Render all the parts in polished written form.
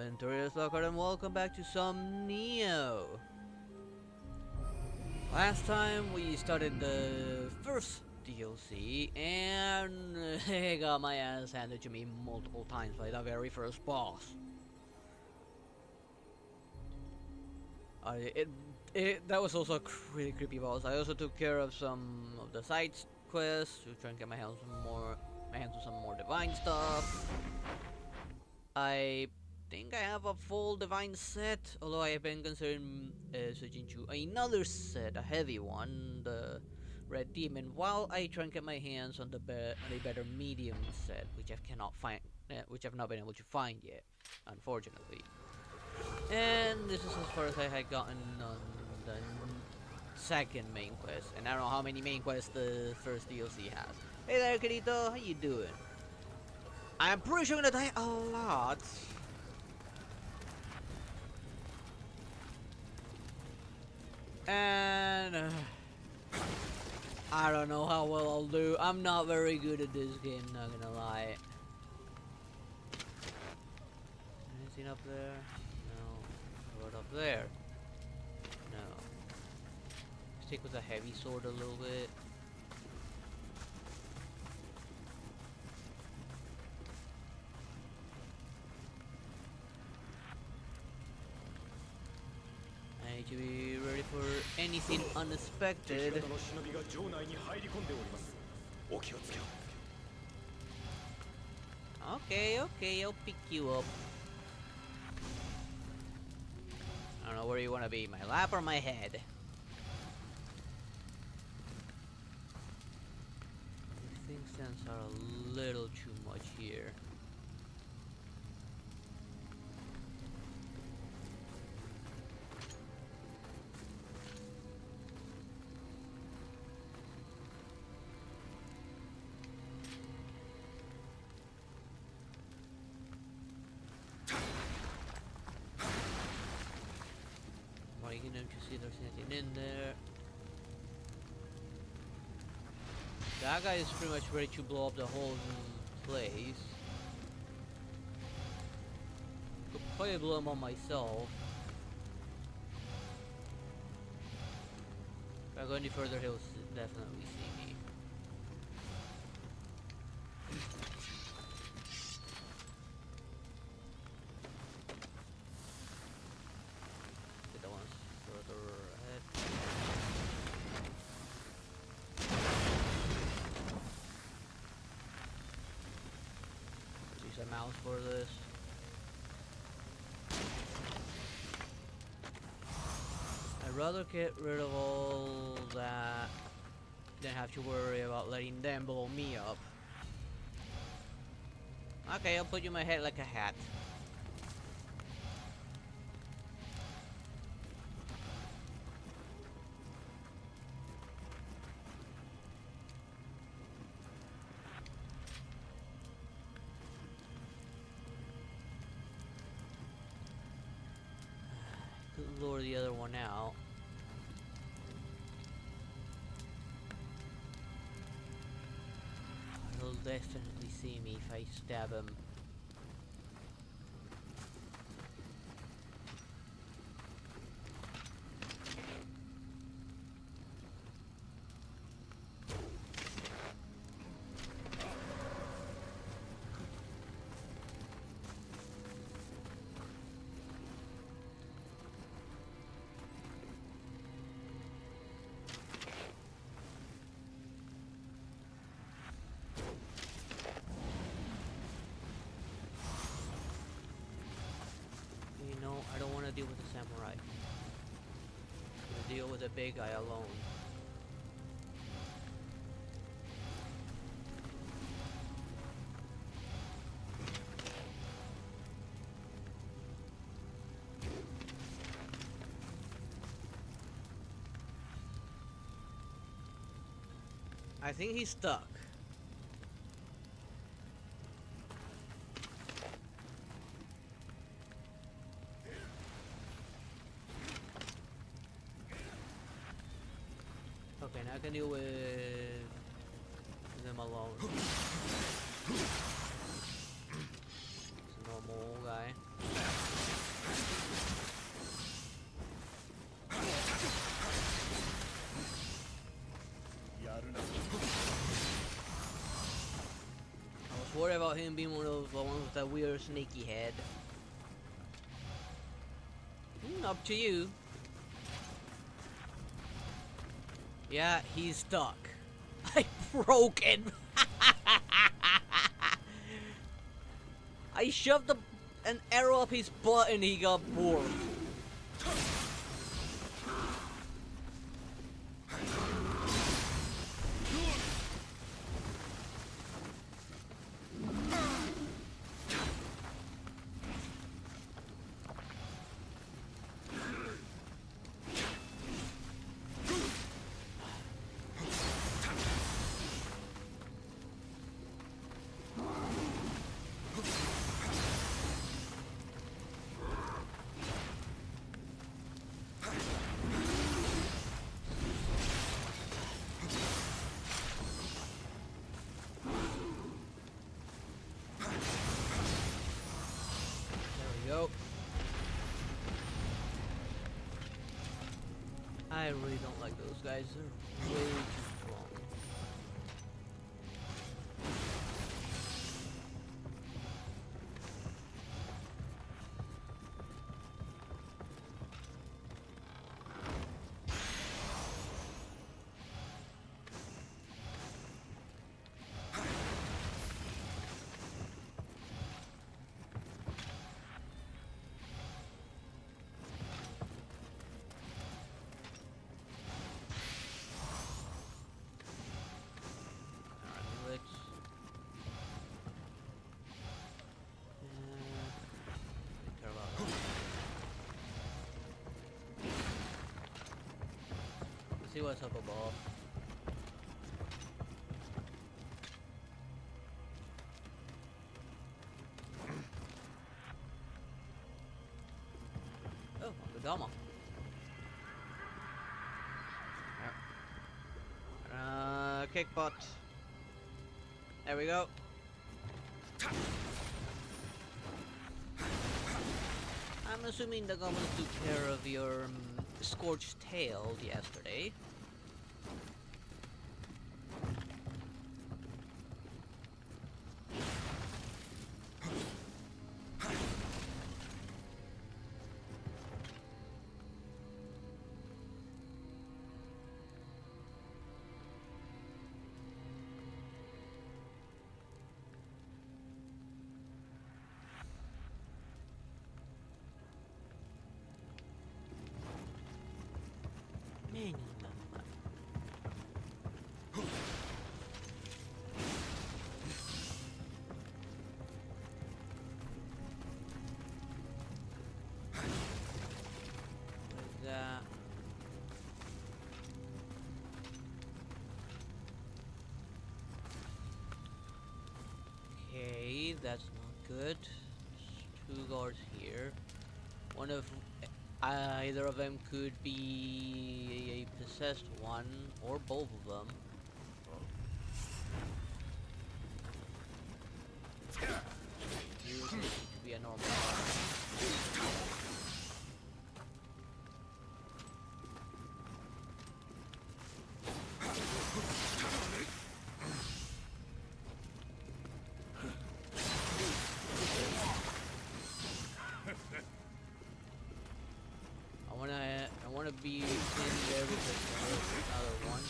Venturers Lockhart and welcome back to some Nioh. Last time we started the first DLC and I got my ass handed to me multiple times by the very first boss. That was also a really creepy boss. I also took care of some of the side quests to try and get my hands on some more divine stuff. I think I have a full divine set, although I have been considering switching to another set, a heavy one, the red demon, while I try and get my hands on a better medium set, which I cannot find, which I've not been able to find yet, unfortunately. And this is as far as I had gotten on the second main quest, and I don't know how many main quests the first DLC has. Hey there, Kirito, how you doing? I'm pretty sure I'm gonna die a lot. And I don't know how well I'll do. I'm not very good at this game, not gonna lie. Anything up there? No. What up there? No. Stick with a heavy sword a little bit. I need to be ready for anything unexpected. Okay, I'll pick you up. I don't know where you want to be, my lap or my head. I think stands are a little too much here. You know, to see there's anything in there. That guy is pretty much ready to blow up the whole place. Could probably blow him on myself. If I go any further, he'll definitely see me. Use a mouse for this. I'd rather get rid of all that than have to worry about letting them blow me up. Okay, I'll put you in my head like a hat. Lure the other one out. He'll definitely see me if I stab him. I don't want to deal with the samurai. I'm gonna deal with the big guy alone. I think he's stuck. Okay, now I can deal with them alone. It's a normal guy. worry about him being one of those ones with that weird snaky head. Up to you. Yeah, he's stuck. I broke it. I shoved an arrow up his butt and he got bored. Go. I really don't like those guys. They're way too strong. See what's up above. Oh, Akudama. Kick butt. There we go. I'm assuming the goblins took care of your scorched tail yesterday. Okay, that's not good. There's 2 guards here. One of either of them could be a possessed one, or both of them. You could be a normal one. I wanna be in there because there's another one.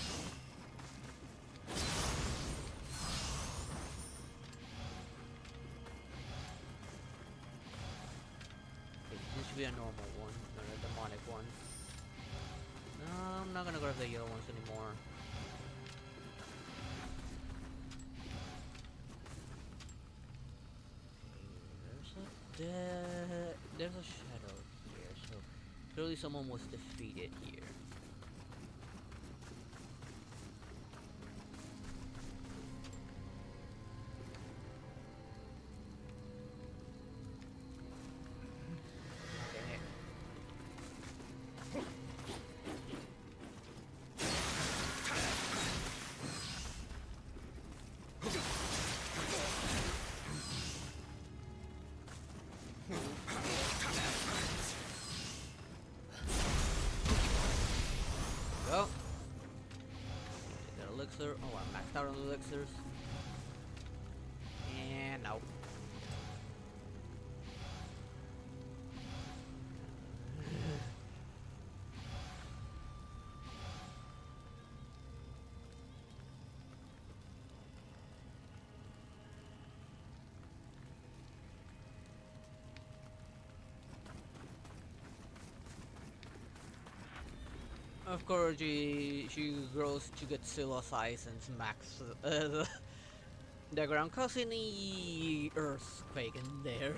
Okay, this should be a normal one, not a demonic one. No, I'm not gonna grab the yellow ones anymore. There's a shadow here, so clearly someone was defeated here. Go. Get that elixir. Oh, I maxed out on the elixirs. And Of course, she grows to get Godzilla size and smacks the ground, causing a earthquake in there.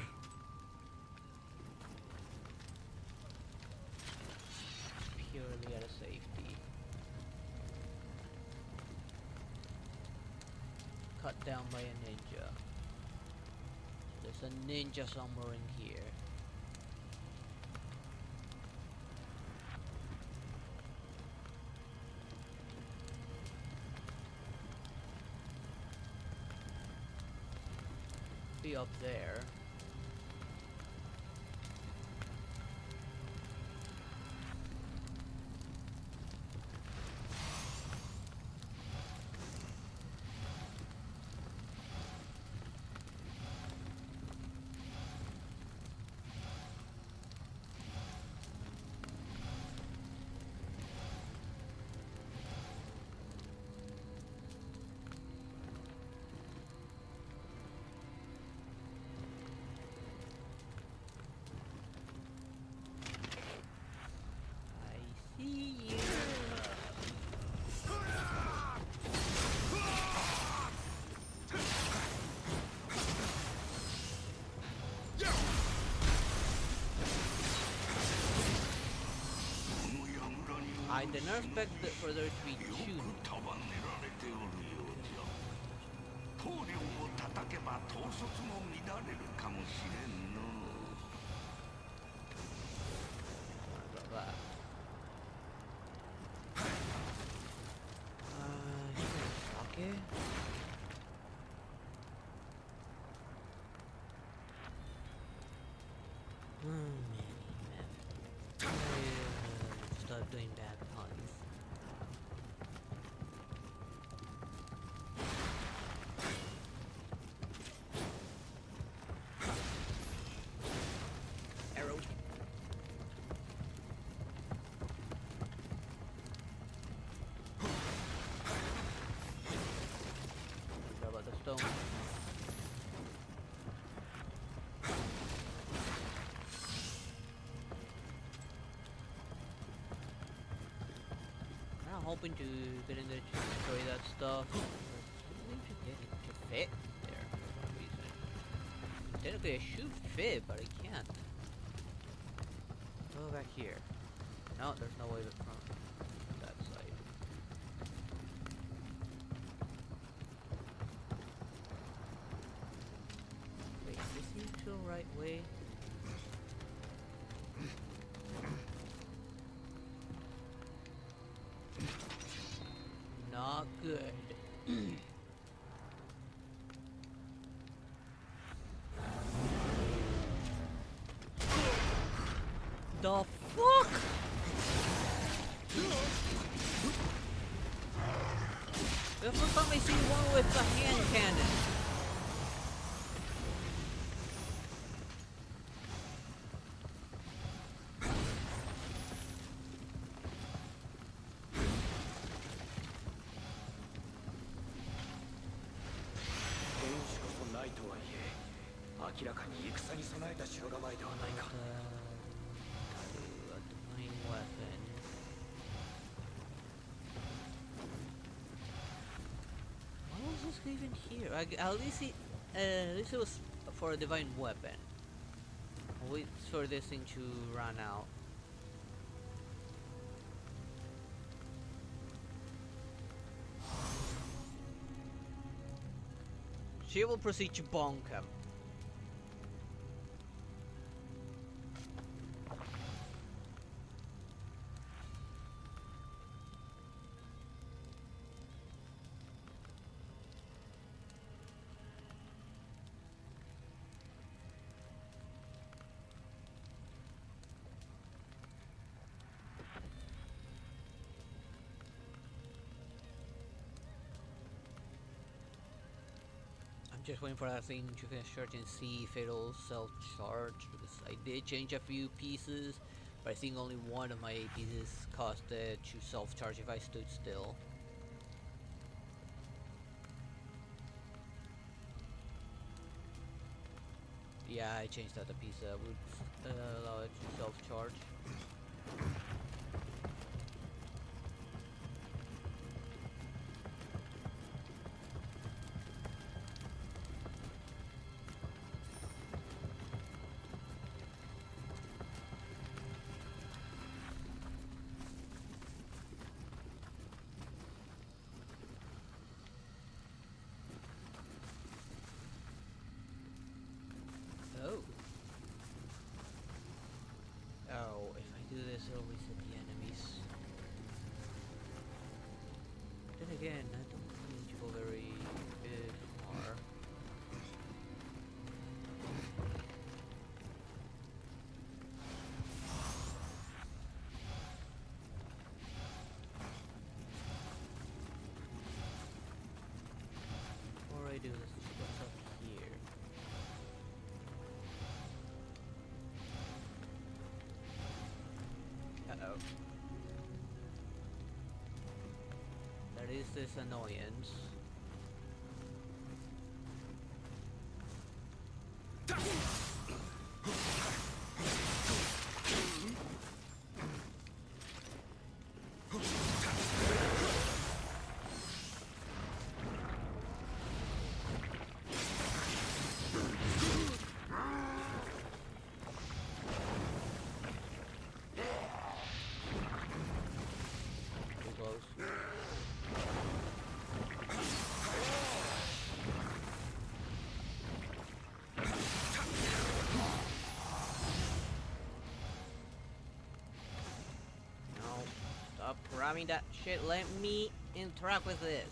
Purely out of safety. Cut down by a ninja. So there's a ninja somewhere in here. Be up there. I see you. I didn't expect for there to be two. Okay. Man. Start doing bad puns. Arrow. What about the stone? I'm hoping to get in there to destroy that stuff. I need to get it to fit there for some reason. Technically I should fit, but I can't. Go back here. No, there's no way from that side. Wait, is this the actual right way? Not good. The fuck? The first time I see one with a hand cannon. Weapon. What was this even here? At least it was for a divine weapon. I'll wait for this thing to run out. She will proceed to bonk him. Just waiting for that thing to finish charging and see if it'll self-charge, because I did change a few pieces, but I think only one of my pieces caused it to self-charge if I stood still. Yeah, I changed out the piece that would allow it to self-charge. still reset the enemies. Then again, I don't need to go very far. Before I do this, what's up here? Uh-oh. There is this annoyance. Too close. No, stop grabbing that shit. Let me interact with this.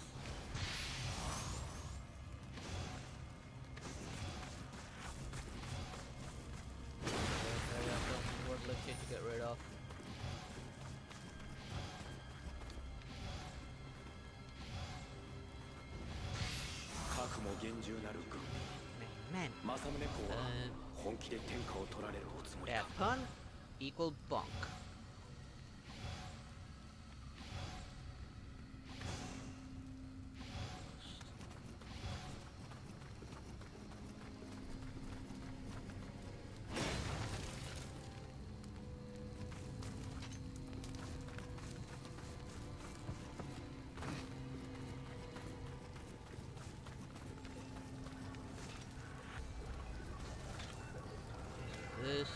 I got some worthless shit to get rid of. Man, that pun equal bunk. This.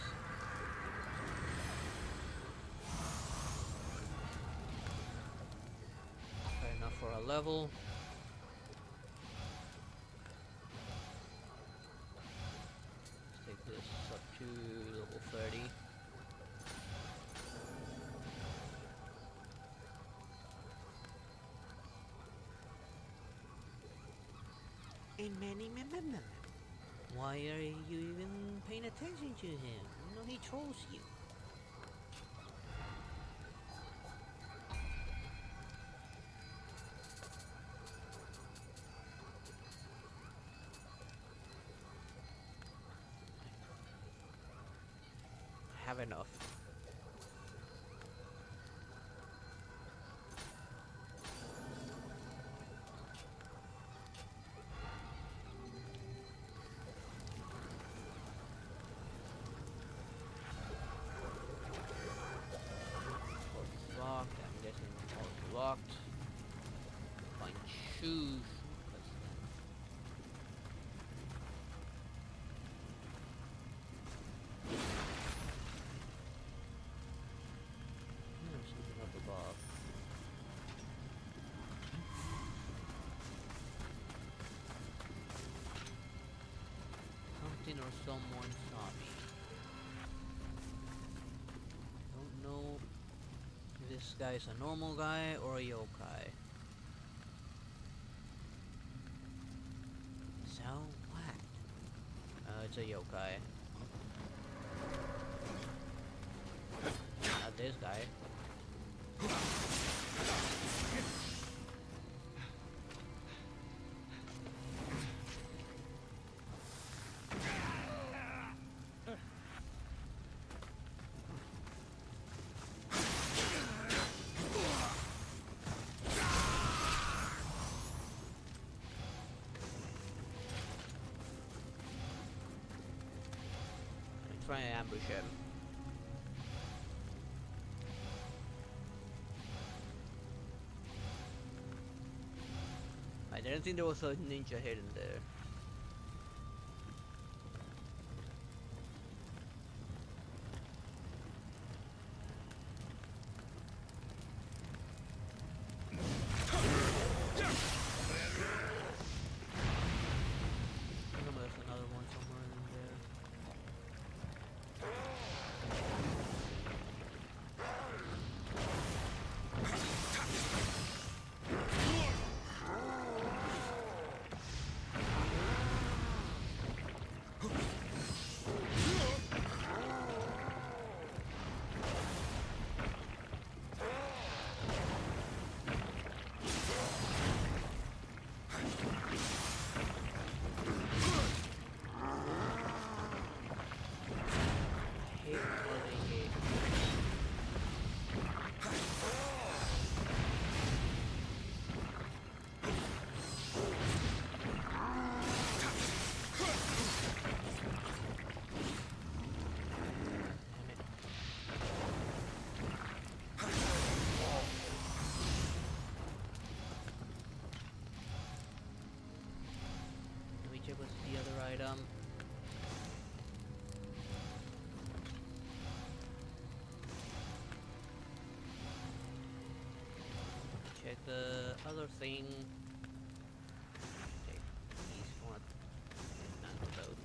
Fair enough for a level. Let's take this up to level 30. And many. Why are you even paying attention to him? You know he trolls you. I have enough. Locked. I'm guessing it's locked. Find shoes. Something up above. Something or someone saw me. Don't know if this guy's a normal guy or a yokai. So what? It's a yokai. Not this guy. Try and ambush him. I didn't think there was a ninja hidden there. There's another one somewhere in there. item. Check the other thing. Take these one. Antidote.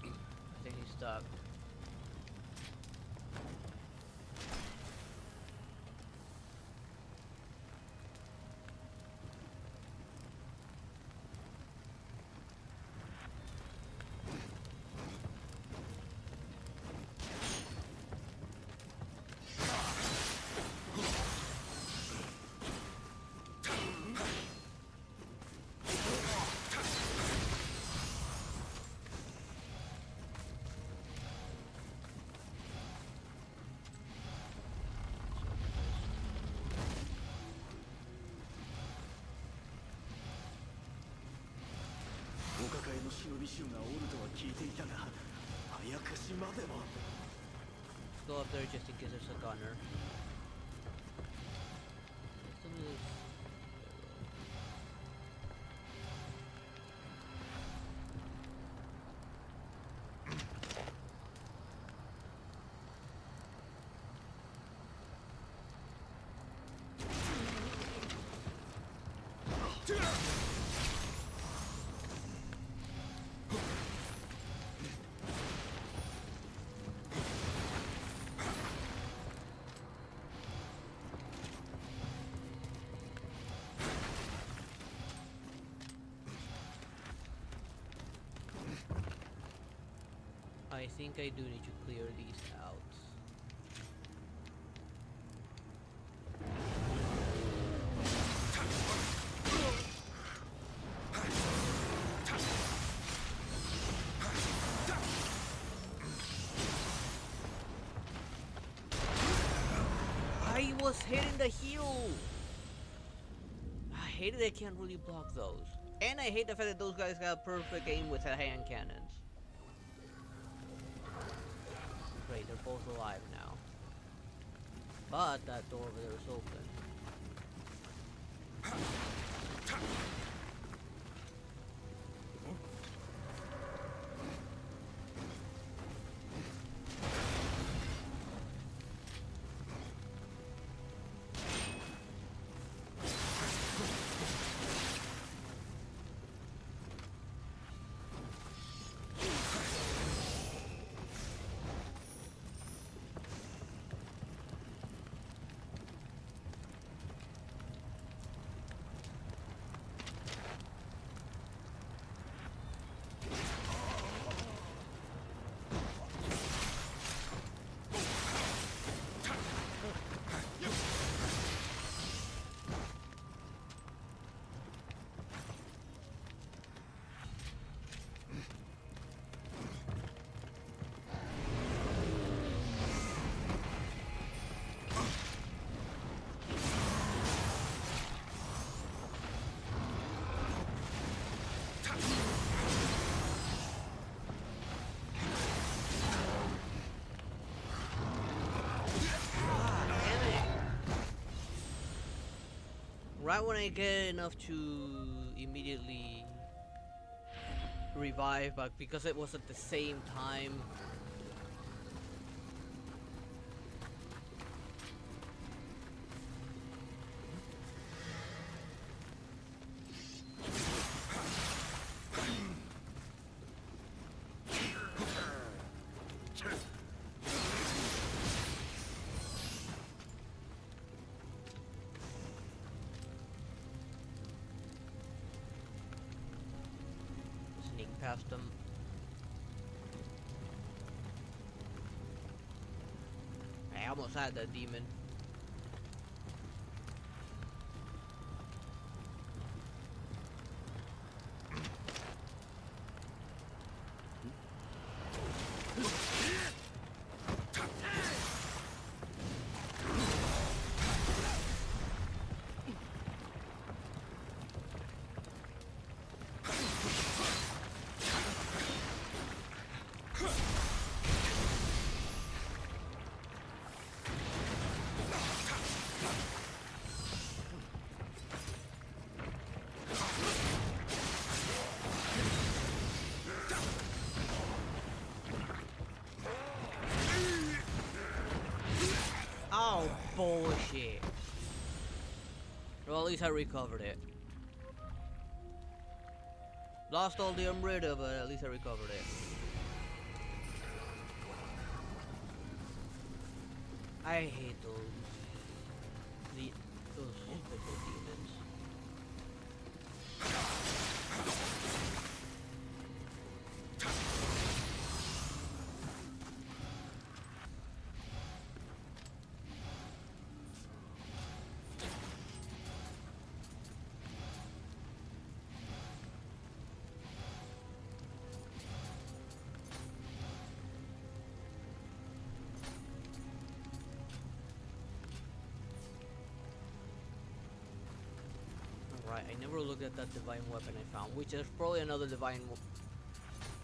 I think he's stuck. Go up there just in case there's a gunner. Some of this- I think I do need to clear these out. I was hitting the heel! I hate it I can't really block those. And I hate the fact that those guys got perfect aim with their hand cannons. Great, they're both alive now. But that door over there is open. Right when I get enough to immediately revive, but because it was at the same time. Past them. I almost had that demon. least I recovered it. Lost all the umbrella, but at least I recovered it. I hate those special demons. Right, I never looked at that divine weapon I found, which is probably another divine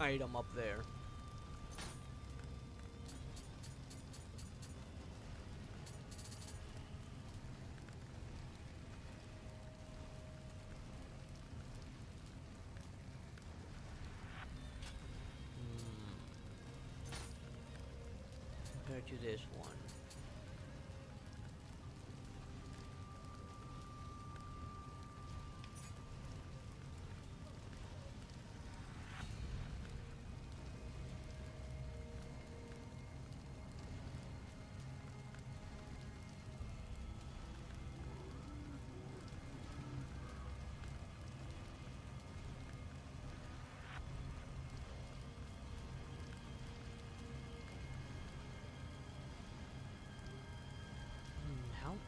item up there. Compared to this one.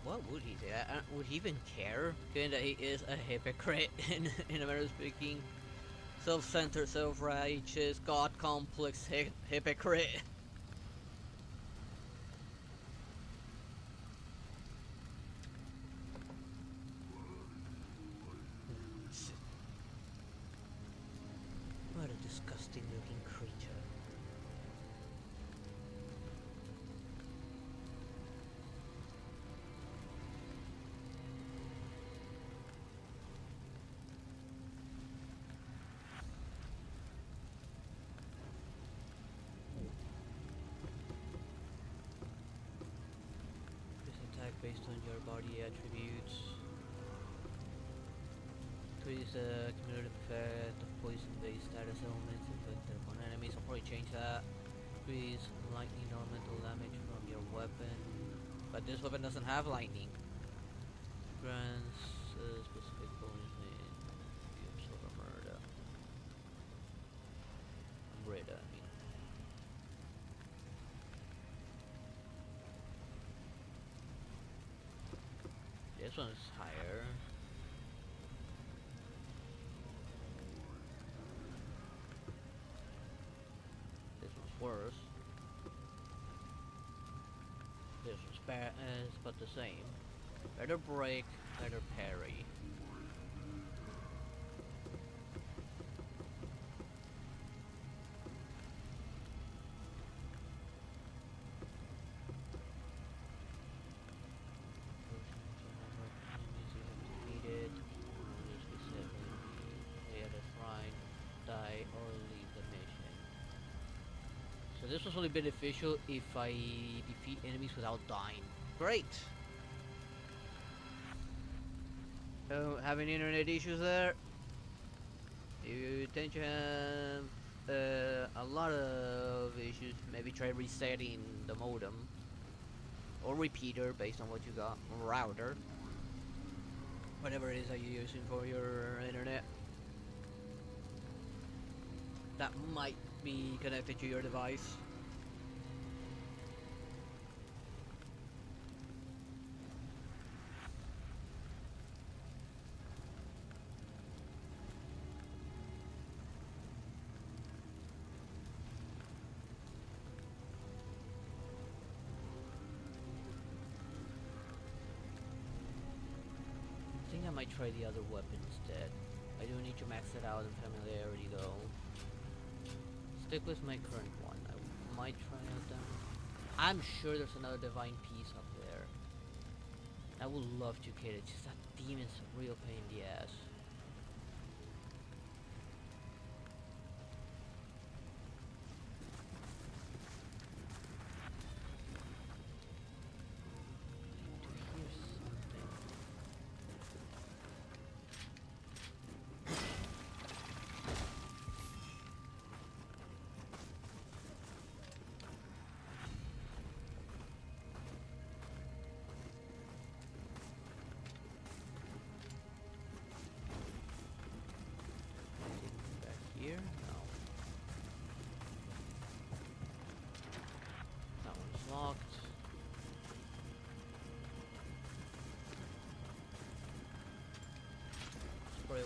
What would he say? Would he even care? Given that he is a hypocrite in a manner of speaking. Self-centered, self-righteous, god complex hypocrite. What a disgusting looking creature. Based on your body attributes. Increase the cumulative effect of poison-based status elements inflicted upon enemies. I'll probably change that. Increase lightning elemental damage from your weapon. But this weapon doesn't have lightning. Grants specific bonus in the absorb a murder. Umbrella, I mean. This one's higher. This one's worse. This one's bad, but the same. Better break, better parry. This was only beneficial if I defeat enemies without dying. Great! Having internet issues there? You tend to have a lot of issues. Maybe try resetting the modem. Or repeater based on what you got. Router. Whatever it is that you're using for your internet. That might be connected to your device. I think I might try the other weapon instead. I do need to max it out in familiarity though. Stick with my current one. I might try out them. I'm sure there's another divine piece up there. I would love to get it. Just that demon's a real pain in the ass.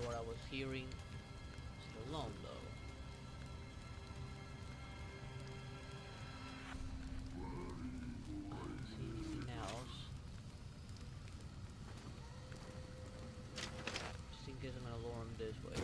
what I was hearing. Still alone though. I don't see anything else. Just in case I'm gonna lure him this way.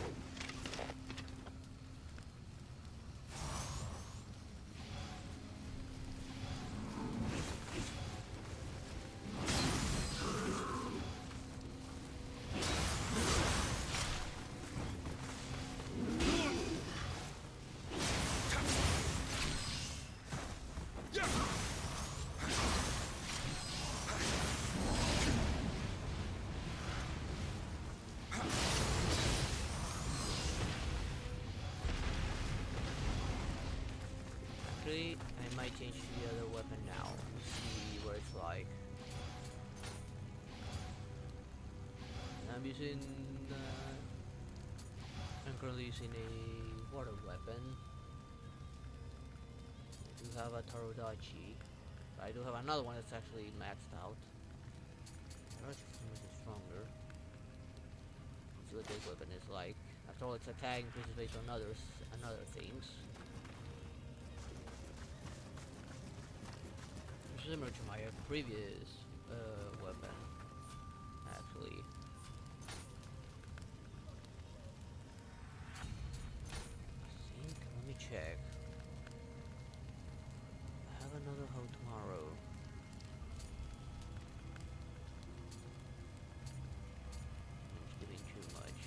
I might change to the other weapon now and see what it's like. I'm currently using a water weapon. I do have a Tarodachi. I do have another one that's actually maxed out. Tarodachi is much stronger. Let's see what this weapon is like. After all, its attack increases based on other things. Similar to my previous weapon, actually. I think, let me check. I have another hoe tomorrow. I'm just giving too much.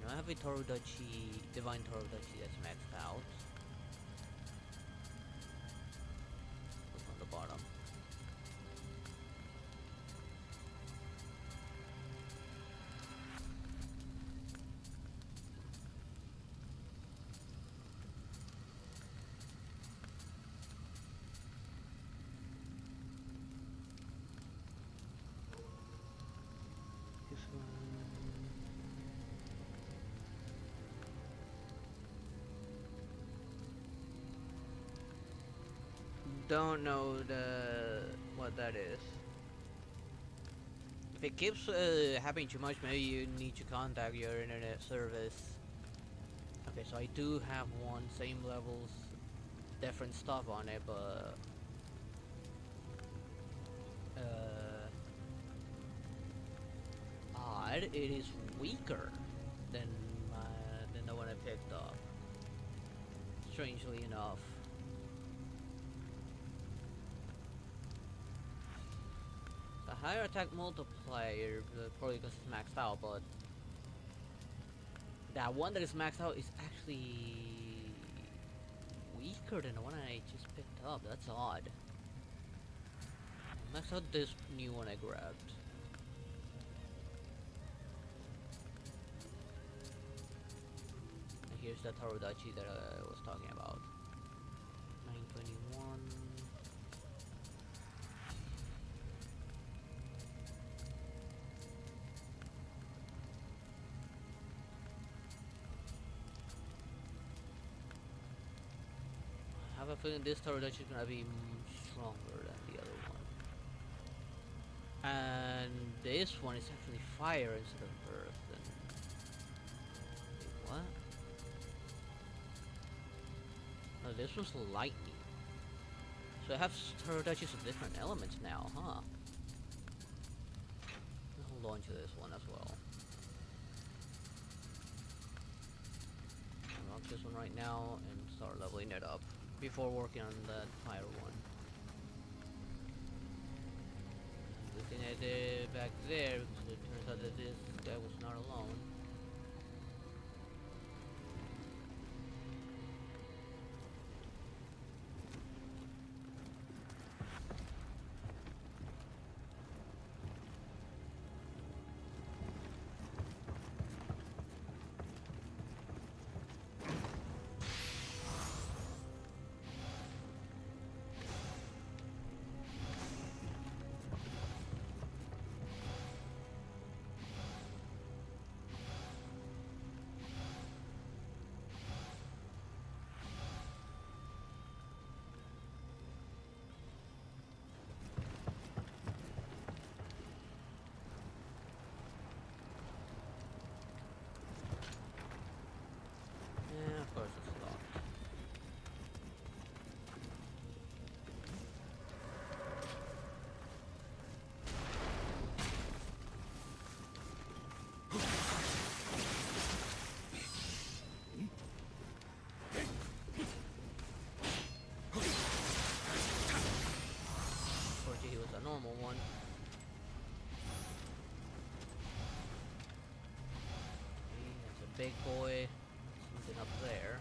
Now I have a Tarodachi, Divine Tarodachi that's maxed out. Bottom. This one. Don't know what that is. If it keeps happening too much, maybe you need to contact your internet service. Okay, so I do have one, same levels, different stuff on it, but odd. It is weaker than the one I picked up. Strangely enough. A higher attack multiplier, probably because it's maxed out, but that one that is maxed out is actually weaker than the one I just picked up. That's odd. Max out this new one I grabbed. And here's that Tarodachi that I was talking about. 921. I have a feeling this Tarodachi is gonna be stronger than the other one. And this one is actually fire instead of earth. And wait, what? No, this was lightning. So I have Tarodachis of different elements now, huh? I'll hold on to this one as well. I'll launch this one right now and start leveling it up before working on that fire one. The thing I did back there, because it turns out that this guy was not alone. boy. Something up there.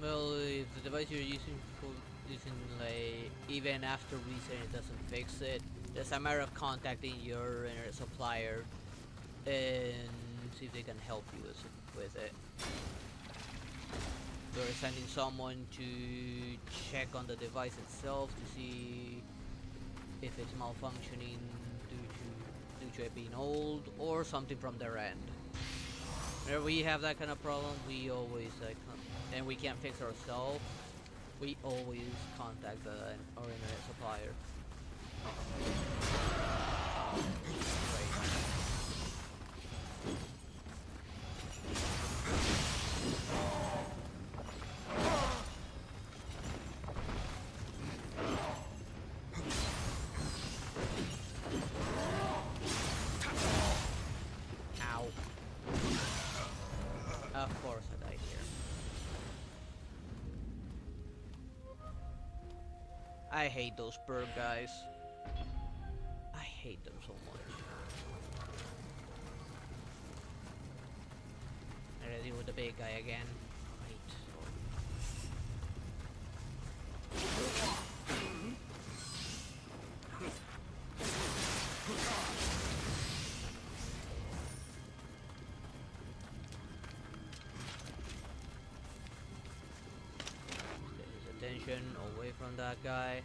Well, if the device you're using like even after resetting it doesn't fix it, there's a matter of contacting your internet supplier and see if they can help you with it. Or sending someone to check on the device itself to see if it's malfunctioning due to it being old or something from their end. Whenever we have that kind of problem, we always and we can't fix ourselves, we always contact our internet supplier. Ow. Of course I died here. I hate those bird guys. I hate them so much. I gotta deal with the big guy again. Right. Attention away from that guy.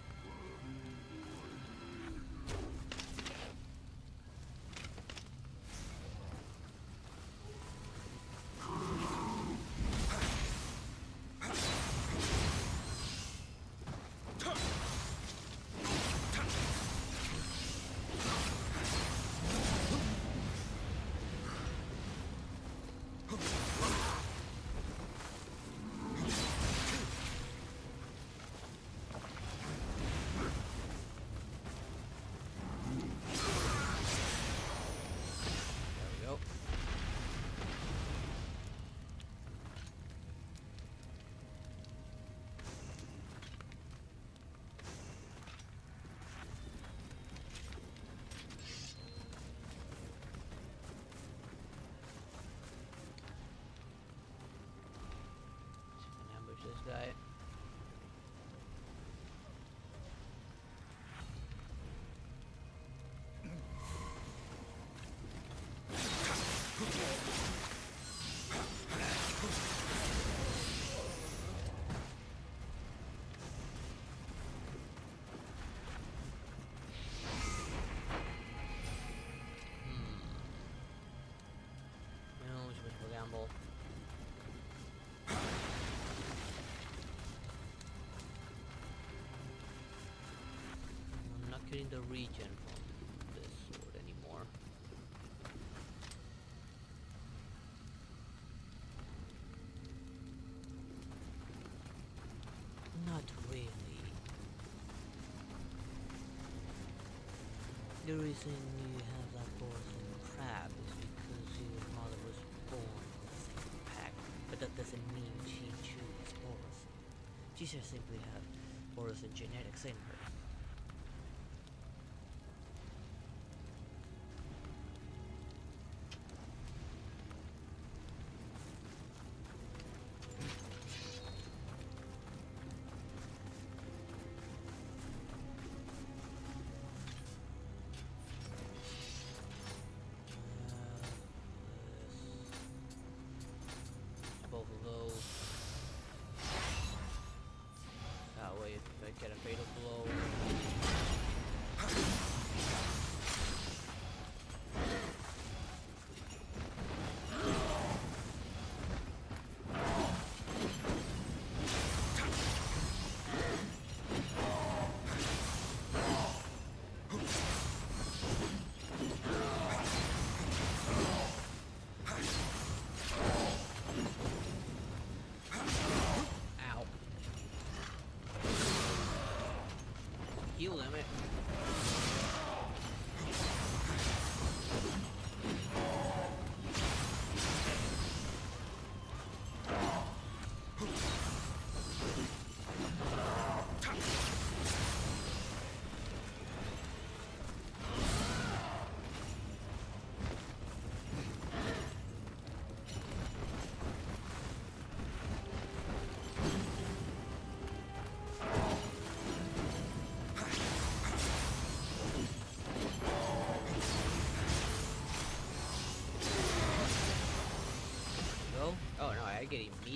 This guy. No, it's a bit of a gamble. Getting the regen from this sword anymore. Not really. The reason you have that poison crab is because your mother was born with the same pack, but that doesn't mean she chose Boris. She just simply had Boris genetics in her. Both of those. That way, if I get a fatal blow. Heal limit.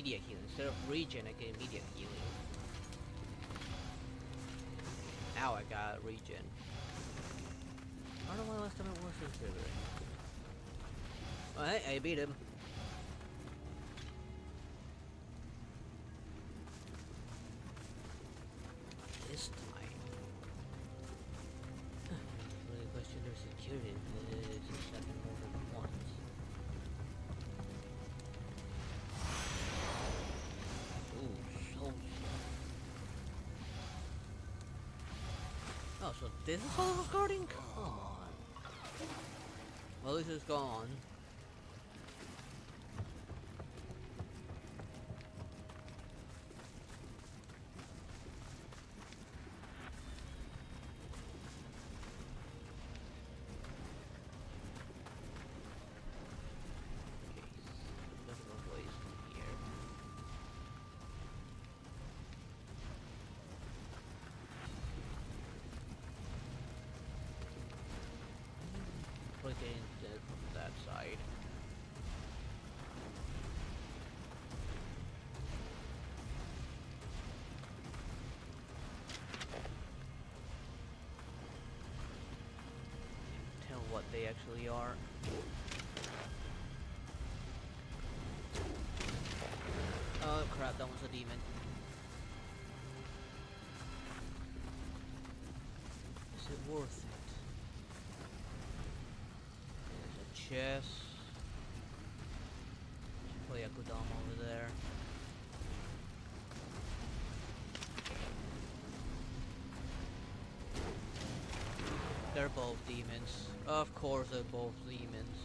immediate healing. Instead of regen, I get immediate healing. Now I got regen. I don't know why last time it wasn't triggering. Oh, hey, I beat him. This time. Really question their security. It's just happened more than once. Ooh, so. Oh, so this is all recording? Come on. Well, this is gone. Getting dead from that side. Tell what they actually are. Oh crap, that one's a demon. Is it worth it? Chest. Play Akudama over there. They're both demons. Of course they're both demons.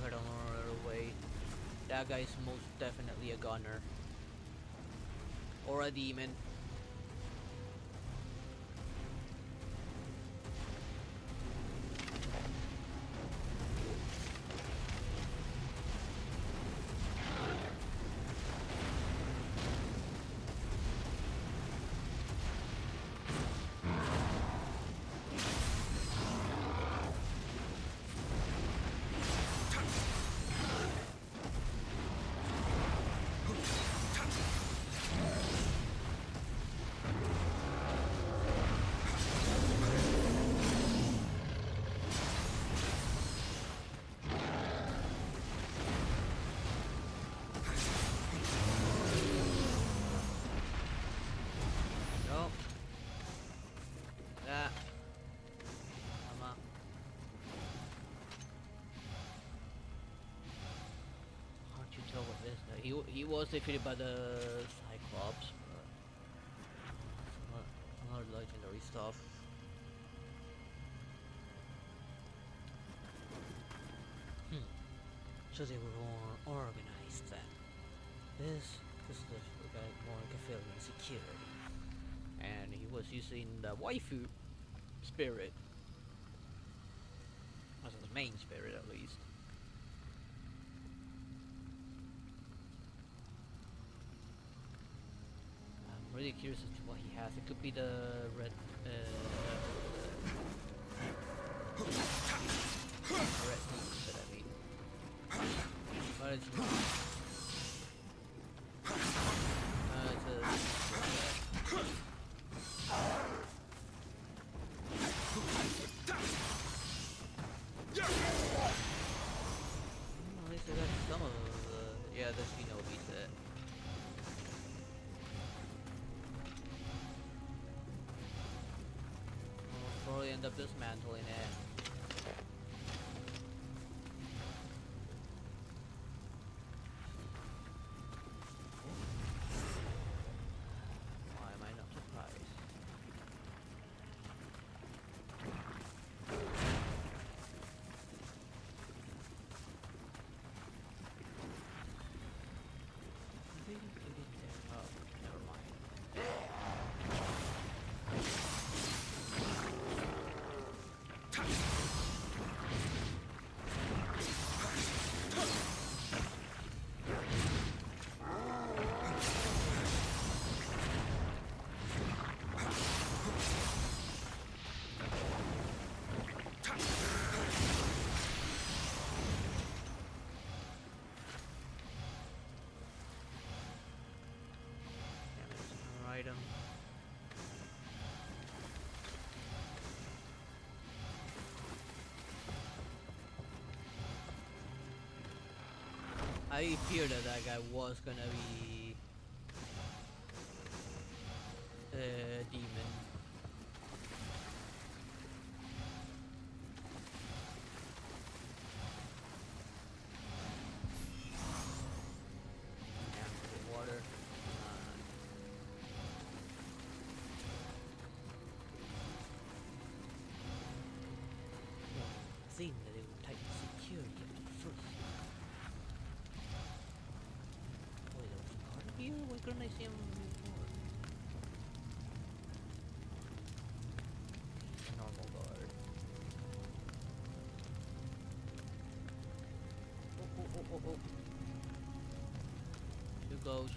I don't know another way. That guy's most definitely a gunner. Or a demon. He was defeated by the Cyclops, but some other legendary stuff. So they were more organized then. This is the guy more like a failure in security. And he was using the waifu spirit. As the main spirit at least. I'm really curious as to what he has. It could be the red red boots that I mean. But it's not. At least I got some of the... Yeah, there's Shinobi set. We'll probably end up dismantling it. I fear that that guy was gonna be a demon. Yeah, the water. Seemed that they would tighten security at first. Wait, there was a guard here? Why couldn't I see him before? A normal guard. Oh. Two goes.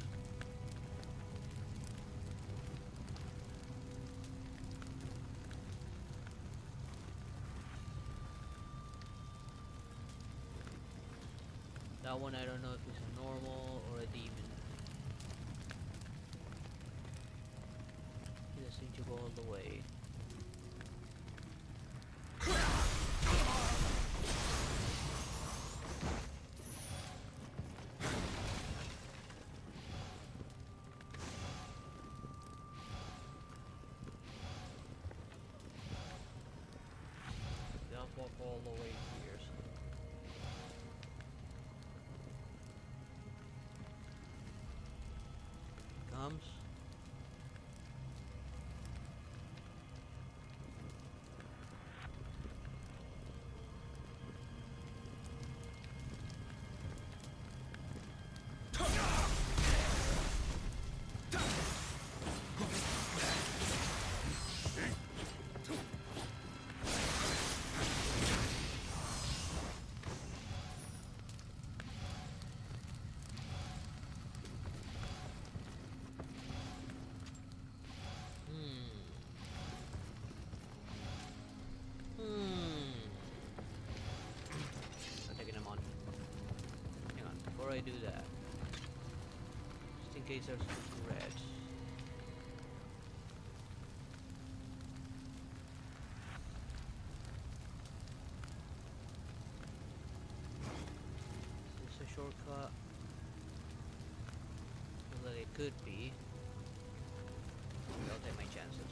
That one I don't know if it's a normal or a demon. He doesn't seem to go all the way. Don't walk all the way here. So. Comes. Before I do that, just in case there's some red. Is this a shortcut? Well, it could be. I'll take my chances.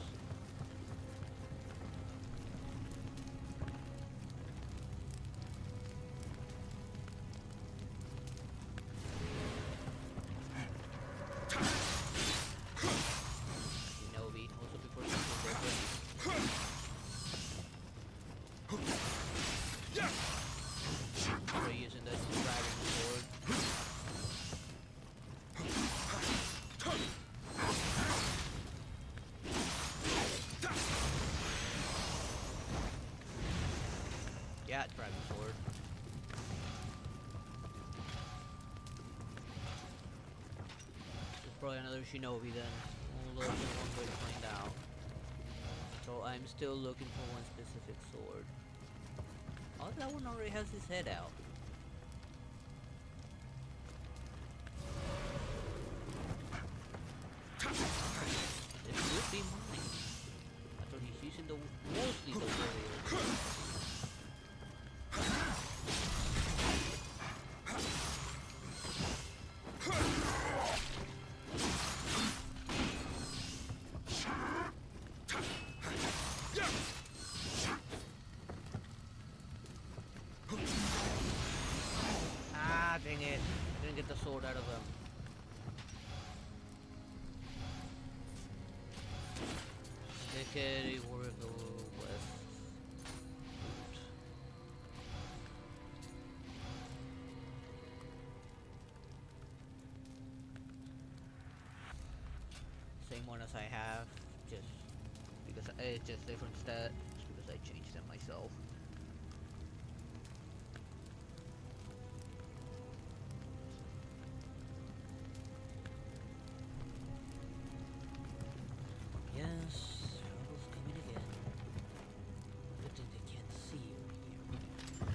Yeah, dragon sword. There's probably another shinobi then. Although there's one way to find out. So I'm still looking for one specific sword. Oh, that one already has his head out. It could be mine. I thought he's using mostly the warrior. Dang it. Didn't get the sword out of him. Decade War of the West. Same one as I have, just because it's just different stats, because I changed them myself. Yes, trouble's coming again. Good thing they can't see you here.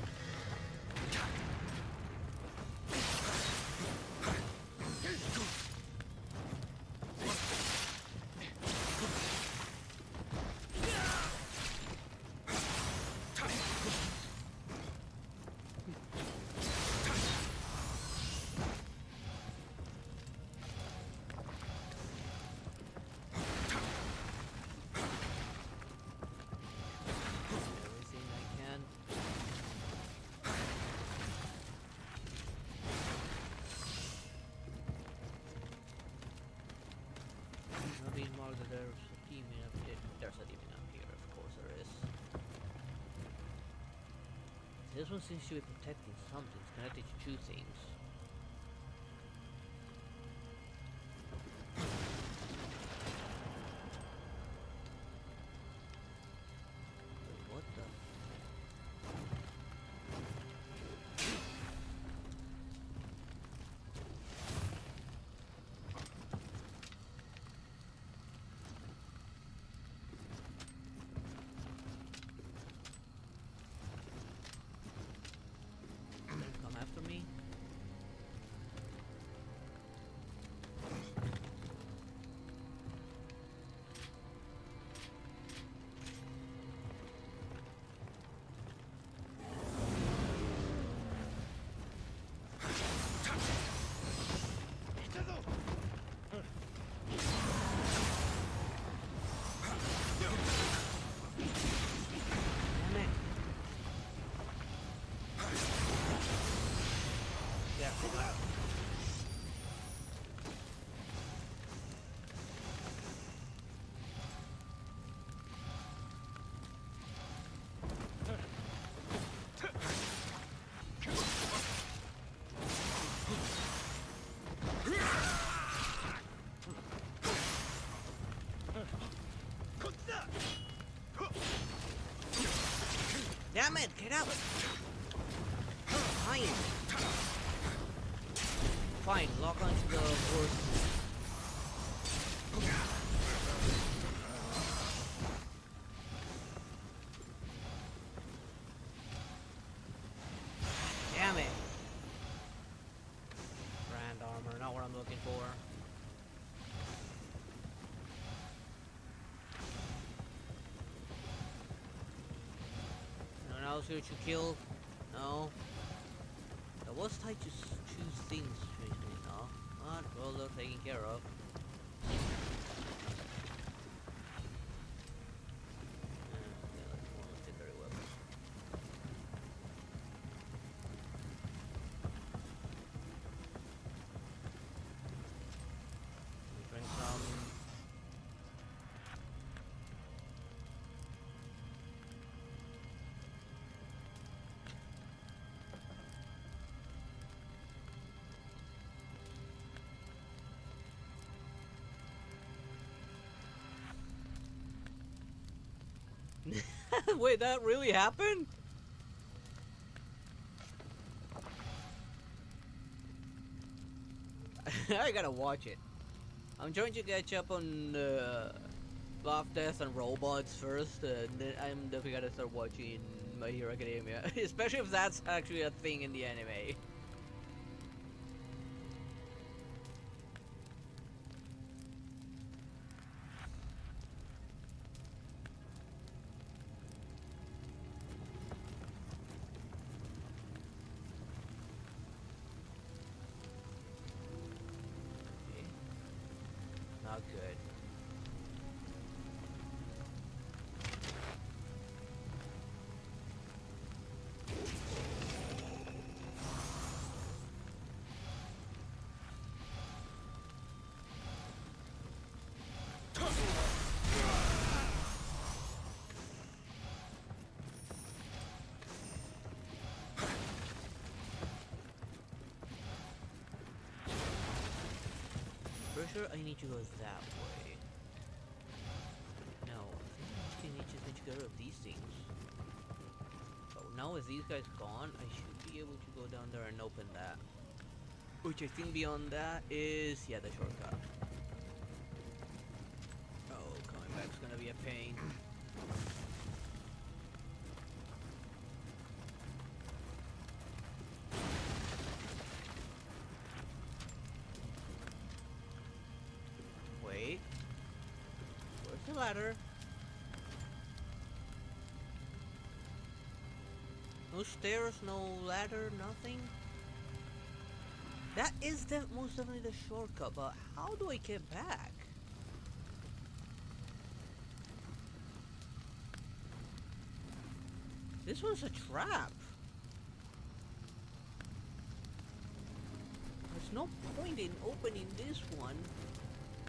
there's a demon up here, of course there is. This one seems to be protecting something. It's connected to two things. Wait, what the? Come after me? Damn it. Yeah, wow. Damn it, get out! Fine. Fine, lock onto the horse. Damn it! Brand armor, not what I'm looking for. Anyone else here to kill? No. That was tied to two things, strangely enough. But, well, they're taken care of. Yeah, that's one of the secondary weapons. We drink some. Wait, that really happened? I gotta watch it. I'm trying to catch up on Love, Death, and Robots first, and then I'm definitely gonna start watching My Hero Academia, especially if that's actually a thing in the anime. Not good. Pretty sure I need to go that way. No, I think I just need to get rid of these things. So now with these guys gone, I should be able to go down there and open that. Which I think beyond that is, yeah, the shortcut. Oh, coming back's gonna be a pain. Wait. Where's the ladder? No stairs, no ladder, nothing? That is most definitely the shortcut, but how do I get back? This one's a trap. There's no point in opening this one,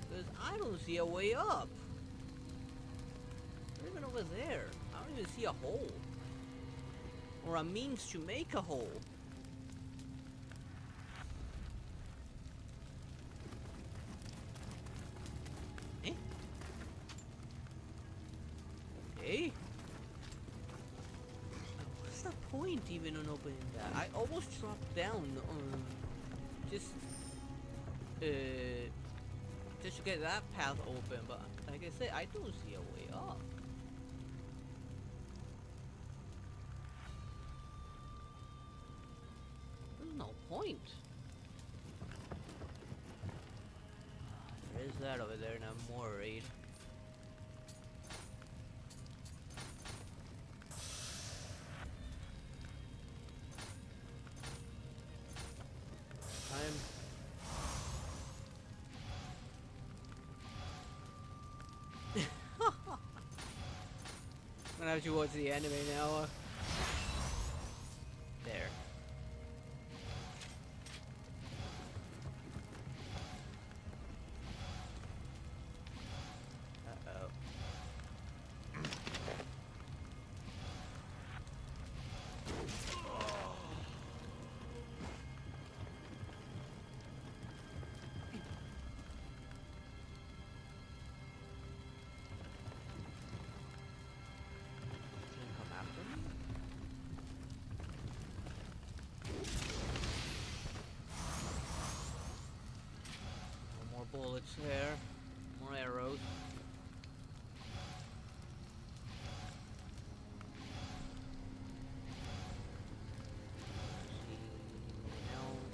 because I don't see a way up. even over there? I don't even see a hole. Or a means to make a hole. Eh? Okay. What's the point even on opening that? I almost dropped down on just to get that path open, but like I said, I don't see a way up. There's no point. There is that over there, and I'm worried. I'm gonna have to watch the anime now. There. Uh-oh. Come after me? No more bullets there. More arrows. See anyone else?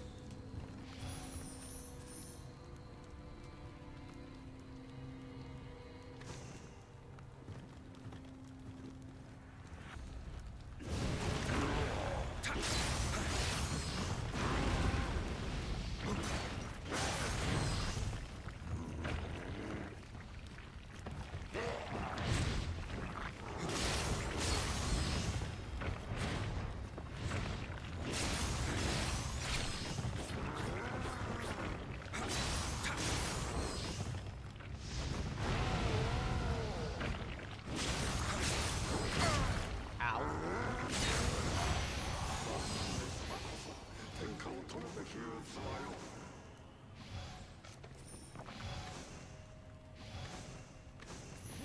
Ow.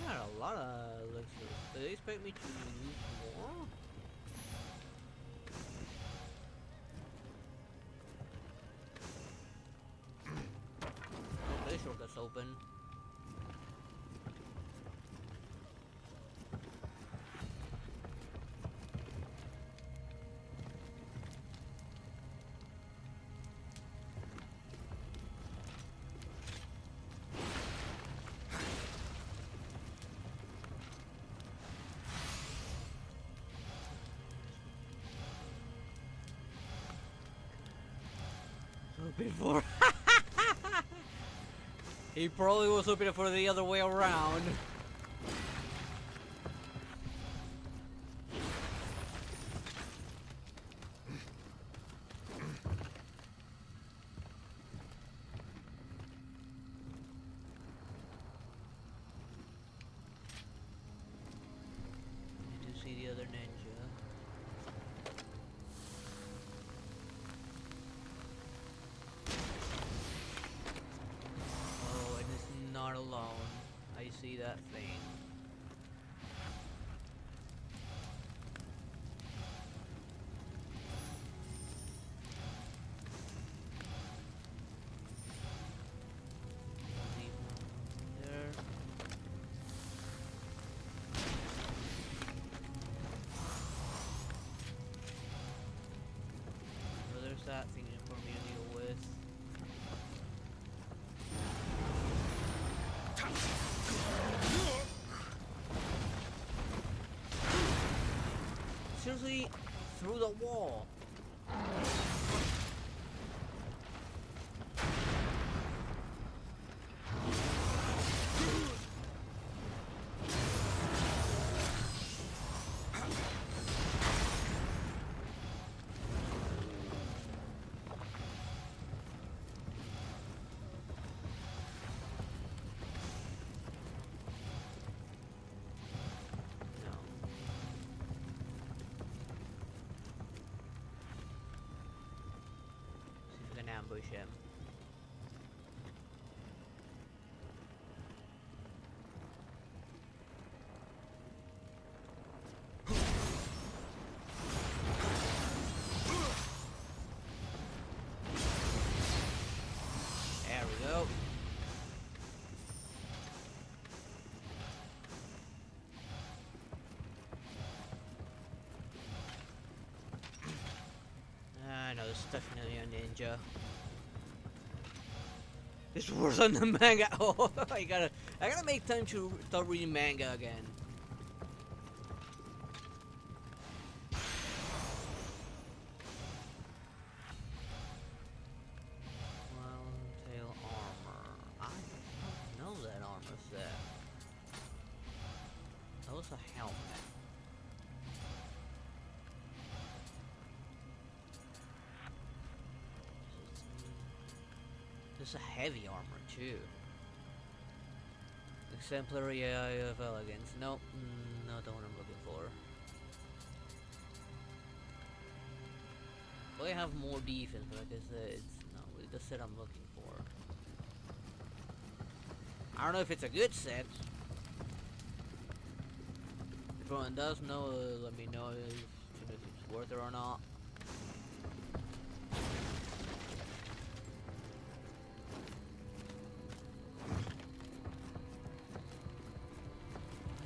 Not a lot of elixirs. Do they expect me to use more? Oh, this shortcut's open. Before he probably was hoping for the other way around. I do see the other ninja. Not alone. I see that thing. There. So there's that thing for me to deal with. Seriously, through the wall. ambush him. There we go. I know, this is definitely a ninja. It's worse than the manga. Oh, I gotta make time to start reading manga again. Tail armor. I don't know that armor set. That was a helmet. There's a heavy armor too. Exemplary eye of elegance. Nope, not the one I'm looking for. Well, I have more defense, but like I said, it's not really the set I'm looking for. I don't know if it's a good set. If anyone does know, let me know if it's worth it or not.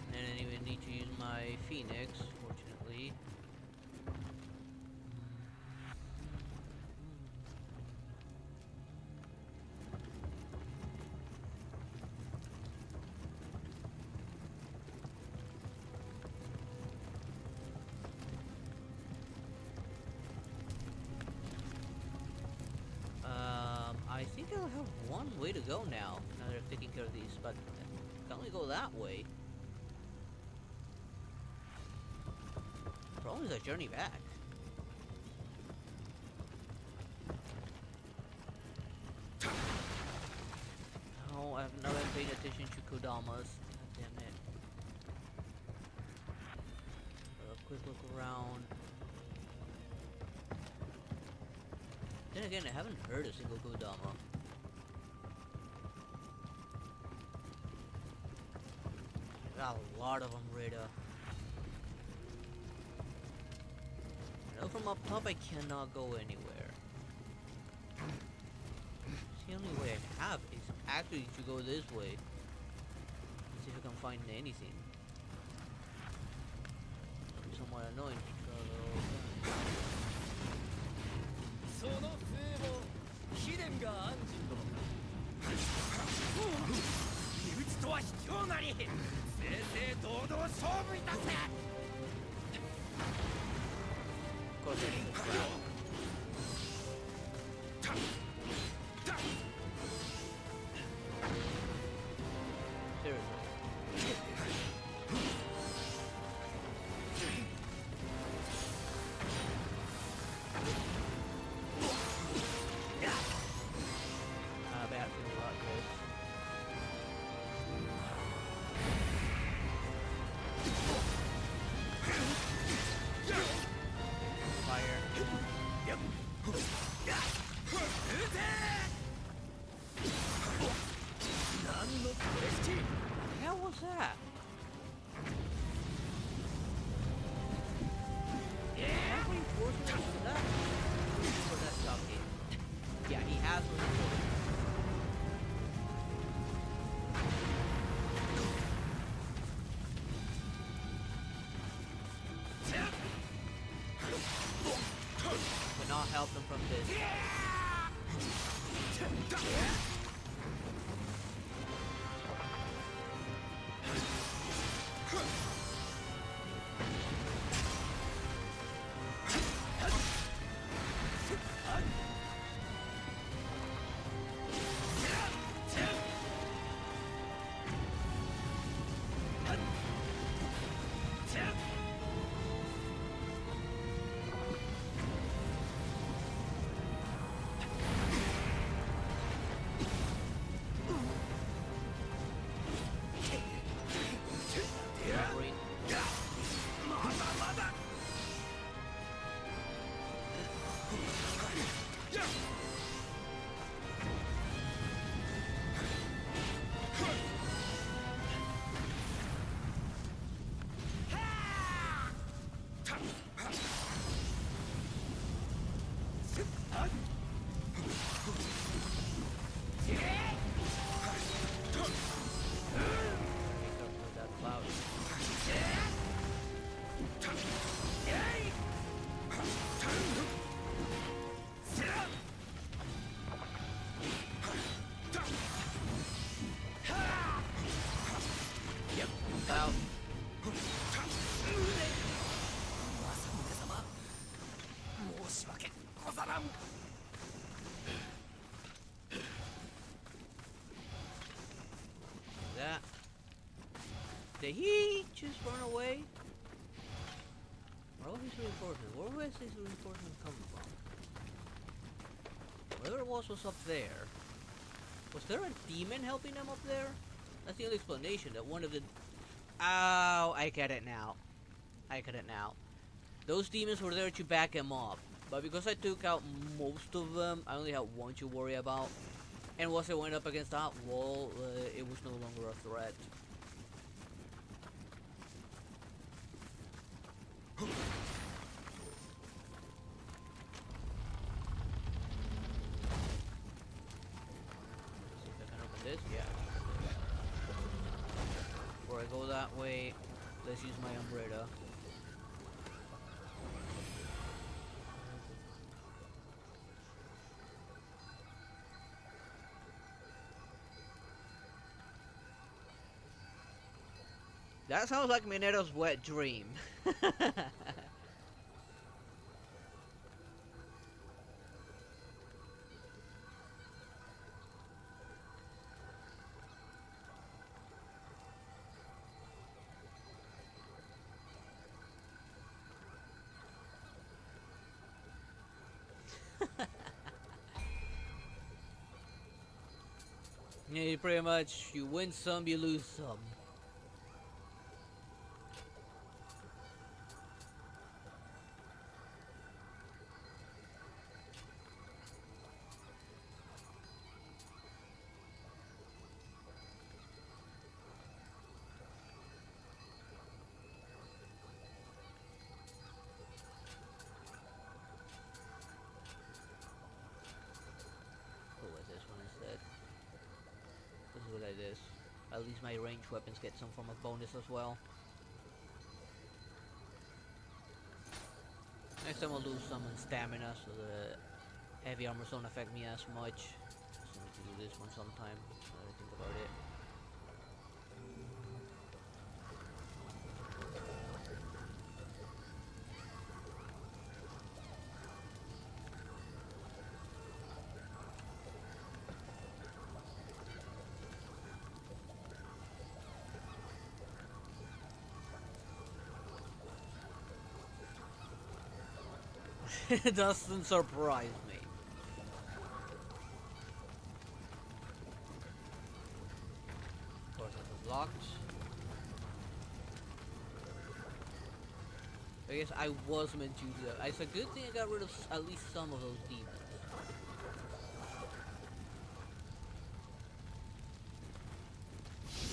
I didn't even need to use my Phoenix, fortunately. I think I'll have one way to go now that I'm taking care of these, but I can only go that way. Problem is a journey back. Oh, I've never paid attention to Kodamas. Damn it. A quick look around. Then again, I haven't heard a single Kodama. Got a lot of them, Rita. I know from up top I cannot go anywhere. The only way I have is actually to go this way. And see if I can find anything. It'll be somewhat annoying to travel. その末も貴殿が安心殿身内とは卑怯なり正々堂々勝負いたせ Of course, I need to grab. What was that? Yeah, reinforcements for that? For that jockey. Yeah, he has reinforcements. Cannot help them from this. Make up for that cloud. Yep, cloud. 申し訳ござらん。 That. Did he just run away? Where are his reinforcements? Where was his reinforcements coming from? Whatever it was up there. Was there a demon helping them up there? That's the only explanation, that one of the... Oh, I get it now. I get it now. Those demons were there to back him up. But because I took out most of them, I only had one to worry about. And once I went up against that wall, it was no longer a threat. See if I can open this? Yeah. Before I go that way, let's use my umbrella. That sounds like Mineto's wet dream. Yeah, pretty much, you win some, you lose some. What was this one instead? Let's do it like this. At least my ranged weapons get some form of bonus as well. Next time I'll lose some in stamina, so the heavy armors don't affect me as much. So we can do this one sometime. Now that I think about it. It doesn't surprise me. Of course, it's locked. I guess I was meant to do that. It's a good thing I got rid of at least some of those demons.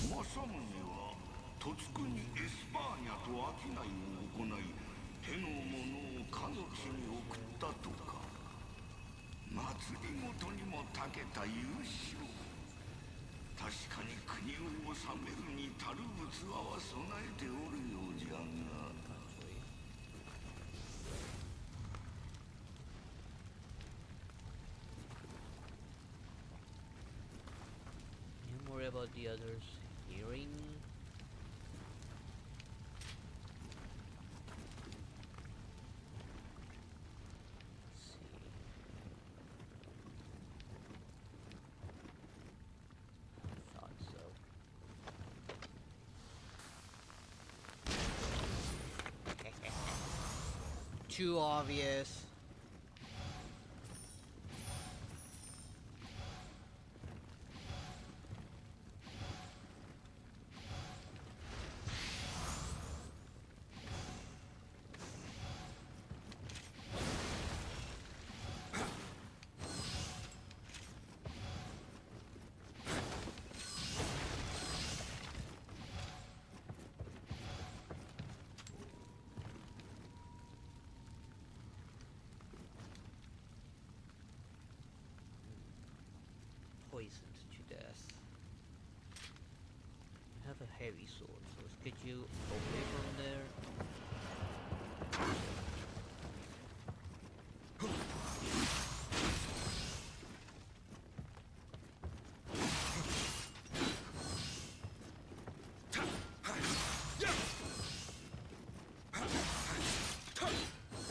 政宗は突にエスパーニャと商いを行い手の者をかの地に送ったとか祭りごとにも長けた優秀確かに国を治めるに足る器は備えておるようじゃが Don't worry about the others hearing. Let's see. I thought so. Too obvious. poisoned to death. You have a heavy sword, so let's get you away from there.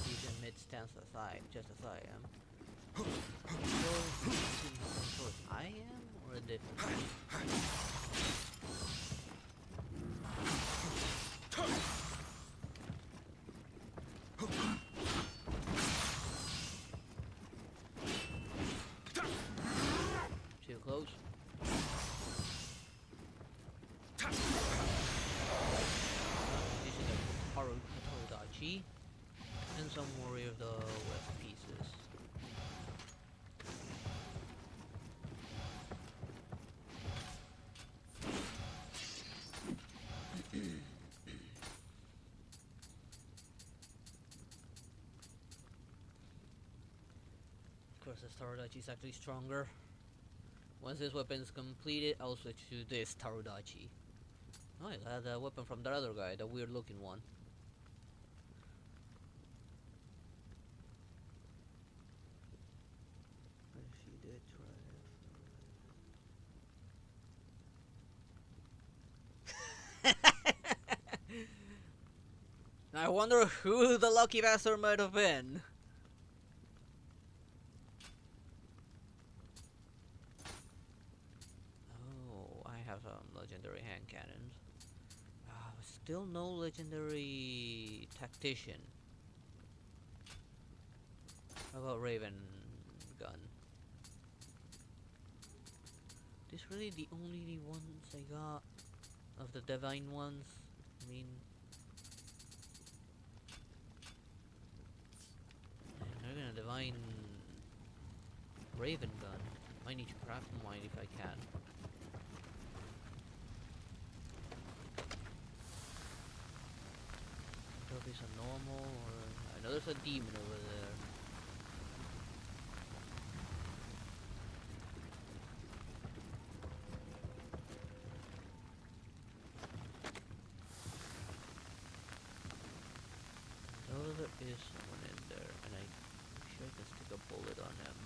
He's in mid-stance just as I am. So I am, or a different? Too close. Using a Tarodachi and some Warrior of the West pieces. Of course, this Tarodachi is actually stronger. Once this weapon is completed, I'll switch to this Tarodachi. Oh, I had a weapon from the other guy, the weird looking one. She did try it. I wonder who the lucky bastard might have been. Oh, I have some legendary hand cannons. Still no legendary tactician. How about Raven gun? This really the only ones I got of the divine ones. I mean, they're gonna divine Raven gun. I need to craft mine if I can. If it's a normal or I know there's a demon over there. I know there is someone in there, and I'm sure I can stick a bullet on him.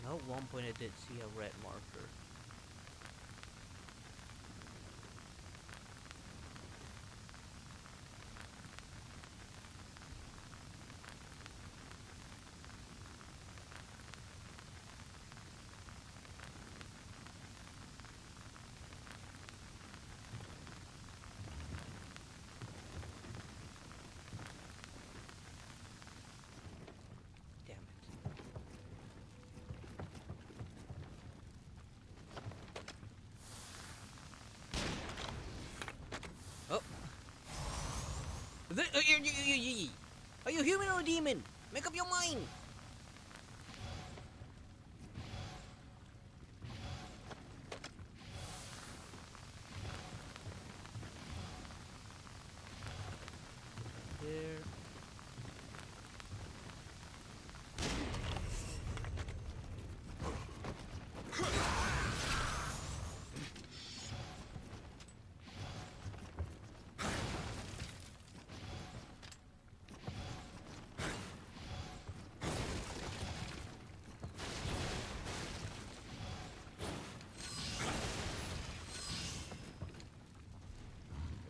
At one point I did see a red marker. Damn it. Oh. Are you human or a demon? Make up your mind! There.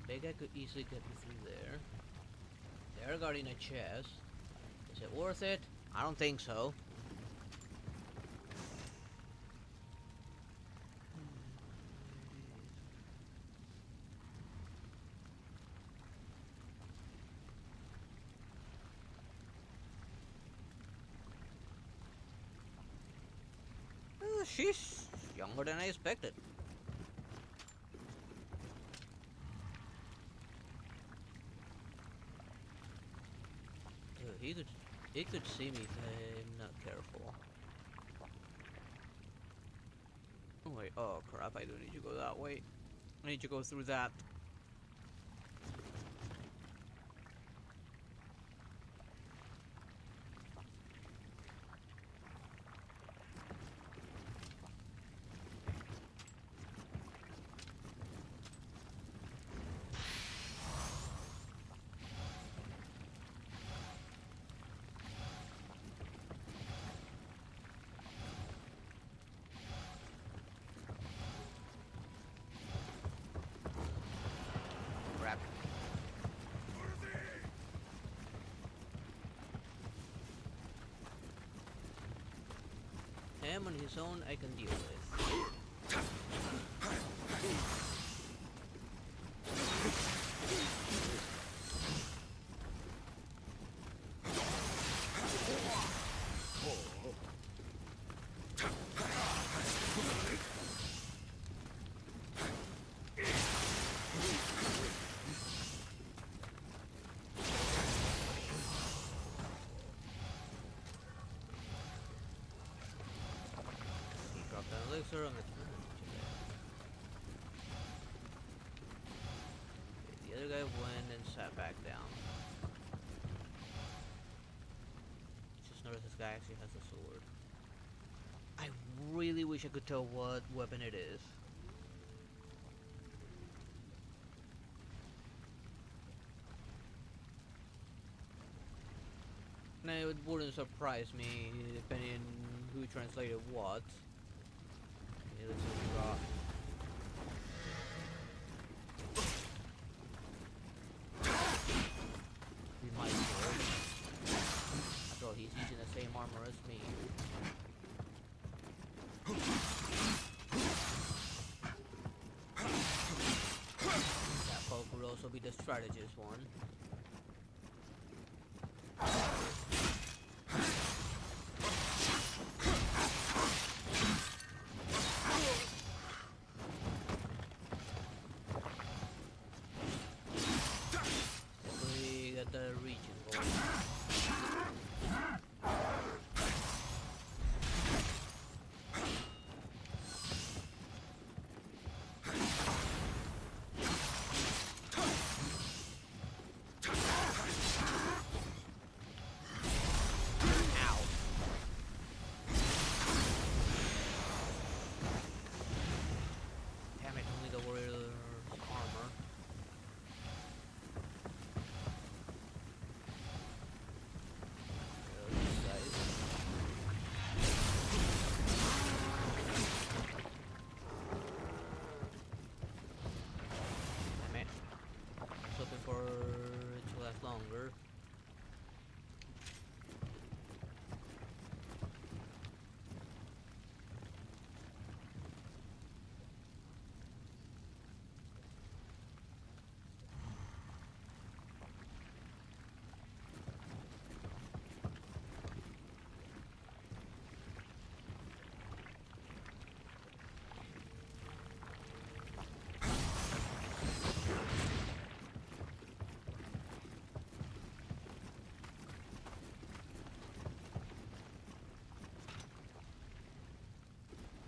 Big guy could easily get me through there. They're guarding a chest. Is it worth it? I don't think so. She's younger than I expected. He could see me if I'm not careful. Oh wait, oh crap, I don't need to go that way. I need to go through that. Crap. Him on his own I can deal with. He dropped an elixir and it's the other guy went and sat back down. Just noticed this guy actually has a sword. I really wish I could tell what weapon it is. Now it wouldn't surprise me depending on who translated what. Okay, let's see what we got. Be my sword. After all, he's using the same armor as me. That folk would also be the strategist one. We got the region going. Ow. Damn it, only the warrior's armor. These guys. Damn it. I was hoping for it to last longer.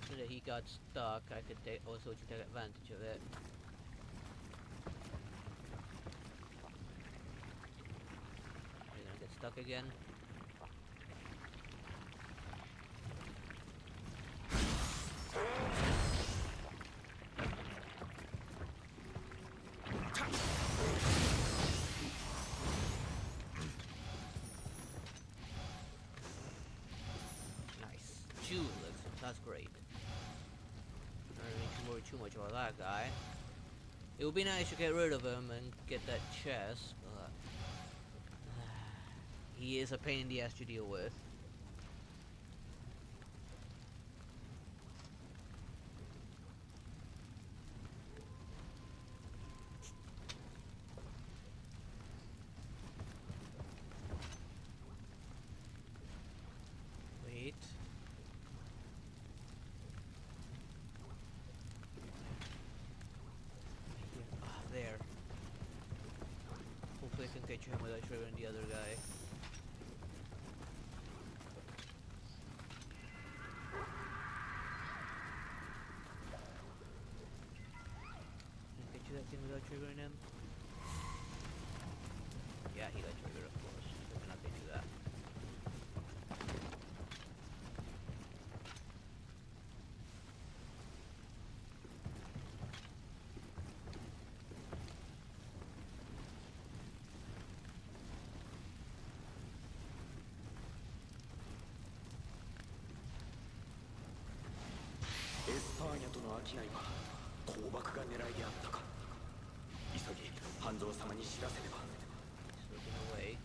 So that he got stuck, I could also take advantage of it. Are you gonna get stuck again? Nice. 2 elixirs, that's great. I don't need to worry too much about that guy. It would be nice to get rid of him and get that chest, but he is a pain in the ass to deal with. Wait. There. Hopefully I can catch him without triggering the other guy. triggering him? Yeah, he got triggered, of course. So cannot they do that? He's looking away.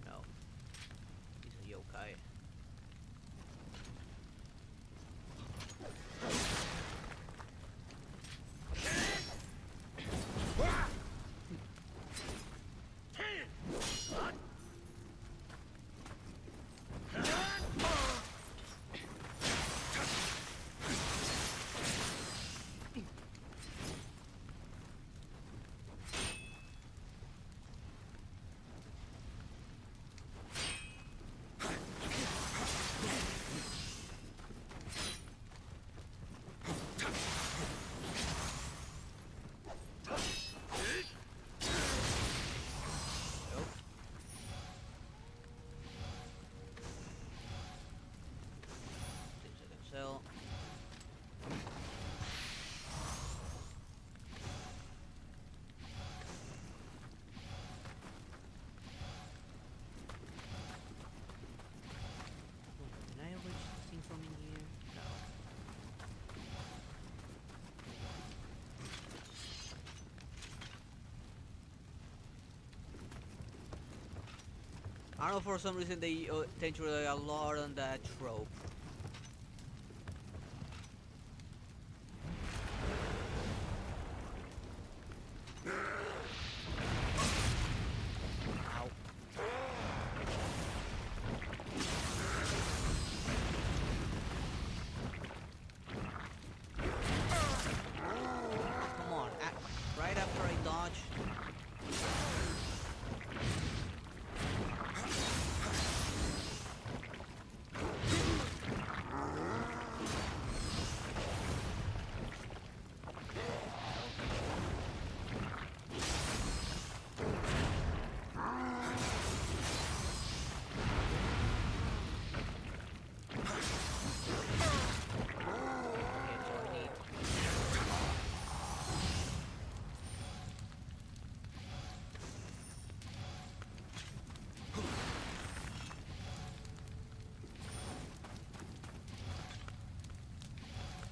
No. He's a yokai. Nope. 10 second cell. Can I reach this thing from in here? No. I don't know, for some reason they tend to rely a lot on that trope. Ow. Come on, right after I dodge.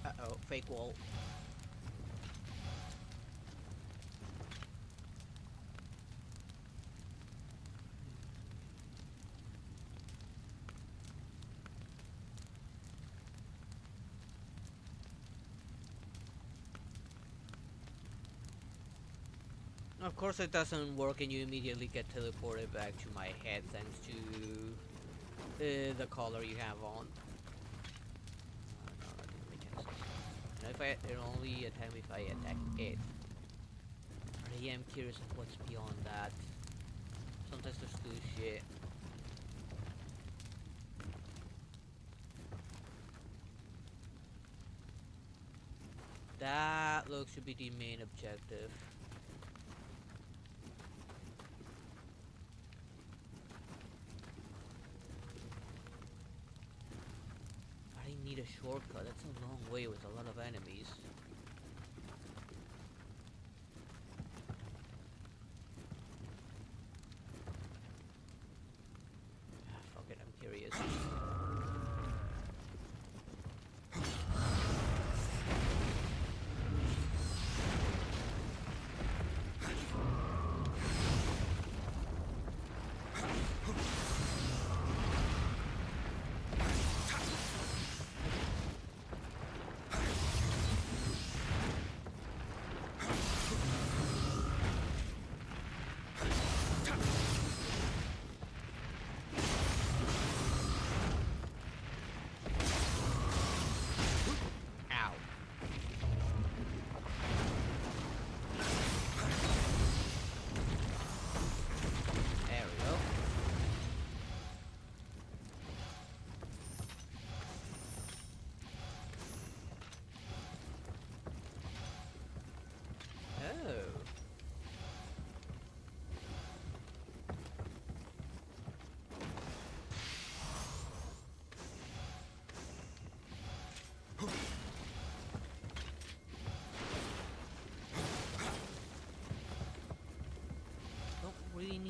Uh-oh, fake wall. Of course it doesn't work and you immediately get teleported back to my head thanks to the color you have on. No, that didn't make any sense. Now if it'll only attack me if I attack it. But I am curious of what's beyond that. Sometimes there's cool shit. That looks to be the main objective. I need a shortcut. That's a long way with a lot of enemies. Ah, fuck it, I'm curious.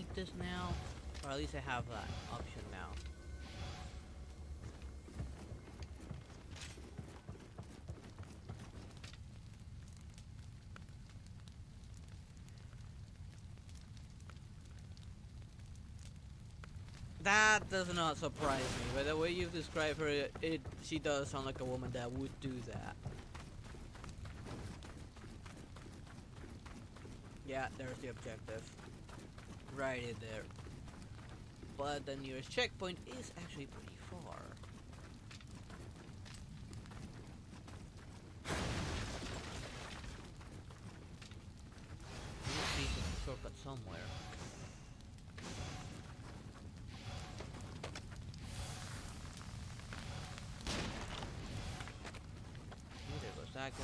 need this now? Or at least I have that option now. That does not surprise me, but the way you've described her, she does sound like a woman that would do that. Yeah, there's the objective. Right in there. But the nearest checkpoint is actually pretty far. There must be a shortcut somewhere. There goes that guy.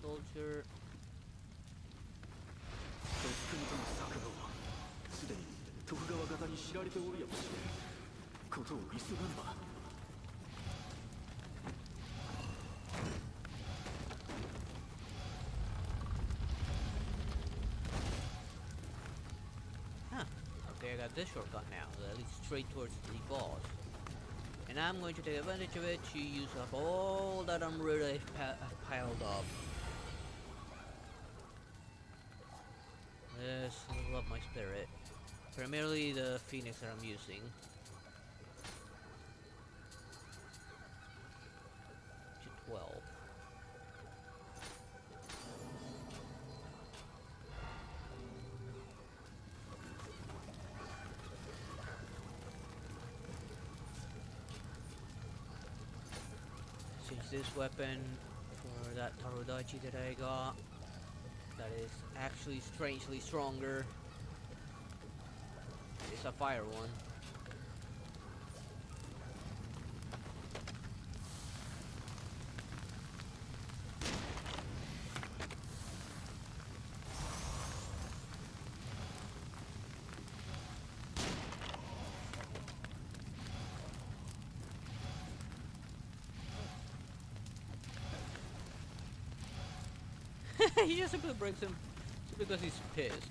Soldier. ドスクミとの作動はすでに徳川方に知られておるやもしれんことを急がねば。 Huh. Okay, I got this shortcut now. That leads straight towards the boss. And I'm going to take advantage of it to use up all that I'm really piled up. Let's level up my spirit. Primarily the phoenix that I'm using. To 12. Change this weapon for that Tarodachi that I got. That is actually strangely stronger. It's a fire one. He just simply breaks him because he's pissed.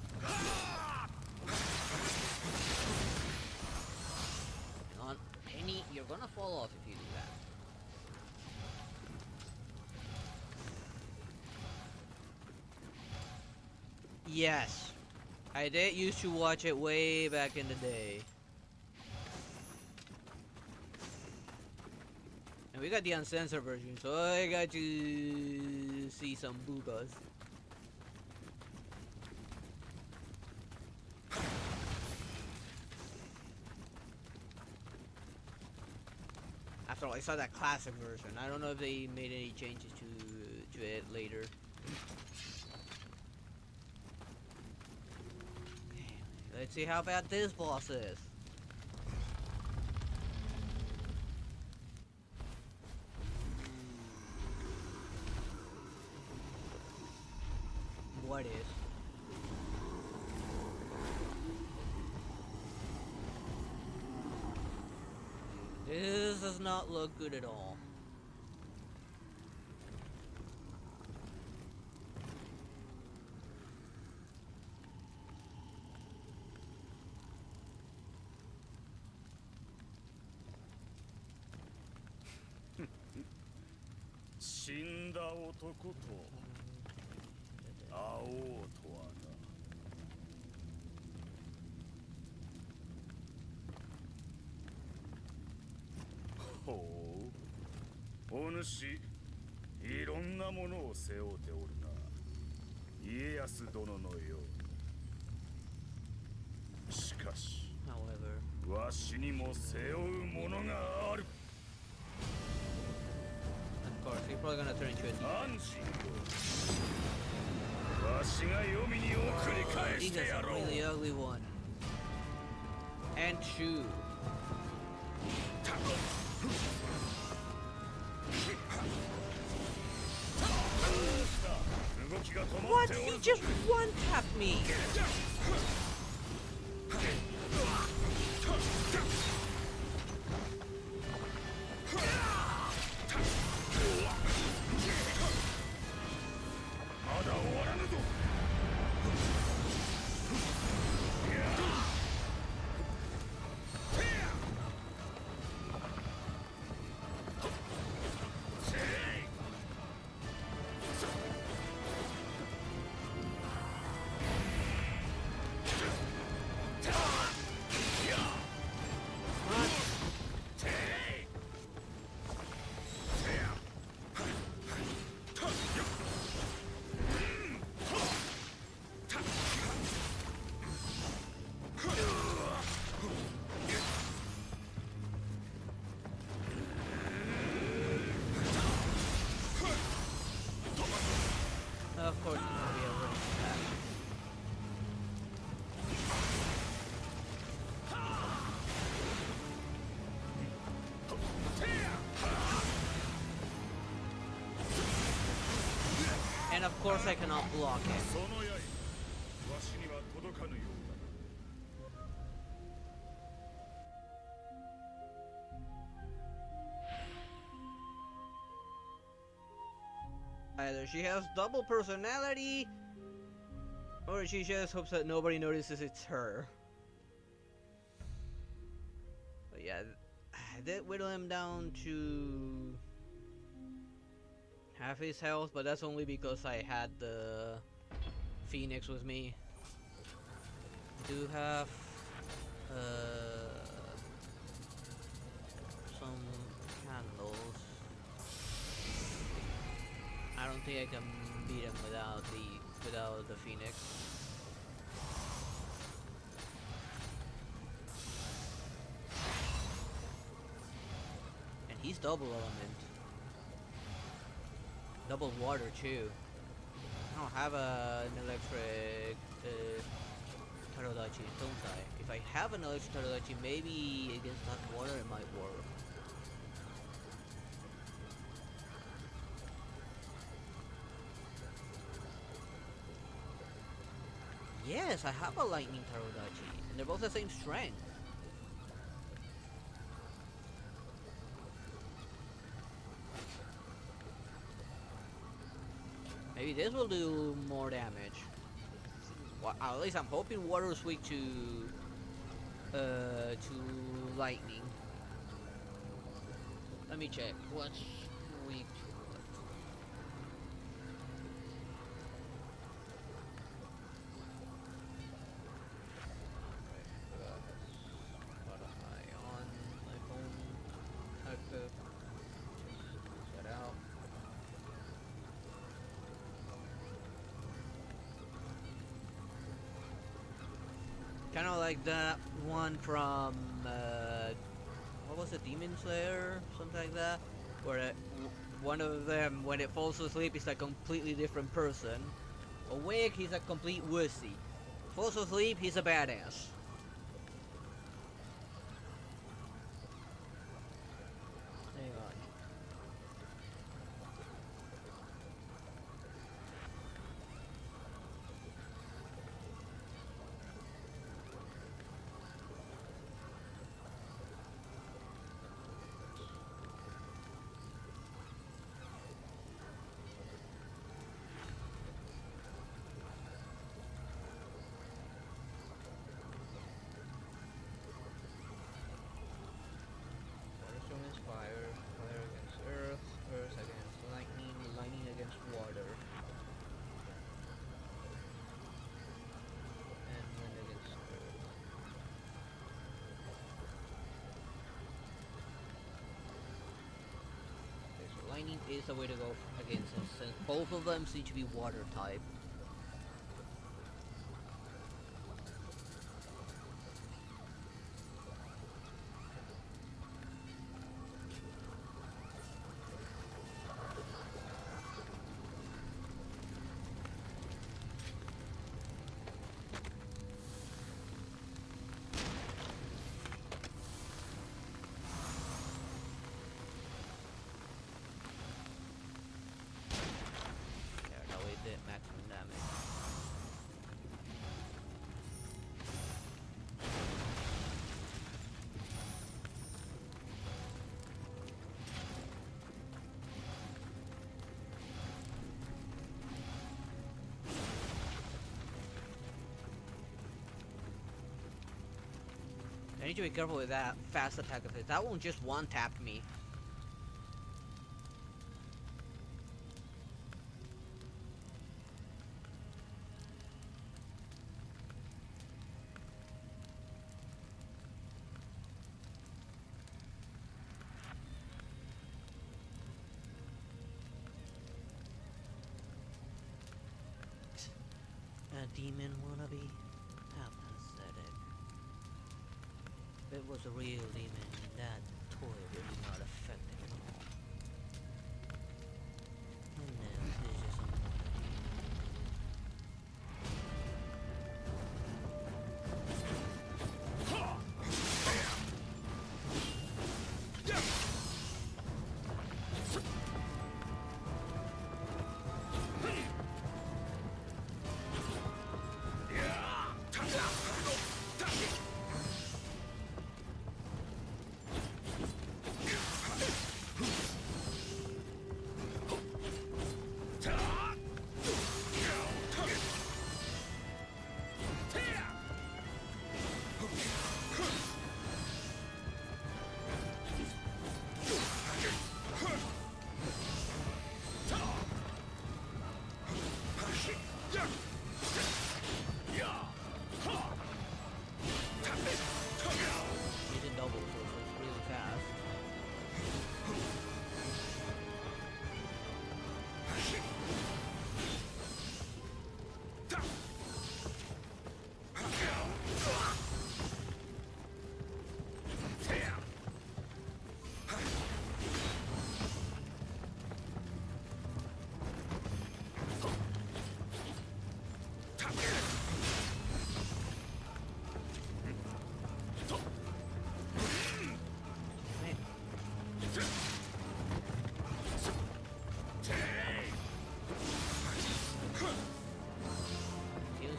Hang on, Penny, you're gonna fall off if you do that. Yes, I did used to watch it way back in the day. And we got the uncensored version, so I got to see some boobas. After all, I saw that classic version. I don't know if they made any changes to it later. Okay, let's see how bad this boss is. What is? This does not look good at all. ほう、お主いろんなものを背負うておるな。家康殿のように。しかし However, わしにも背負うものがある。 of course, he's probably gonna turn into a demon. 安心よ。わしが黄泉に送り Oh, 返 he's して a やろう。 really ugly one. And Shu. 動きが止ま What? ってお He る。 just one-tapped me! Of course, it's gonna be a range attack. And of course, I cannot block it. その刃、わしには届かぬようだ。 Either she has double personality, or she just hopes that nobody notices it's her. But yeah, I did whittle him down to half his health, but that's only because I had the Phoenix with me. I do have some candles. I don't think I can beat him without the Phoenix. And he's double element. Double water too. I don't have an electric Tarodachi, don't I? If I have an electric Tarodachi, maybe against that water it might work. Yes, I have a lightning Tarodachi, and they're both the same strength. Maybe this will do more damage. Well, at least I'm hoping water is weak to lightning. Let me check. What's weak to what? Spotify on my phone. Active. Set out. Kind of like that one from what was it, Demon Slayer, something like that, where one of them, when it falls asleep, is a completely different person. Awake, he's a complete wussy. Falls asleep, he's a badass. Hang on. is the way to go against him, since both of them seem to be water type. Maximum damage. I need to be careful with that fast attack of his. That won't just one tap me. A demon wannabe? How pathetic. If it was a real demon, that toy would be not affected at all. And then it's just a wannabe.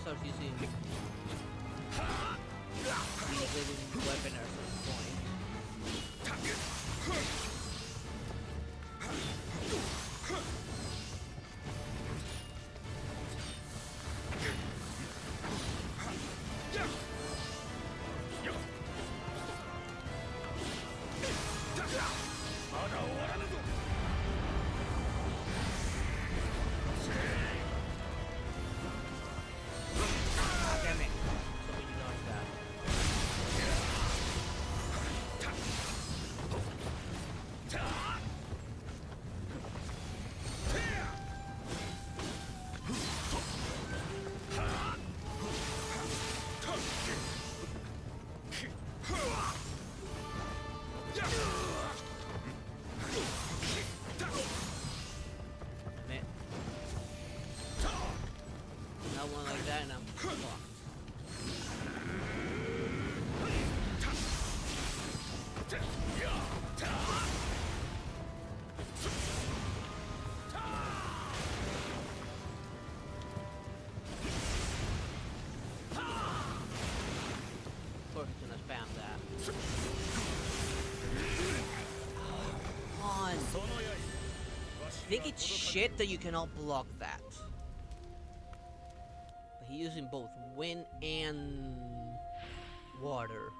Starts using the weapon at some point. Not one like that, and I'm fucked. Of course, he's gonna spam that. Come on. I think it's shit that you cannot block that. But he's using both wind and water.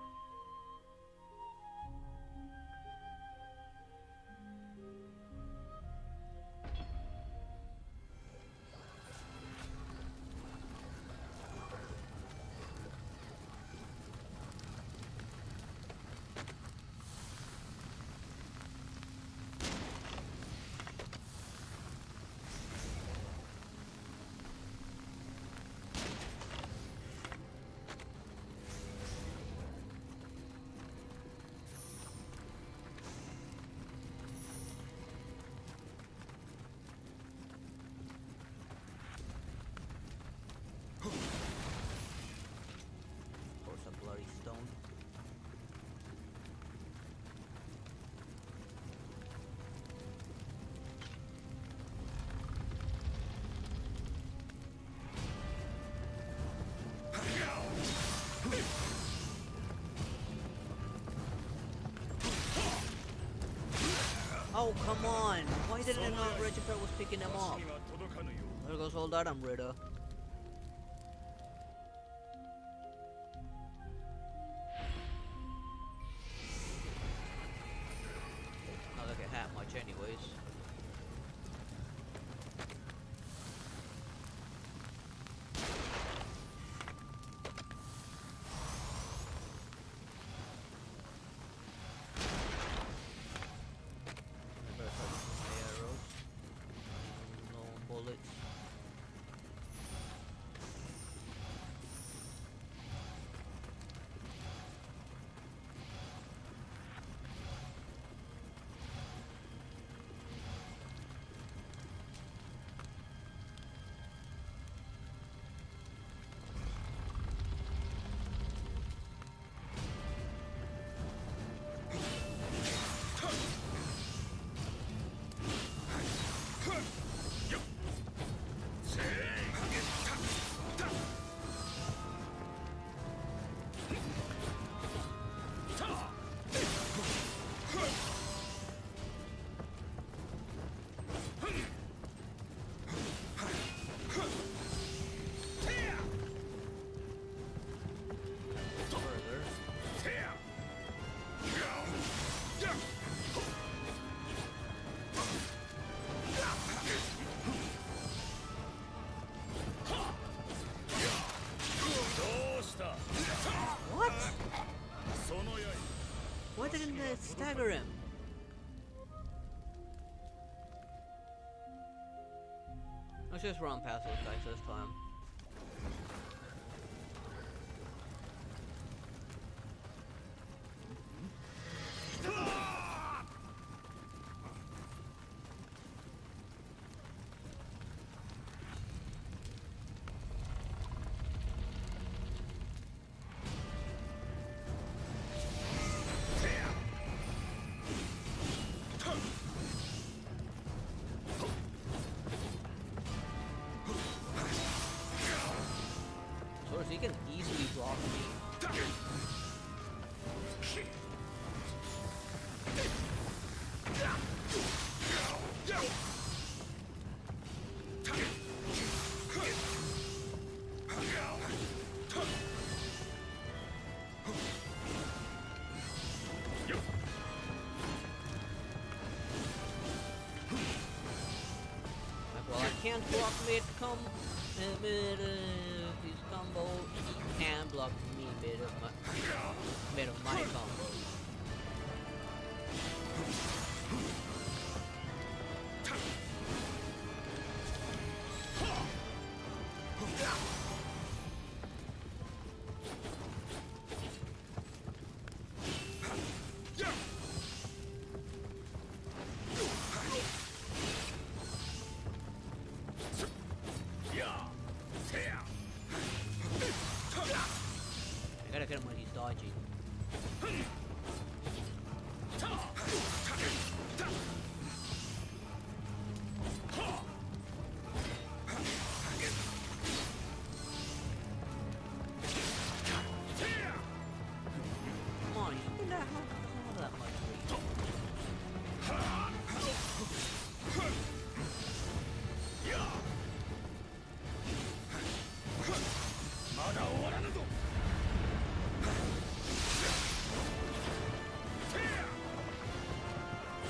Oh, come on! Why didn't it not register I was picking them わ up? しには届かぬよう There goes all that I'm rid of. Not like I had much anyways. I better start using my arrows. No bullets. Further. どうした What? その刃 Why didn't it stagger him? Let's just run past those guys this time. Source, he can easily block me. Like, well, I can't block mid these combos. He can block me mid of my combos. I gotta get him when he's dodging. Come on, you think that doesn't have that much reach. まだ終わらぬぞ Come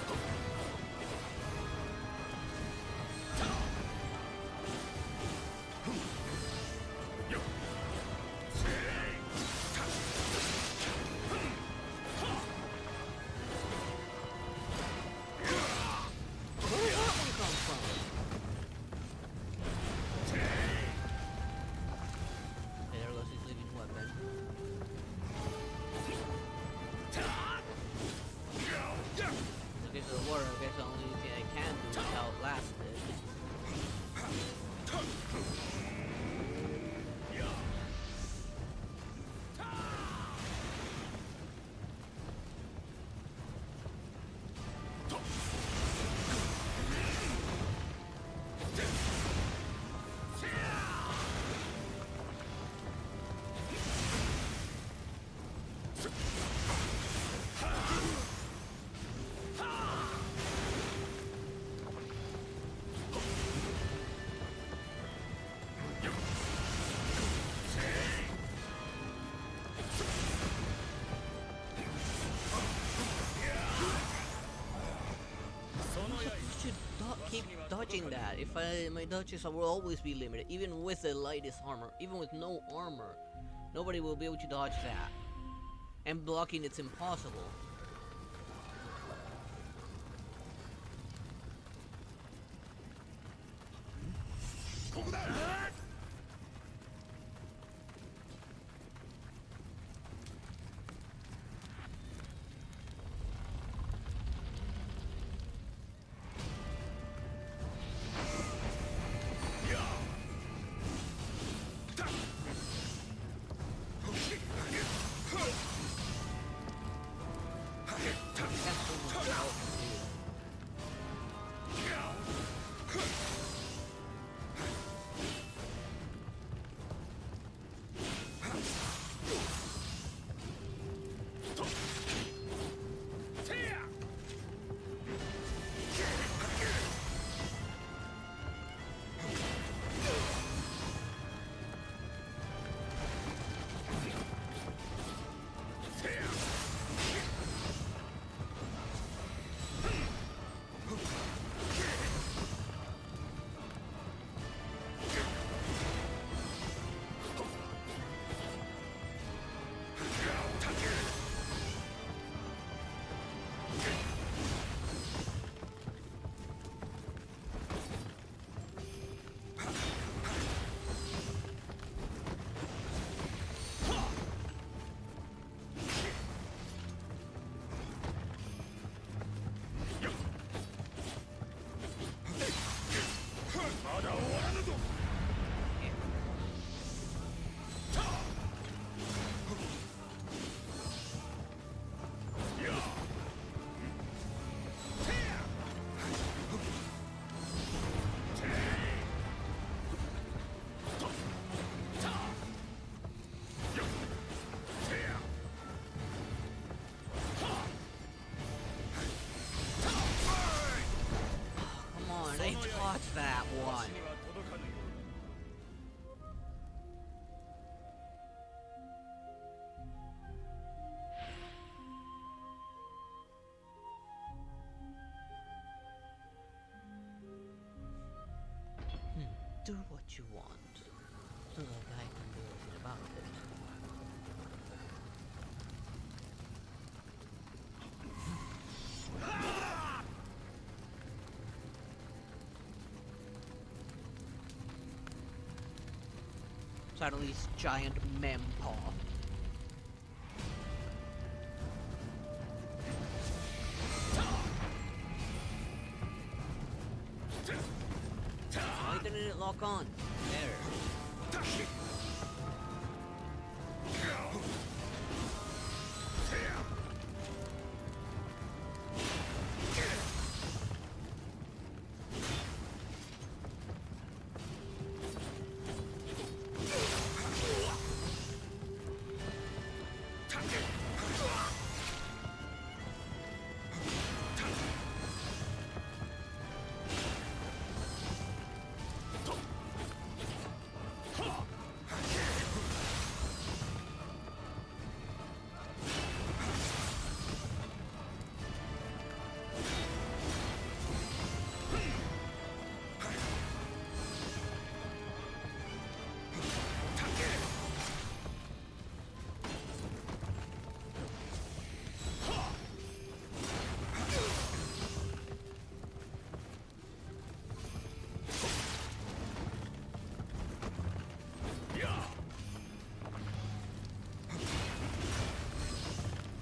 dodging that. If my dodges will always be limited, even with the lightest armor, even with no armor, nobody will be able to dodge that. And blocking it's impossible. What's that one? Do what you want. So like I can do anything about it. Suddenly's giant mem paw. Why didn't it lock on? There.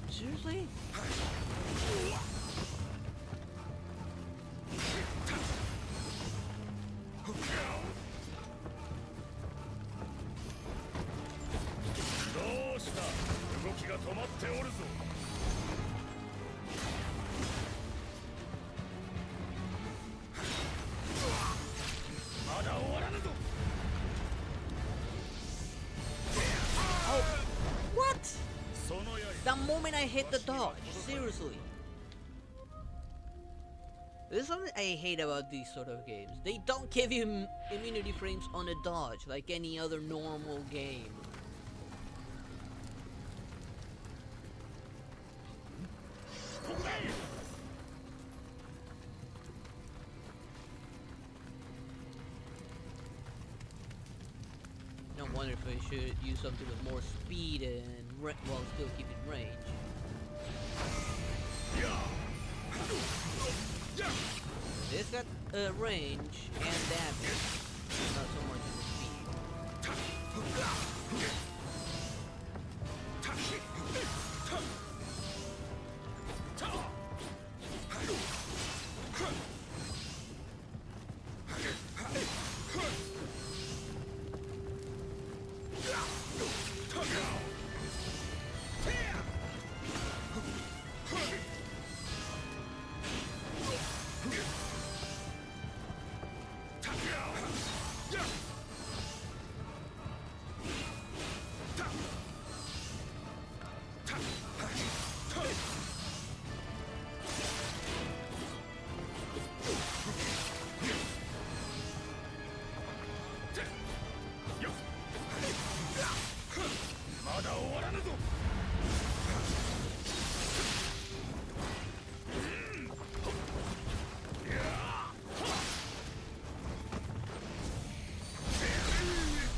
Seriously? What? The moment I hit the dodge, seriously. This is something I hate about these sort of games. They don't give you immunity frames on a dodge like any other normal game. wonder if I should use something with more speed and while still keeping range. This got range and damage, not so much in the speed.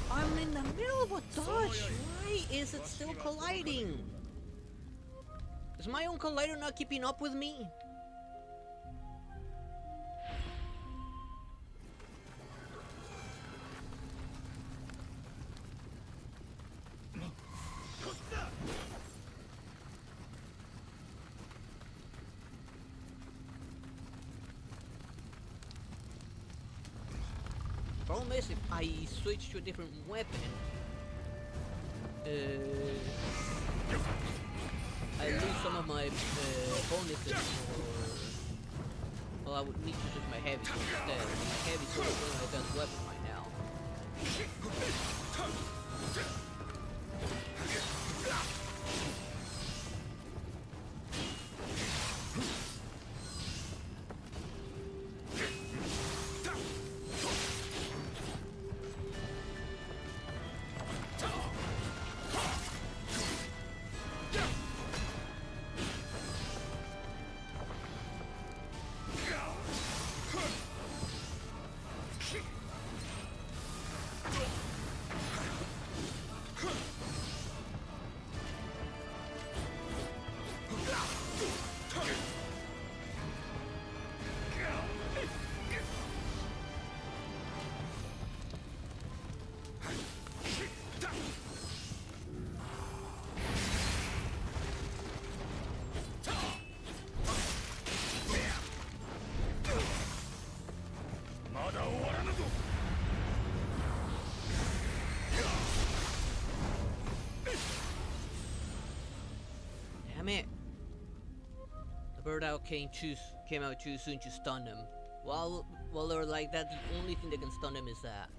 I'm in the middle of a dodge. Why is it still colliding? Is my own collider not keeping up with me? Problem is, if I switch to a different weapon, I lose some of my bonuses, well, I would need to switch my heavy sword instead. My heavy sword is one of my best weapons right now. Damn it! The bird out came out too soon to stun him. While they're like that, the only thing that can stun him is that.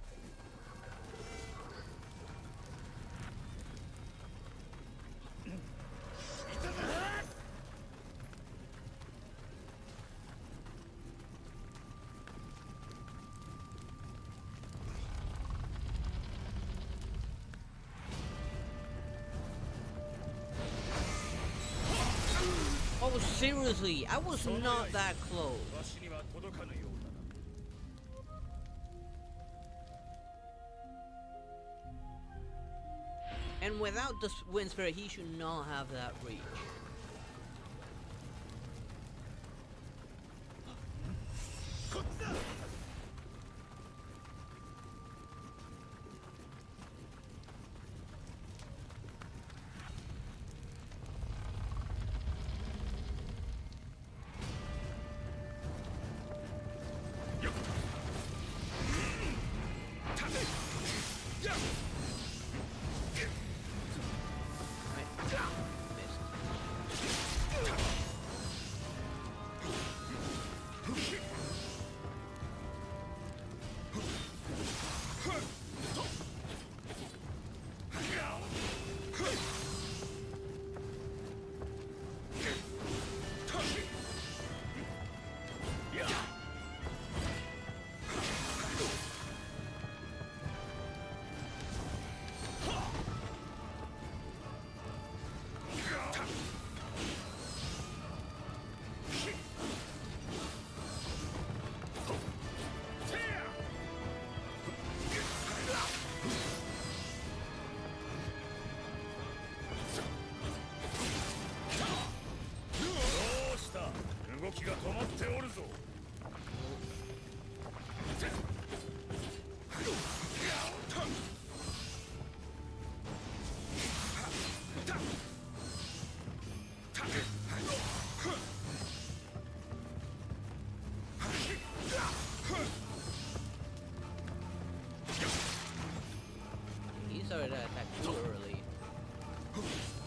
Oh, seriously, I was not that close. And without the wind spirit, he should not have that reach. Missed.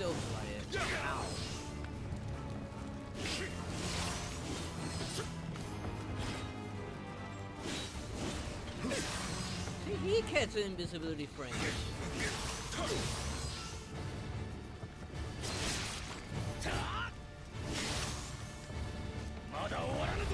still fly it. Ow. He gets invisibility frames. まだ終わらぬぞ。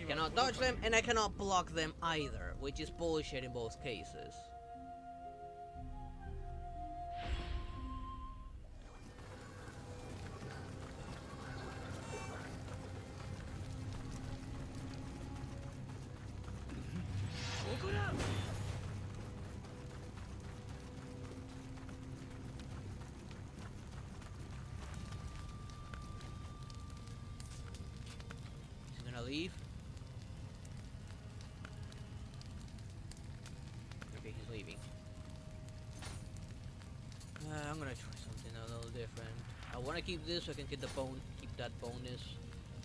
Cannot dodge them, and I cannot block them either, which is bullshit in both cases. Is he gonna leave? Okay, he's leaving. I'm gonna try something a little different. I want to keep this so I can get the keep that bonus.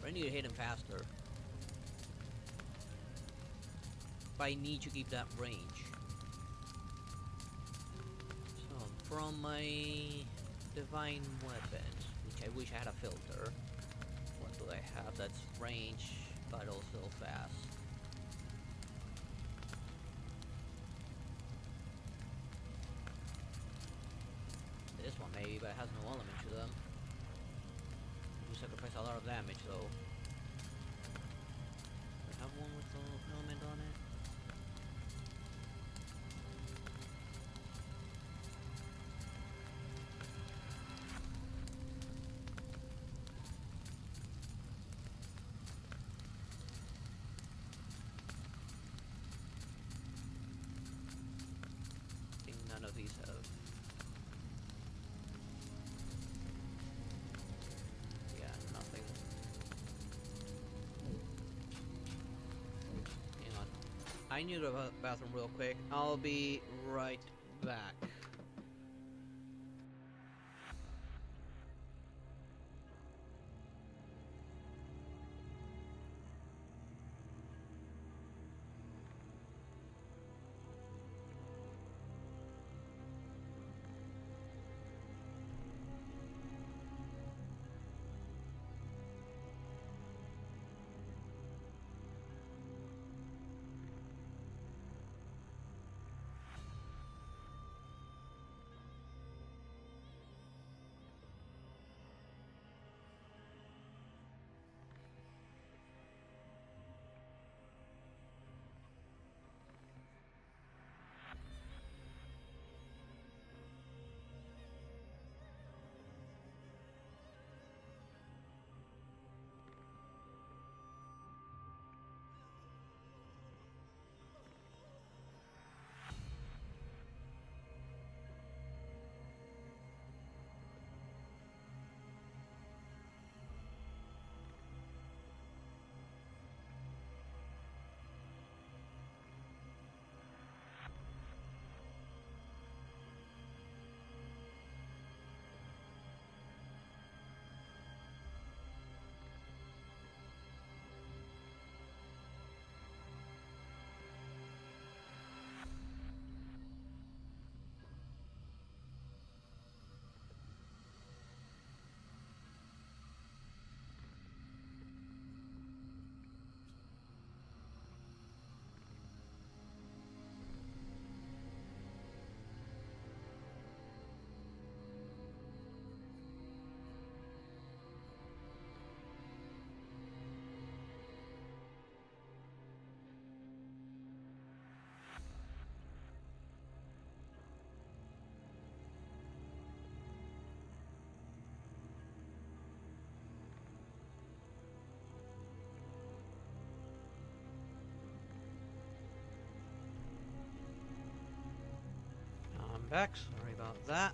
But I need to hit him faster. But I need to keep that range. So from my divine weapons, which I wish I had a filter. What do I have? That's range, but also fast. This one maybe, but it has no element to them. You sacrifice a lot of damage though. Do I have one with no element on it? I think none of these have. Nothing. Hang on. I need to go to the bathroom real quick. I'll be right back. I'm back. Sorry about that.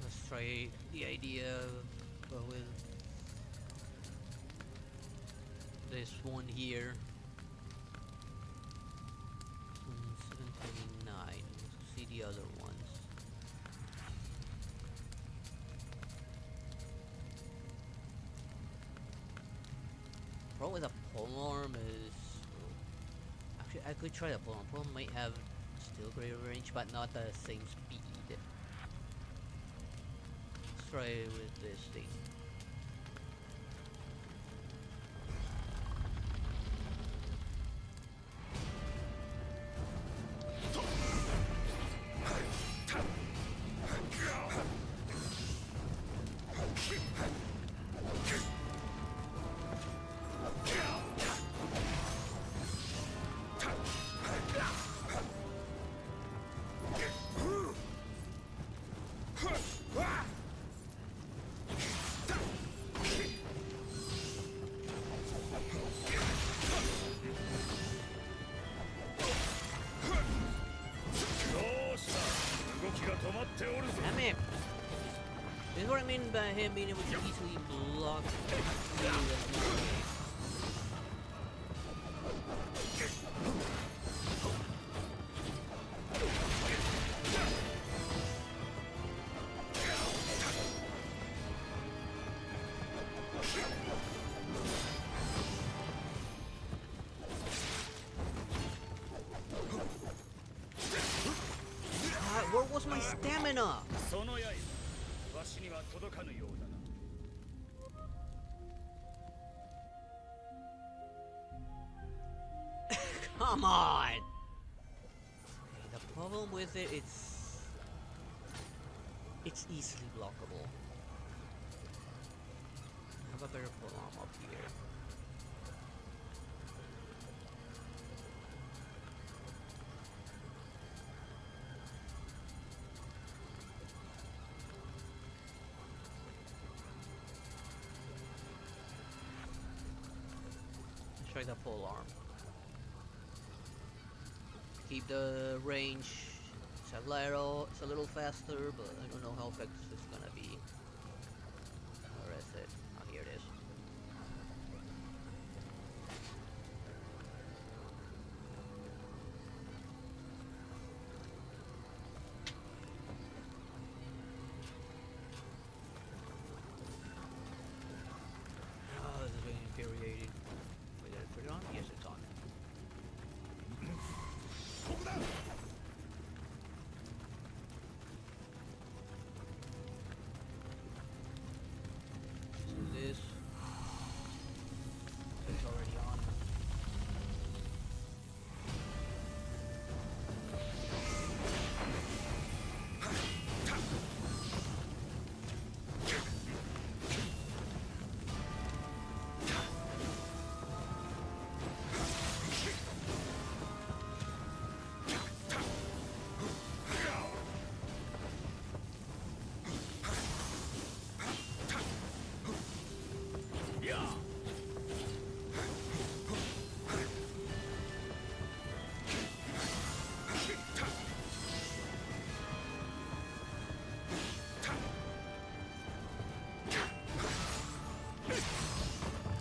Let's try the idea with this one here. 729. Let's see the other ones. Problem with a polearm is actually I could try the polearm. Polearm might have still greater range, but not the same speed. Let's try it with this thing. Damn it! This is what I mean by him being able to easily block me. Where was my stamina? その刃わしには届かぬようだな Come on! Okay, the problem with it, it's easily blockable. I have a better polearm up here. Let's try the polearm. Keep the range. It's a little faster, but I don't know how effective it's gonna be. Where is it? Oh, here it is. Oh, this is really infuriating. Wait, did I put it on? Yes, it's on. This it's already on.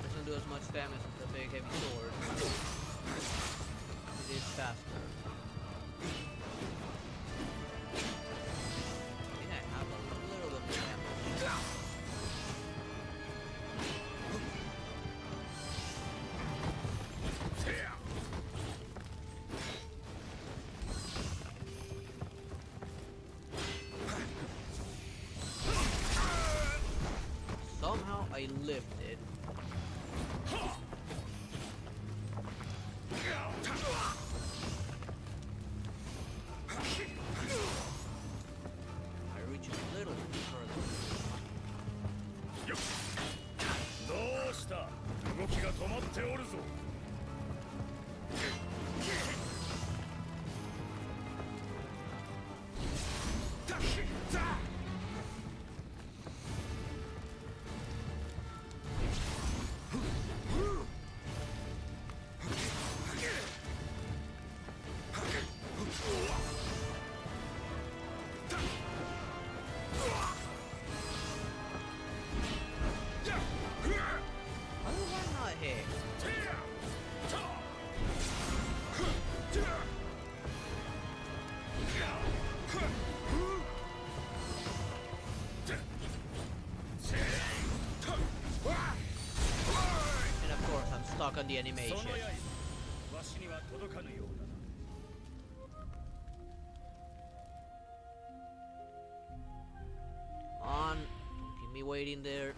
Doesn't do as much damage as the big heavy sword. It is faster. Yeah, I have a little bit more damage. Somehow I lifted. I reach a little further. どうした動きが止まっておるぞ the そ animation. の刃わしには届かぬようだな。 On, don't keep me waiting there.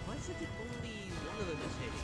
Why is it that only one of them is hitting?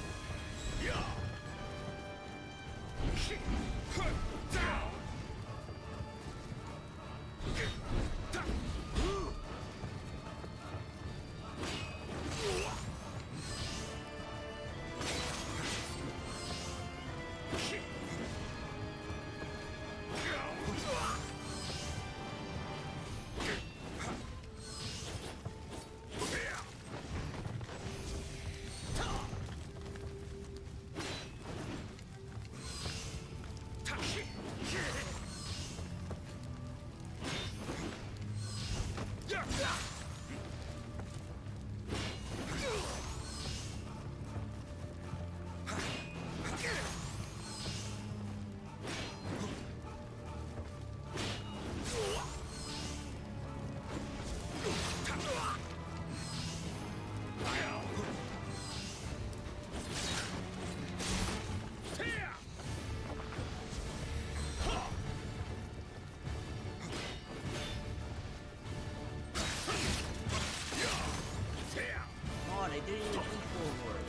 Come on, I didn't even move forward.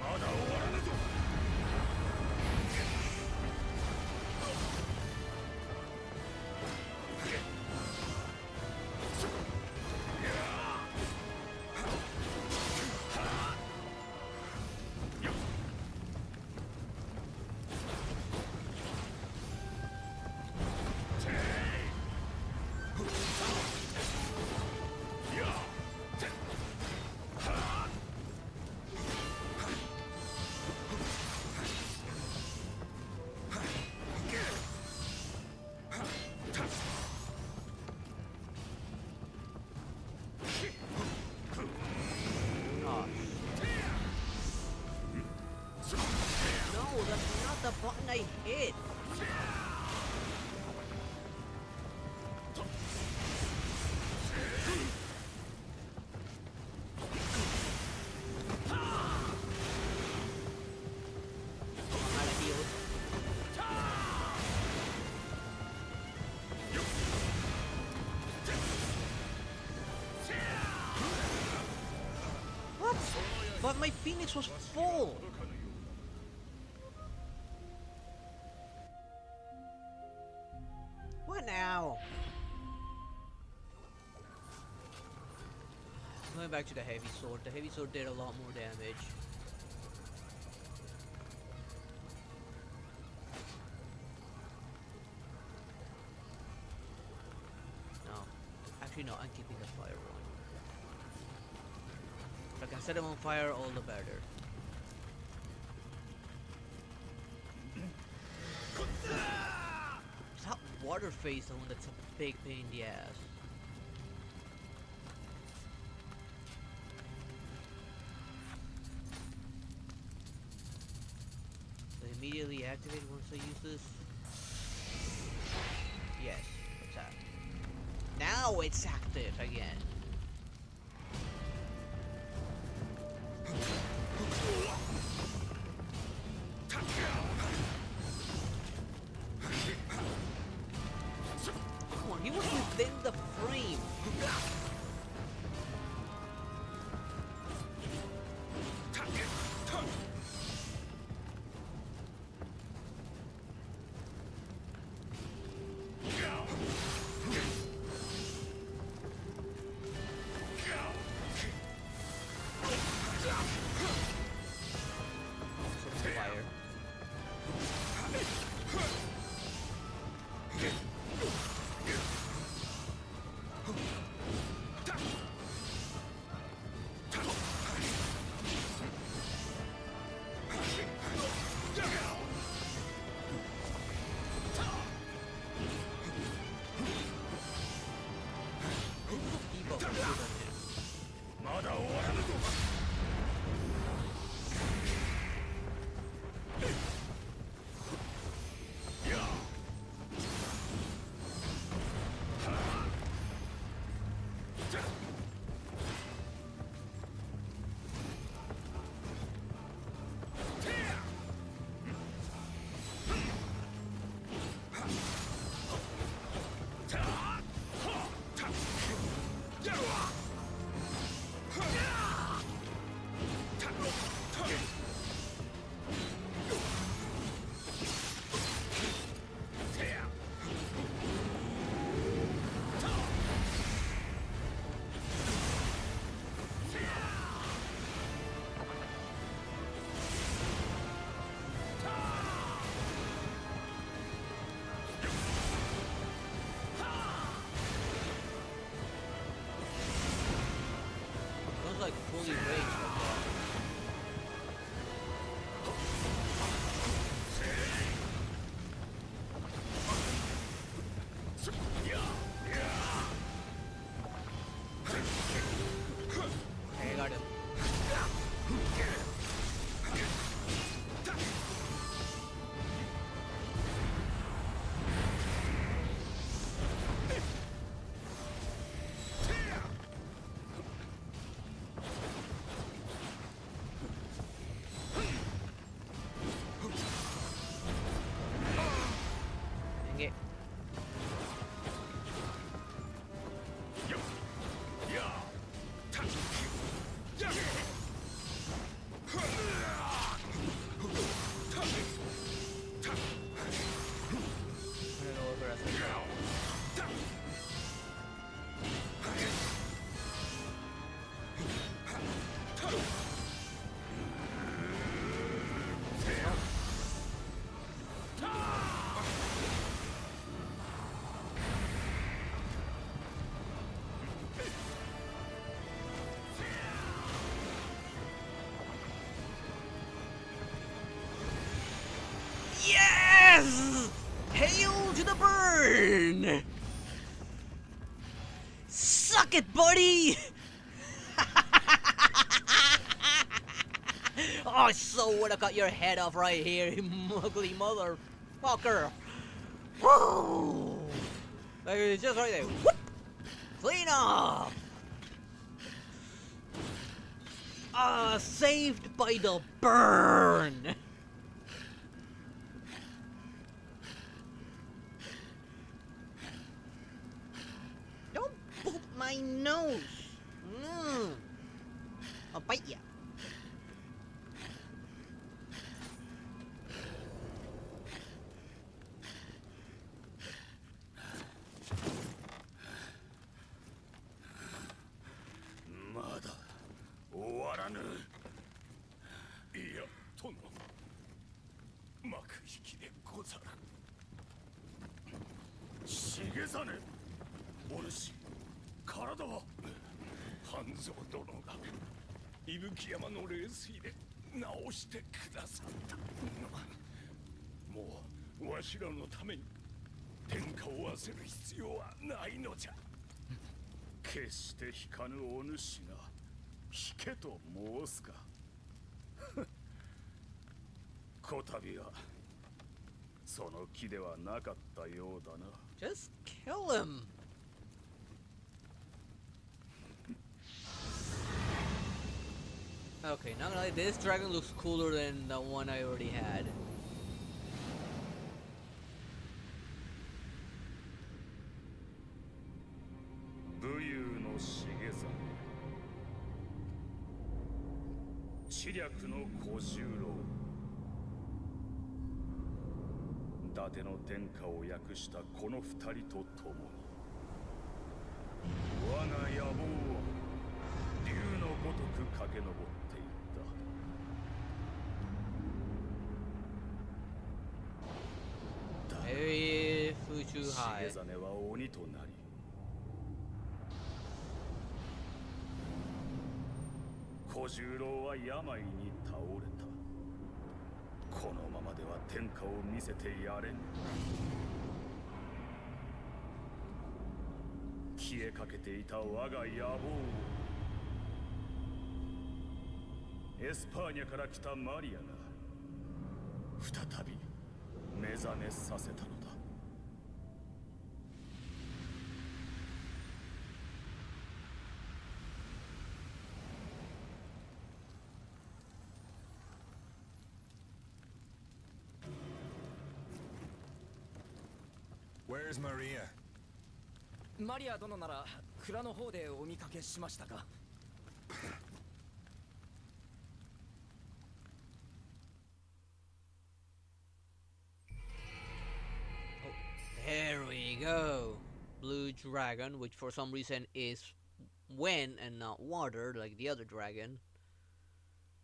まだ終わらぬぞ。 Oh. No, that's not the button I hit. Out of heals. What? But my Phoenix was full. What now? Going back to the heavy sword. The heavy sword did a lot more damage. No. Actually no, I'm keeping the fire one. If I can set them on fire, all the better. Is that water phase the one that's a big pain in the ass? So immediately activate once I use this? Yes, it's active. Now it's active again. Come on, he was within the frame. like fully raged like that. Okay, I got him. Dang it. I don't know what the rest is about. Yes! Hail to the burn! Suck it, buddy! Oh, I so would have cut your head off right here, you ugly motherfucker! Woo! Like, it's just right there. Whoop! Clean up! Saved by the burn! Don't poop my nose! I'll bite ya. Mada, 終わらぬ。いや、殿。幕引きでござる。重実、お主、体は。半蔵殿が伊吹山の冷水で治してくださった。もうわしらのために天下を焦る必要はないのじゃ。決して引かぬお主が引けと申すか。こたびはその気ではなかったようだな。Just kill him. Okay, not gonna lie, this dragon looks cooler than the one I already had. Vtuber の重実、知略の小十郎、伊達の天下を訳したこの二人と共に我が野望は竜のごとく駆け上っていった。Very Fuchu 重 high. 実は鬼となり、小十郎は病に倒れた。このままでは天下を見せてやれぬ。消えかけていた我が野望をエスパーニャから来たマリアが再び目覚めさせたのだ。Where's Maria? マリア殿なら蔵の方でお見かけしましたか。There we go. Blue dragon, which for some reason is wind and not water like the other dragon.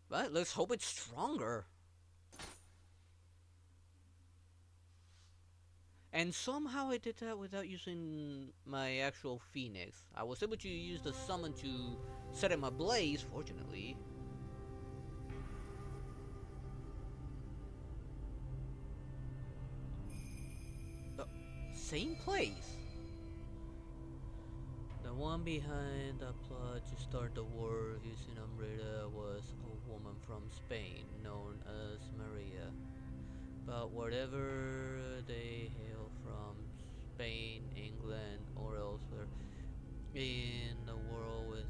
But let's hope it's stronger. And somehow I did that without using my actual phoenix. I was able to use the summon to set him ablaze, fortunately. Same place. The one behind the plot to start the war using Umbrella was a woman from Spain known as Maria. But whatever they hail from, Spain, England, or elsewhere in the world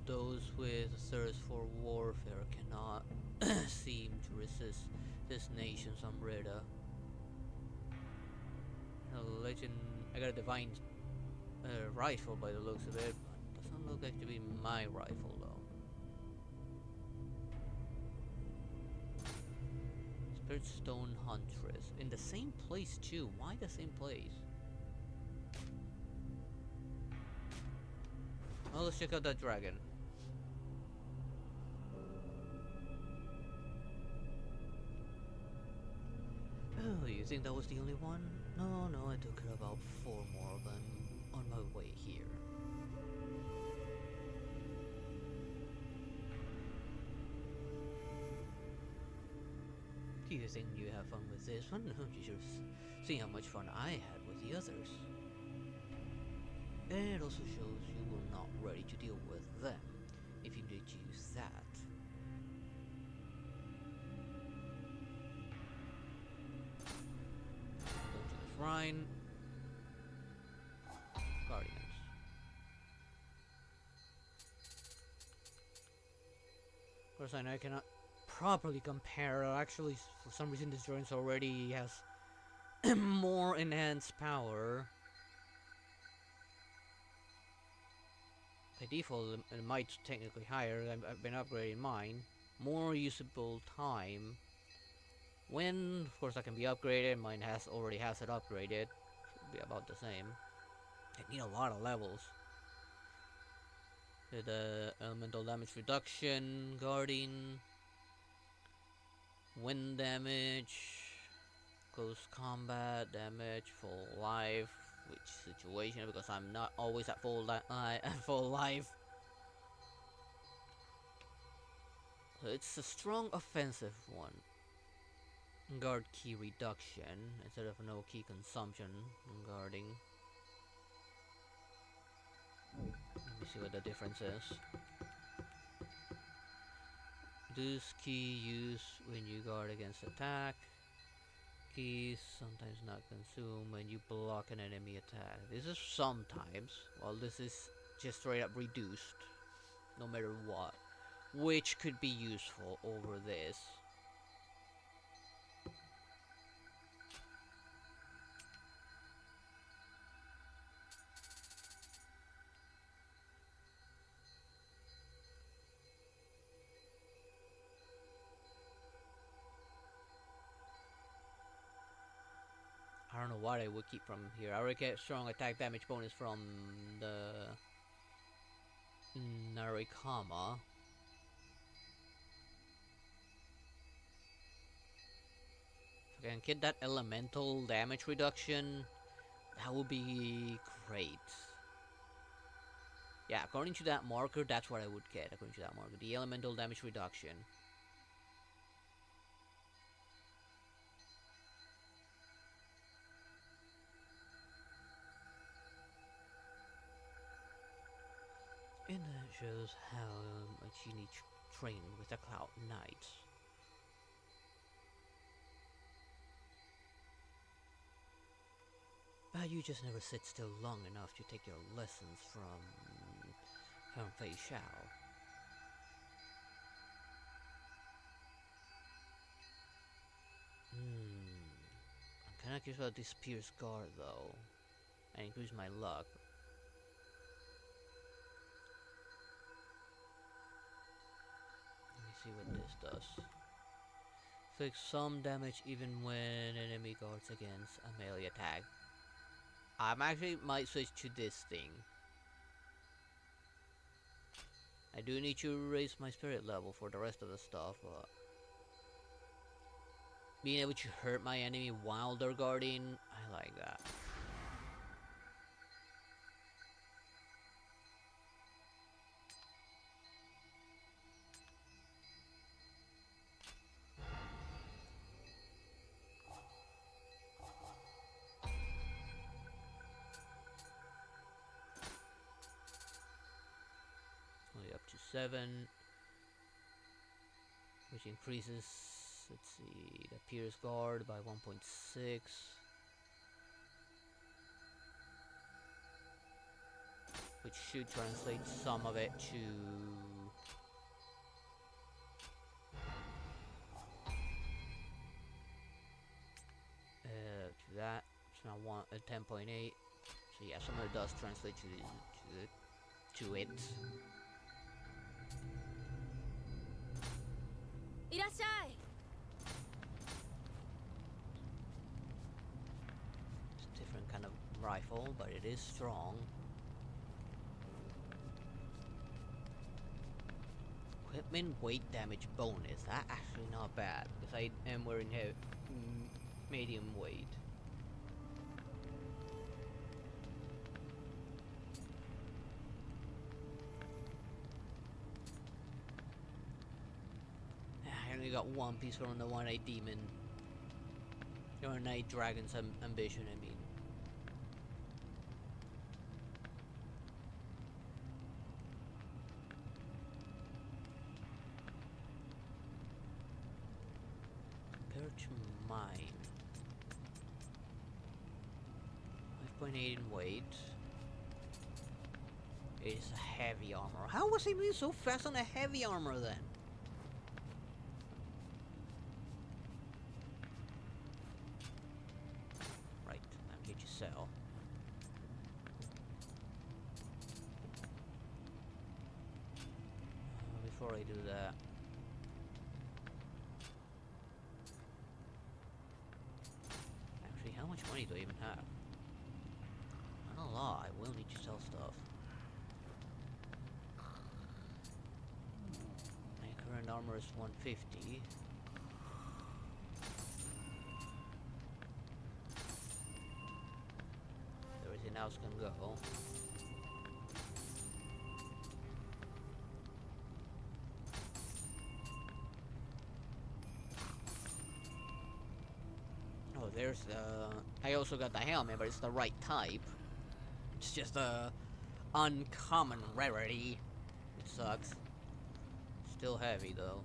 those with a thirst for warfare cannot seem to resist this nation's umbrella. A legend. I got a divine rifle by the looks of it, but doesn't look like to be my rifle though. Spirit Stone Huntress in the same place too. Why the same place? Well, let's check out that dragon. Oh, you think that was the only one? No, I took care of about 4 more of them on my way here. Do you think you have fun with this one? You should see how much fun I had with the others. It also shows you were not ready to deal with them, if you did use that. Go to the shrine. Guardians. Of course, I know I cannot properly compare. Actually, for some reason, this drawing already has more enhanced power. By default, it might technically higher. I've been upgrading mine. More usable time. When, of course, that can be upgraded. Mine already has it upgraded. Should be about the same. I need a lot of levels. The elemental damage reduction, guarding, wind damage, close combat damage, full life. Which situation? Because I'm not always at full life. So it's a strong offensive one. Guard key reduction instead of no key consumption in guarding. Let me see what the difference is. This key used when you guard against attack. Keys sometimes not consumed when you block an enemy attack. This is sometimes, while this is just straight up reduced, no matter what, which could be useful over this. I don't know what I would keep from here. I already get strong attack damage bonus from the Narikama. If I can get that elemental damage reduction, that would be great. Yeah, according to that marker, that's what I would get. According to that marker, the elemental damage reduction. And that shows how much you need to train with the Cloud Knights. But you just never sit still long enough to take your lessons from Fei Xiao. I'm kinda curious about this Pierce Guard though. I increase my luck. See what this does. Inflicts some damage even when enemy guards against a melee attack. I actually might switch to this thing. I do need to raise my spirit level for the rest of the stuff, but Being able to hurt my enemy while they're guarding, I like that. Only up to 7, which increases, let's see, the Pierce Guard by 1.6. Which should translate some of it to that. It's now 10.8. So yeah, some of it does translate to it. いらっしゃい。 It's a different kind of rifle, but it is strong. Equipment weight damage bonus. That actually not bad because I am wearing medium weight. I only got one piece from the one-eyed demon. Or Night Dragon's ambition, I mean. Compared to mine. 5.8 in weight. It is a heavy armor. How was he moving so fast on a heavy armor then? Right, I'm here to sell. Before I do that, actually, how much money do I even have? Not a lot. I will need to sell stuff. My current armor is 150. Everything else can go. Oh, there's the... I also got the helmet, but it's the right type. It's just a uncommon rarity. It sucks. Still heavy though.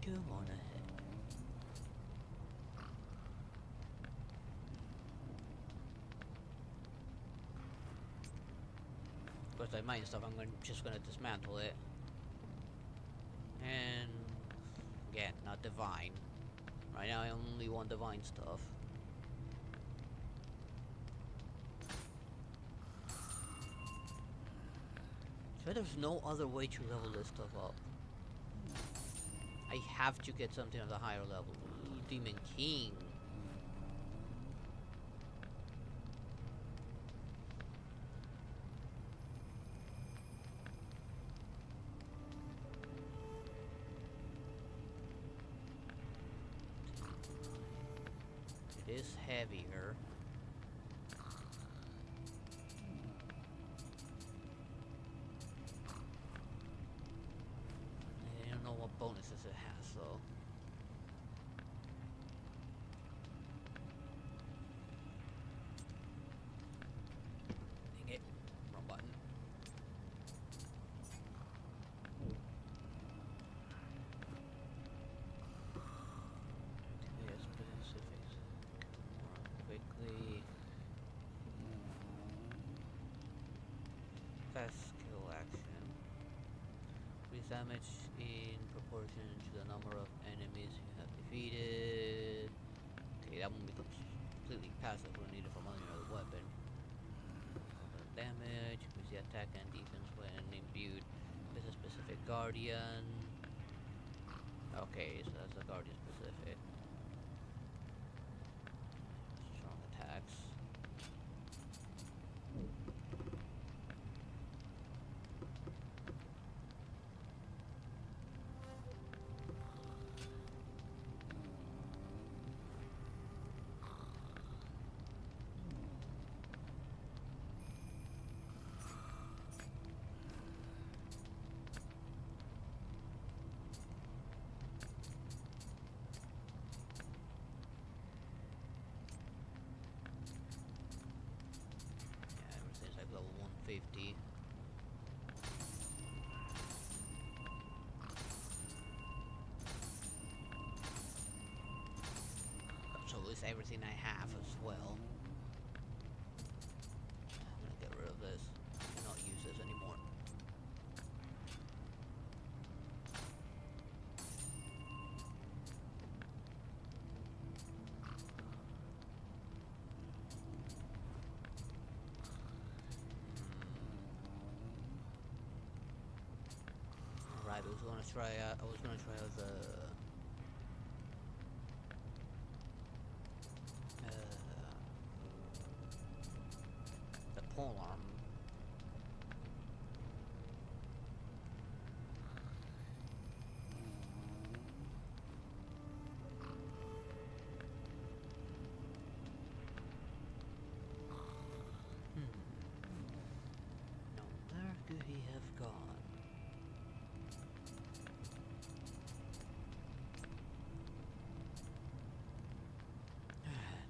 Go on ahead. Of course, I mine stuff. Just gonna dismantle it. And again, not divine. Right now, I only want divine stuff. So there's no other way to level this stuff up. I have to get something at a higher level. Demon King. It is heavier. I don't know what bonuses it has though. Dang it. Wrong button. Okay, specifics. More quickly. Fast kill action. Increase damage in proportion to the number of enemies you have defeated. Okay, that one becomes completely passive when needed from any other weapon. Damage, increase the attack and defense when imbued with a specific guardian. Okay, so that's a guardian specific. Strong attacks. lose everything I have as well. I'm gonna get rid of this. I cannot use this anymore. Alright, I was gonna try out the polearm. Now where could he have gone?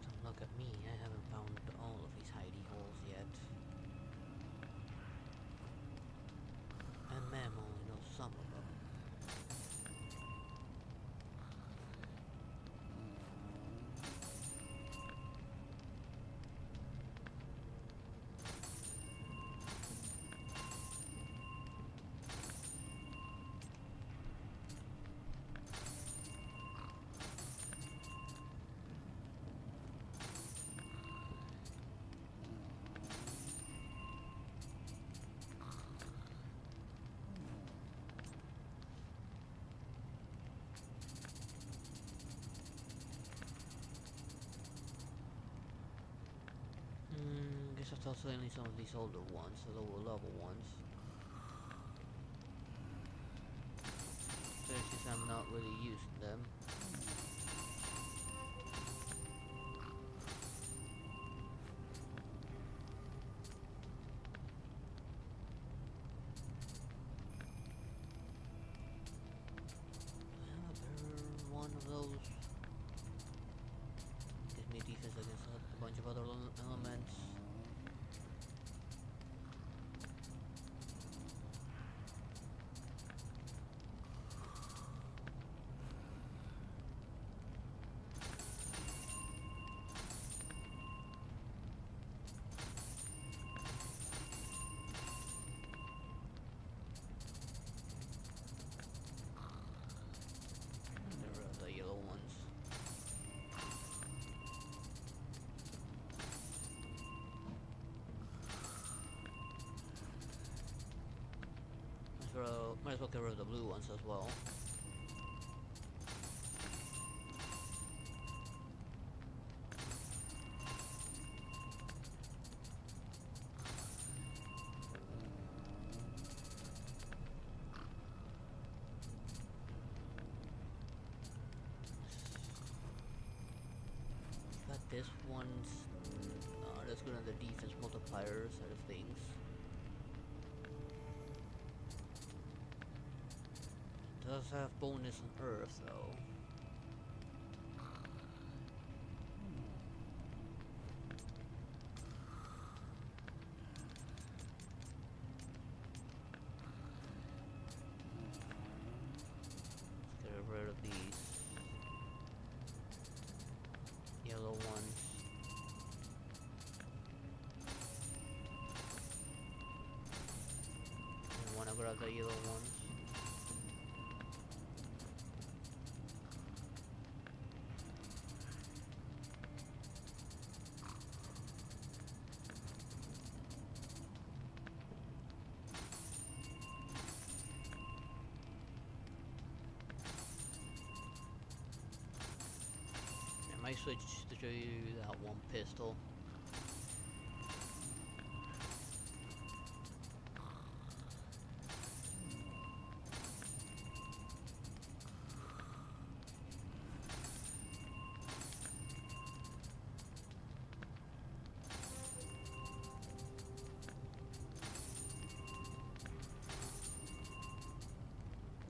Don't look at me, I haven't found all of these hidey holes yet. And Mem only knows some of them. Guess I'll start selling some of these older ones, the lower level ones. Especially since I'm not really using them. I have a better one of those. Gives me defense against a bunch of other elements. There are the yellow ones. Might as well get rid of the blue ones as well. But this one's not as good on the defense multiplier side of things. Does have bonus on Earth though. Let's get rid of these yellow ones. I wanna grab the yellow ones. I might switch to show you that one pistol.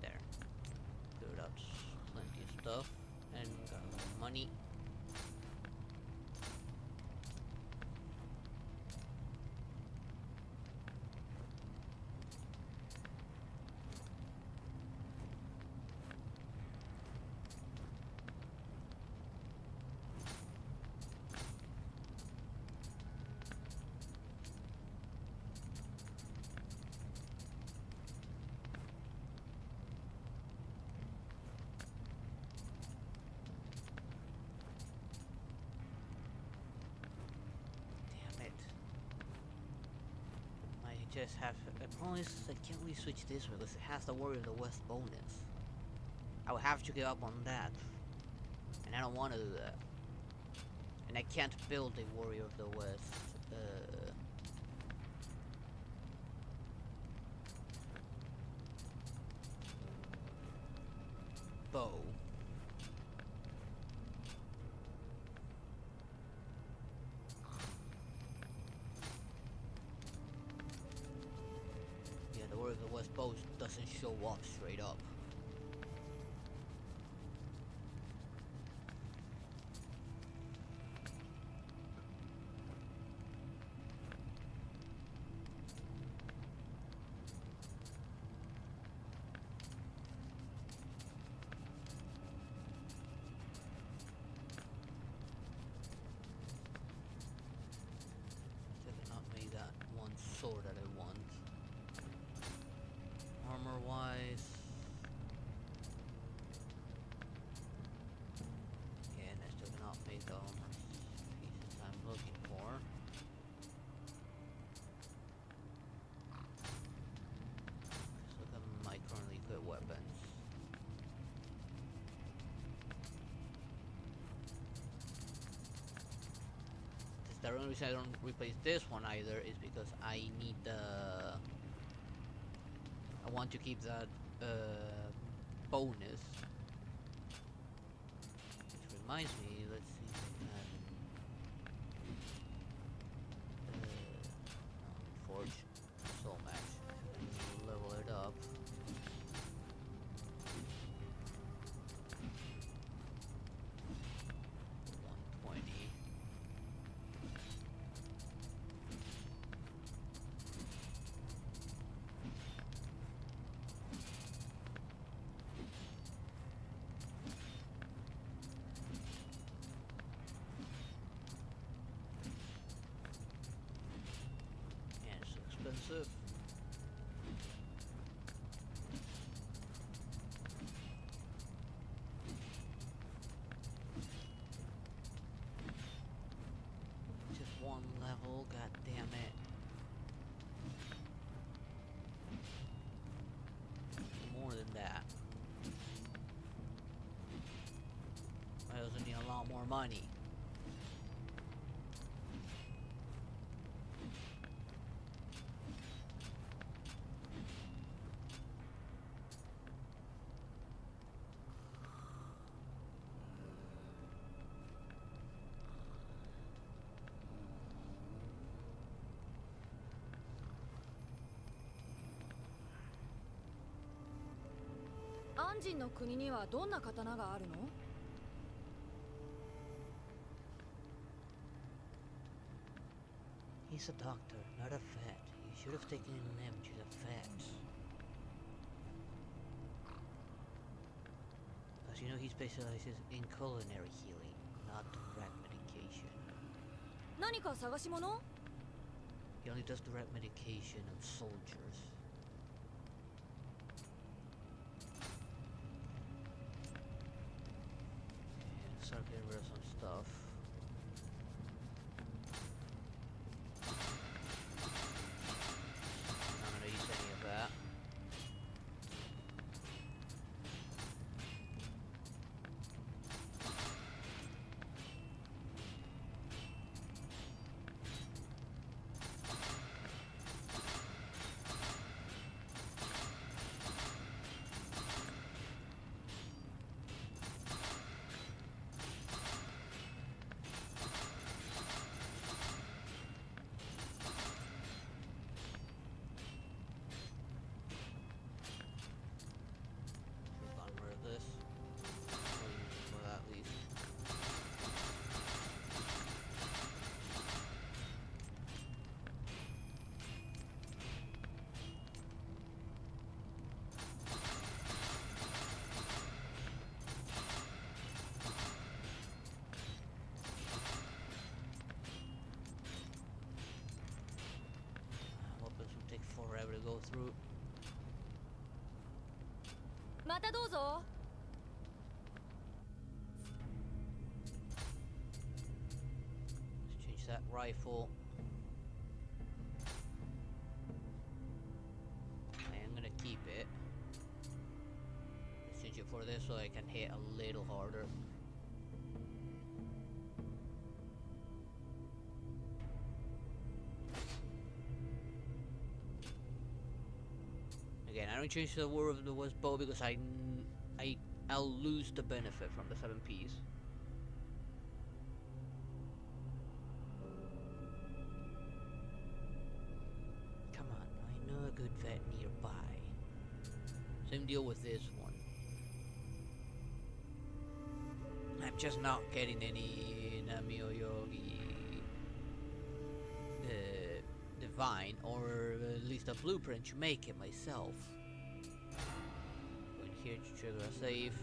There. Good, that's plenty of stuff. And got a lot of money. just have. The problem is I can't really switch this way because it has the Warrior of the West bonus. I would have to give up on that, and I don't want to do that. And I can't build a Warrior of the West. Bow. Yeah, the Warrior of the West bow doesn't show up straight up. Sword that I want. Armor wise, yeah, and I still cannot make the armor pieces I'm looking for. Let's look at my currently equipped weapons. The only reason I don't replace this one either is because I need the. I want to keep that bonus. Which reminds me, let's see if I can. Forge soul match. Level it up. Expensive. Just one level, god damn it. More than that. I also need a lot more money.安人の国にはどんな刀があるの? He's a doctor, not a vet. You should have taken him to the vet. As you know, he specializes in culinary healing, not direct medication. 何か探し物? He only does direct medication on soldiers. Start getting rid of some stuff. Not gonna use any of that. Forever to go through. またどうぞ. Let's change that rifle. for this so I can hit a little harder. Again, I don't change the War of the West bow because I'll lose the benefit from the 7 piece. Come on, I know a good vet nearby. Same deal with this one. I'm just not getting any Nioh Divine, or at least a blueprint to make it myself. Going here to trigger a save.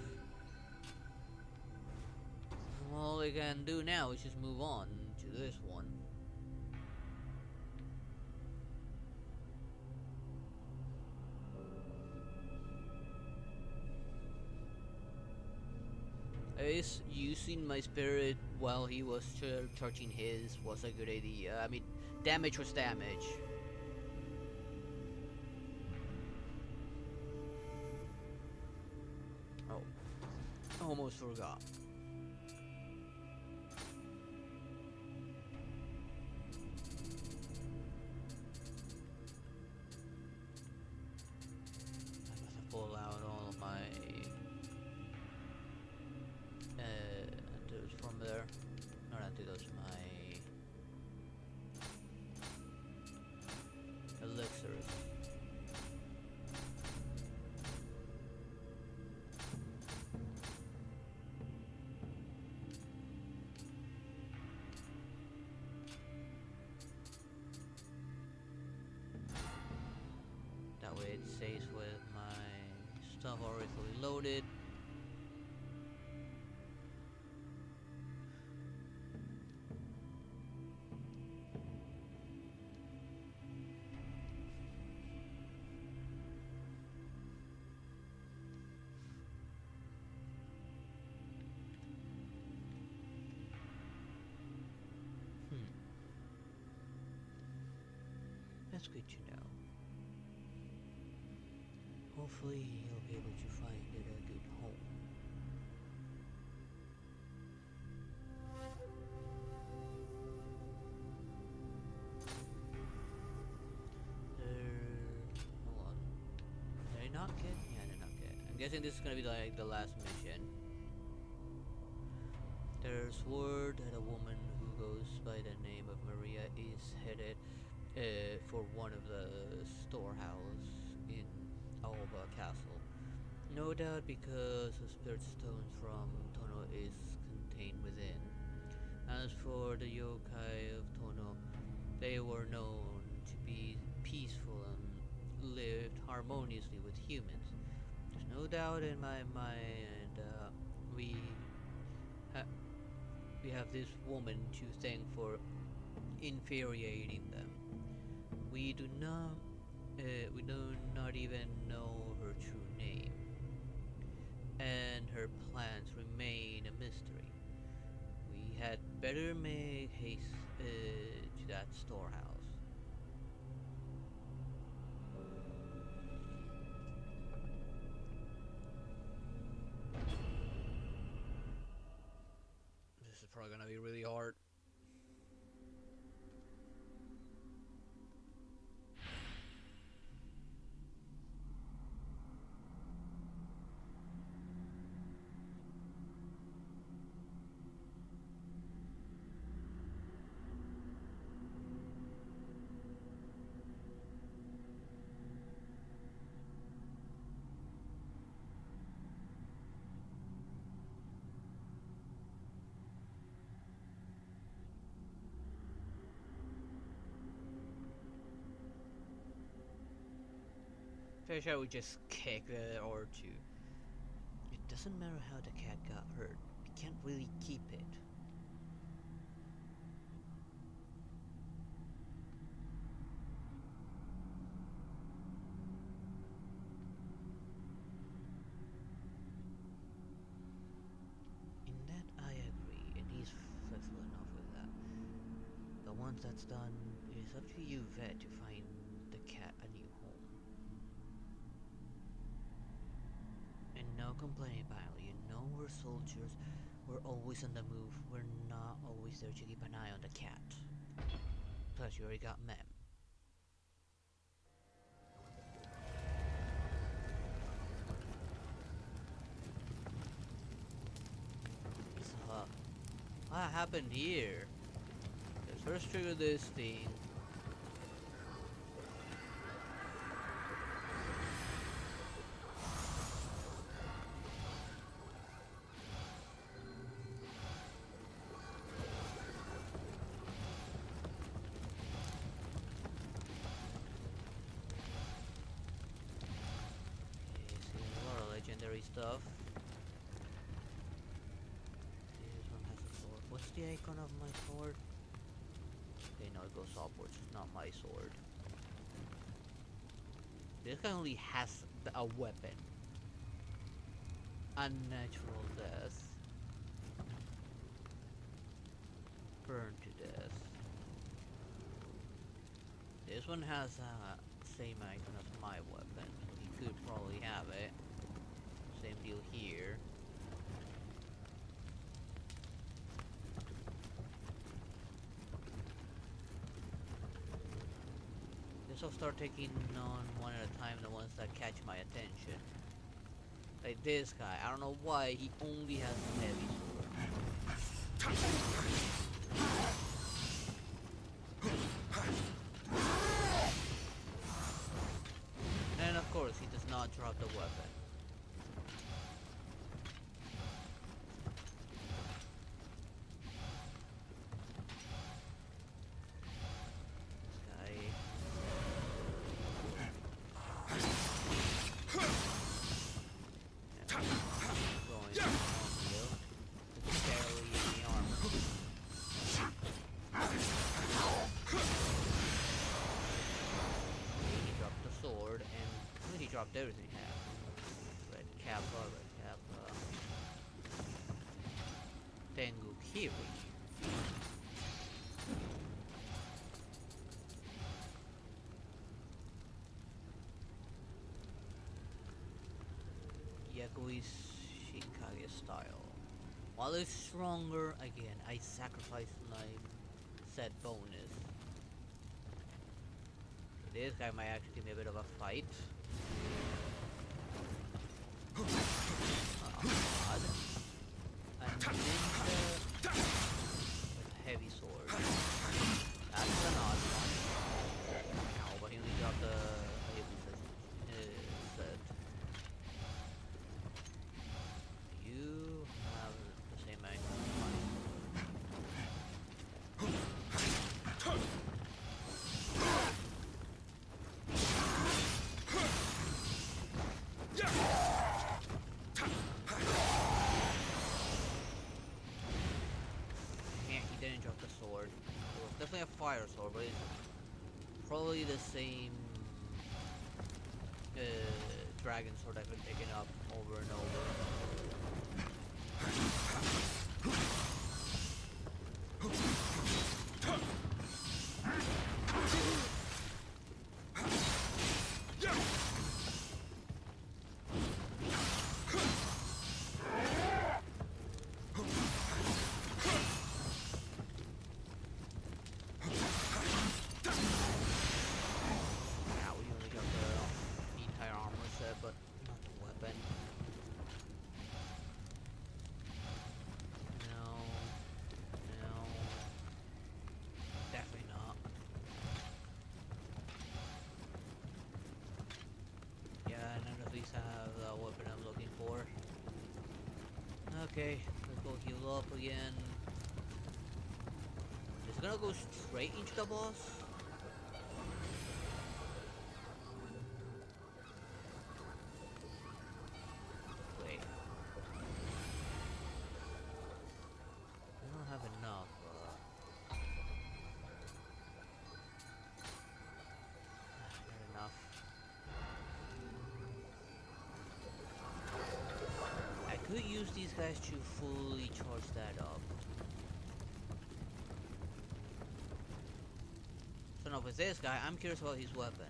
All I can do now is just move on to this one. I guess using my spirit while he was charging his was a good idea. I mean, damage was damage. Oh, almost forgot. I must pull out all of my antidotes from there. Not antidotes, my elixirs. That way it stays with my stuff already fully loaded. That's good to know. Hopefully he'll be able to find it a good home. Hold on. Did I not get? Yeah, I did not get. I'm guessing this is gonna be like the last mission. There's word that a woman who goes by the name of Maria is headed for one of the storehouse in Alba Castle. No doubt because the spirit stones from Tono is contained within. As for the yokai of Tono, they were known to be peaceful and lived harmoniously with humans. There's no doubt in my mind we have this woman to thank for infuriating them. We do not even know her true name, and her plans remain a mystery. We had better make haste to that storehouse. This is probably gonna be really hard. Fish I would just kick or two. It doesn't matter how the cat got hurt. We can't really keep it. In that I agree, and he's flexible enough with that. But once that's done, it is up to you, Vet, to find the cat a new home. And no, not complaining, pal. You know we're soldiers. We're always on the move. We're not always there to keep an eye on the cat. Plus, you already got Mem. So, what happened here? Let's first trigger this thing. Legendary stuff. This one has a sword. What's the icon of my sword? Okay, no, it goes upwards. It's not my sword. This guy only has a weapon. Unnatural death. Burn to death. This one has a same icon as my weapon, so he could probably have it. Same deal here. Guess I'll start taking on one at a time the ones that catch my attention. Like this guy, I don't know why he only has a heavy sword. And of course he does not drop the weapon. Dropped everything half. Red Kappa. Tengu Kiri. Yakui's Shikage style. While it's stronger, again, I sacrifice my set bonus. This guy might actually give me a bit of a fight. Oh, God. A ninja with a heavy sword. That's an odd one. Ow, but he only dropped the set. You have the same angle as mine. Sword. Well, it's definitely a fire sword, but it's probably the same dragon sword I've been picking up over and have the weapon I'm looking for. Okay, let's go heal up again. It's gonna go straight into the boss. Wait. I don't have enough. Not enough. I could use these guys to fully charge that up. So now with this guy, I'm curious about his weapon.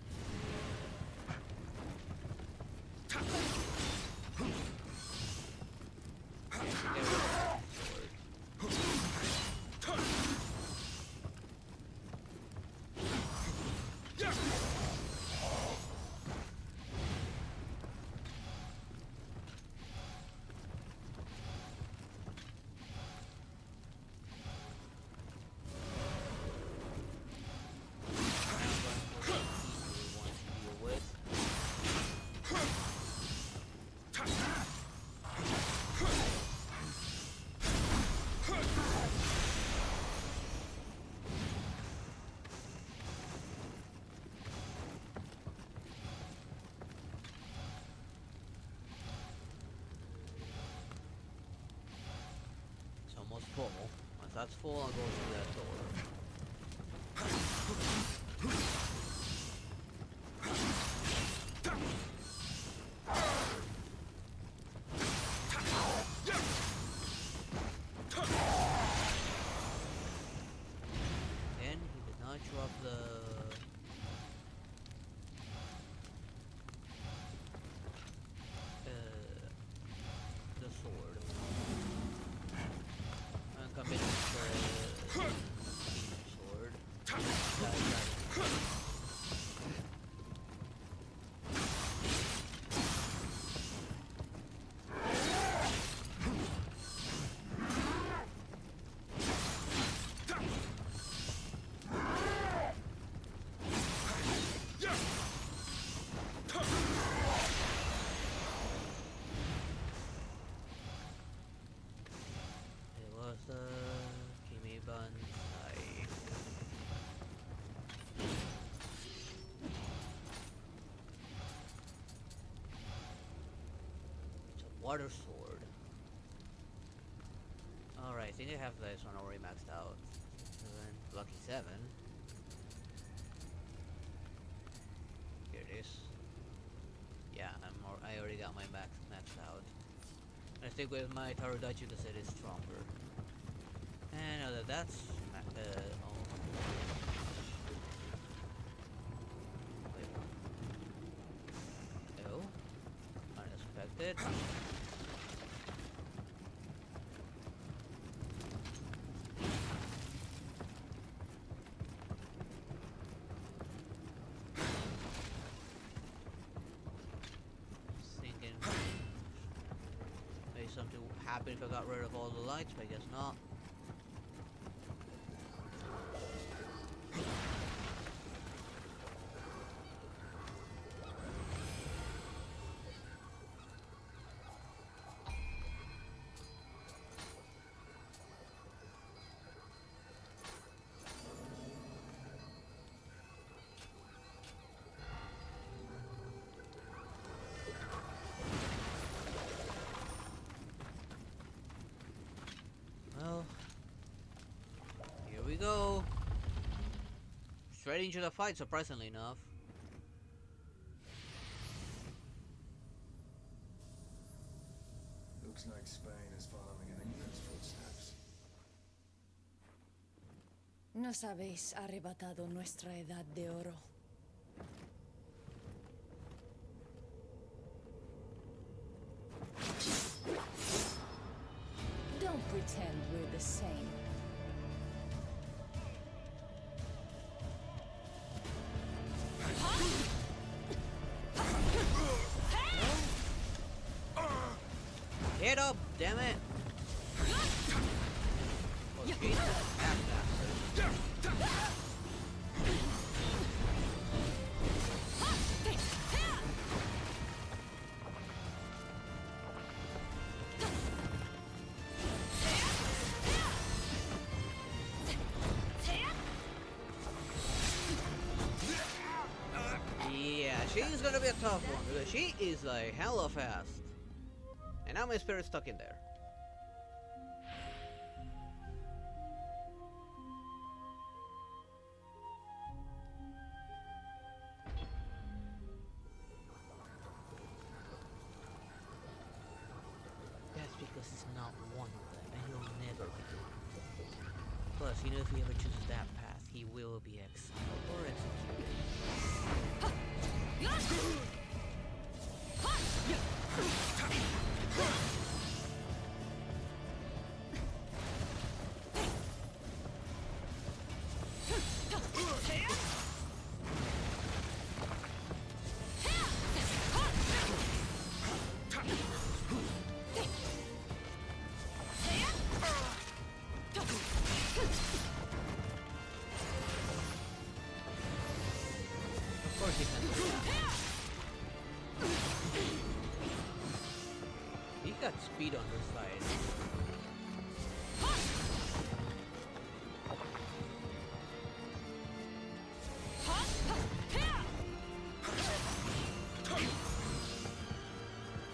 that's full, I'll go to that door. And he did not drop the sword. I'm coming for sword. It was the Kimi Bansai. It's a water sword. Alright, I think I have this one already maxed out. Lucky 7. Here it is. Yeah, I already got my maxed out. I think with my Tarudachi because it is stronger. And now that that's oh, unexpected. Thinking maybe something would happen if I got rid of all the lights, but I guess not. Well, here we go. Straight into the fight, surprisingly enough. Looks like Spain is following in England's footsteps. Nos habéis arrebatado nuestra edad de oro. Don't pretend we're the same. Get up, damn it! Oh, Jesus, half bastard. Yeah, she's gonna be a tough one because she is like hella fast. And now my spirit's stuck in there. That's because it's not one of them, and he'll never be. Plus, you know, if he ever chooses that path, he will be exiled or executed. Of course he can do that. He got speed on this side.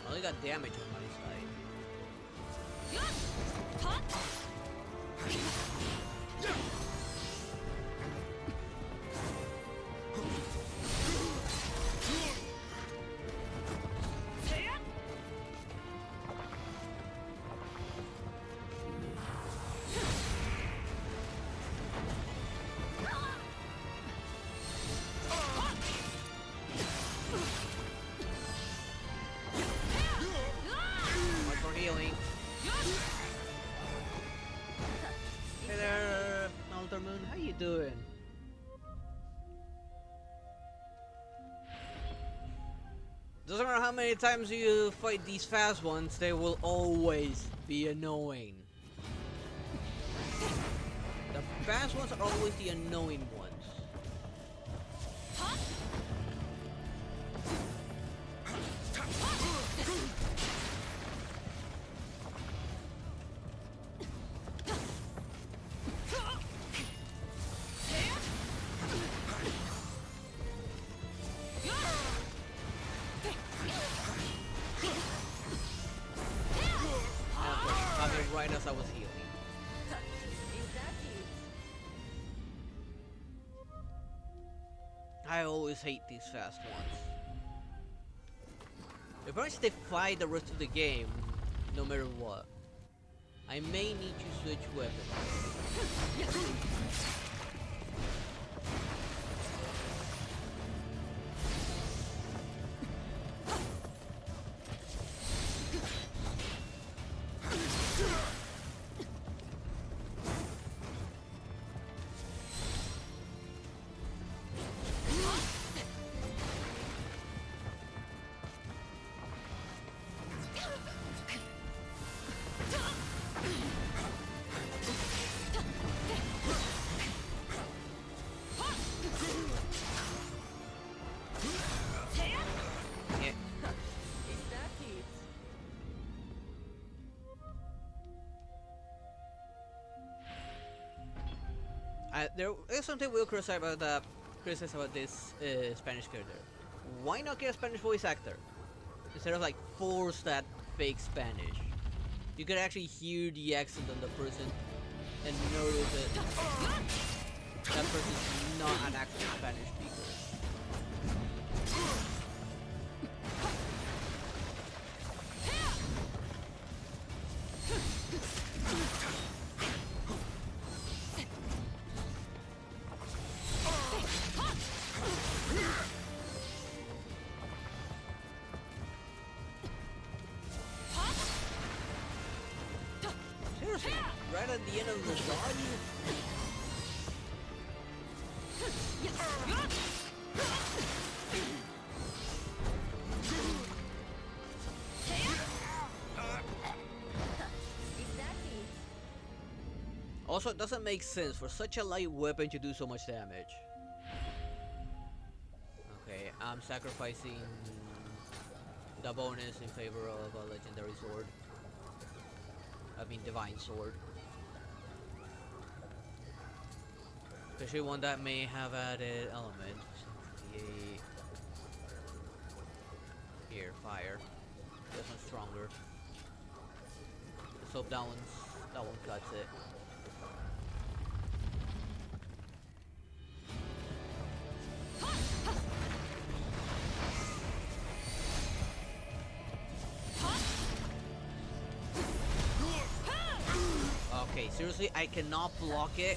Only got damage on my side. you doing? Doesn't matter how many times you fight these fast ones, they will always be annoying. The fast ones are always the annoying ones. Right as I was healing. I always hate these fast ones. If I stay fight the rest of the game, no matter what, I may need to switch weapons. There is something we'll criticize about this Spanish character. Why not get a Spanish voice actor instead of like force that fake Spanish? You could actually hear the accent on the person and notice that person's not an actual Spanish speaker. Right at the end of the dodge? Also, it doesn't make sense for such a light weapon to do so much damage. Okay, I'm sacrificing the bonus in favor of a legendary sword. I mean divine sword. Especially one that may have added elements. Here, fire. This one's stronger. Let's hope that one cuts it. Okay, seriously, I cannot block it.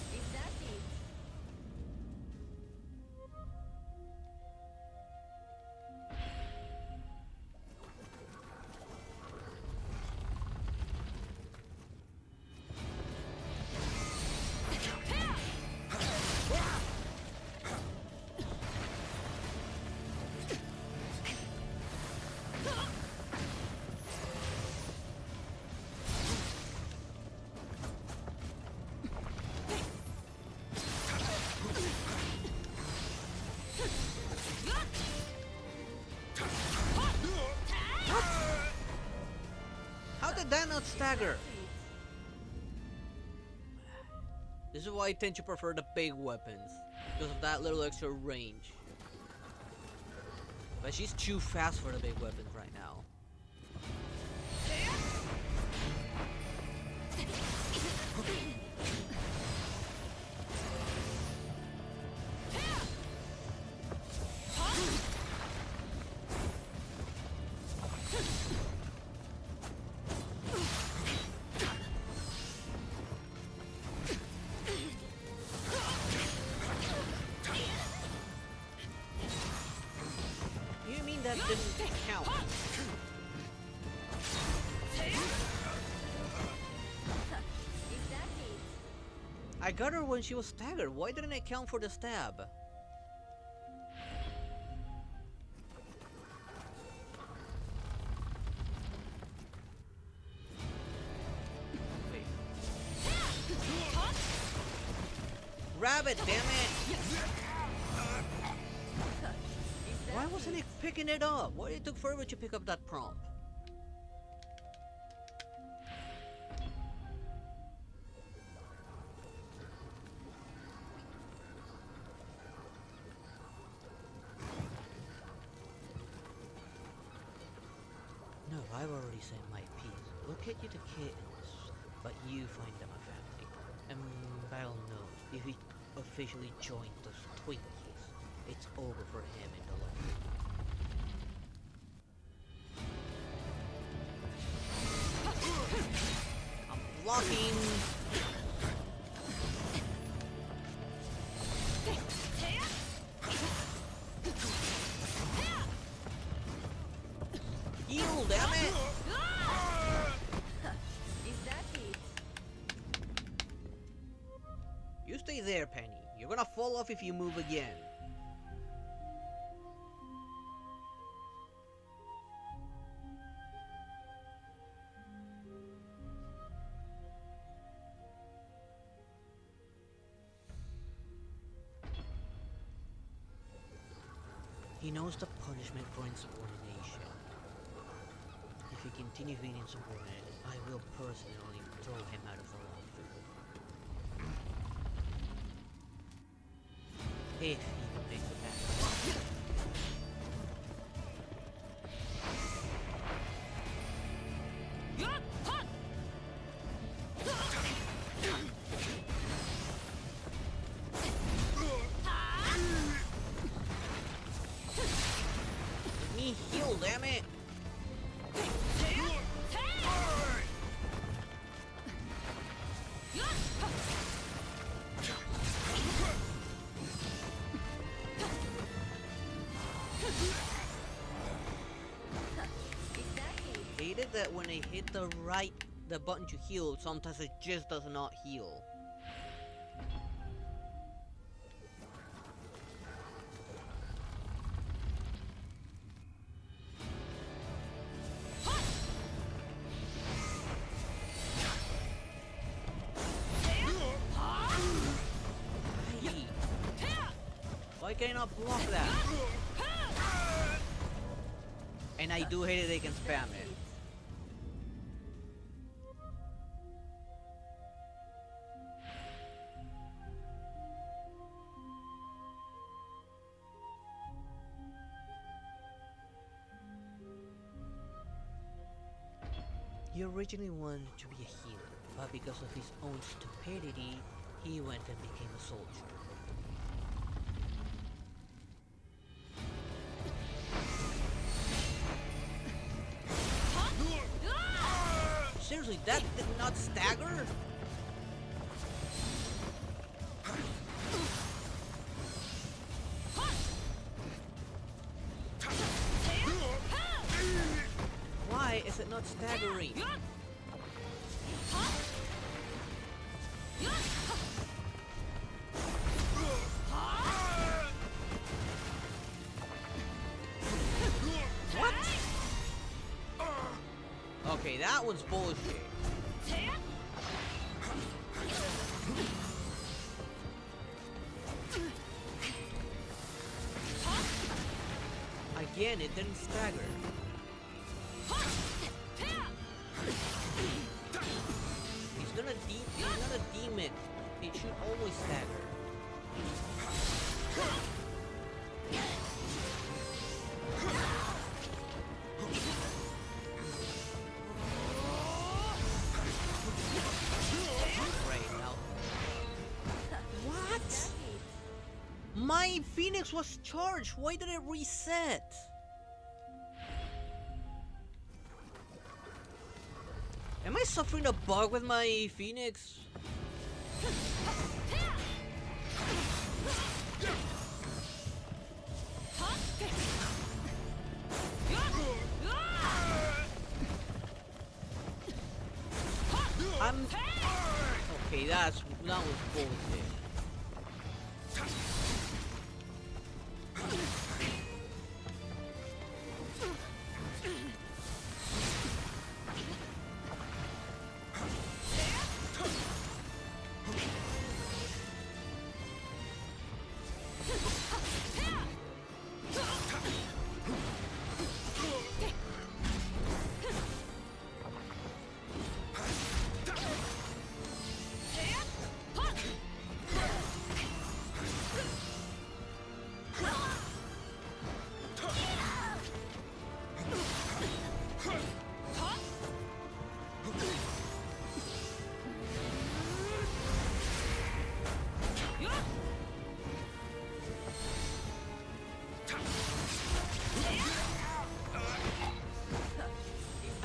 That not stagger. This is why I tend to prefer the big weapons, because of that little extra range. But she's too fast for the big weapons right now. That didn't count. I got her when she was staggered. Why didn't I count for the stab? Wait. Rabbit, damn it! Why wasn't it picking it up? Why did it took forever to pick up that prompt? No, I've already said my piece. Look at you, the kittens, but you find them a family. And Bile knows if he officially joined those Twinkies, it's over for him in the long run. I'm blocking. Heal, damn it! Is that it? You stay there, Penny. You're gonna fall off if you move again. He knows the punishment for insubordination. If he continues being insubordinate, I will personally throw him out of the lawsuit. If he can make the back. Let me heal, damn it! Hated that when I hit the button to heal, sometimes it just does not heal. Hey. Why can I not block that? And I do hate it, they can spam it. He originally wanted to be a healer, but because of his own stupidity, he went and became a soldier. Seriously, that did not stagger? Why is it not staggering? What? Okay, that one's bullshit. Again, it didn't stagger. He's gonna deem it. It should always stagger. Right now. What? My Phoenix was charged. Why did it reset? Am I suffering a bug with my Phoenix? I'm... Okay, that was bullshit.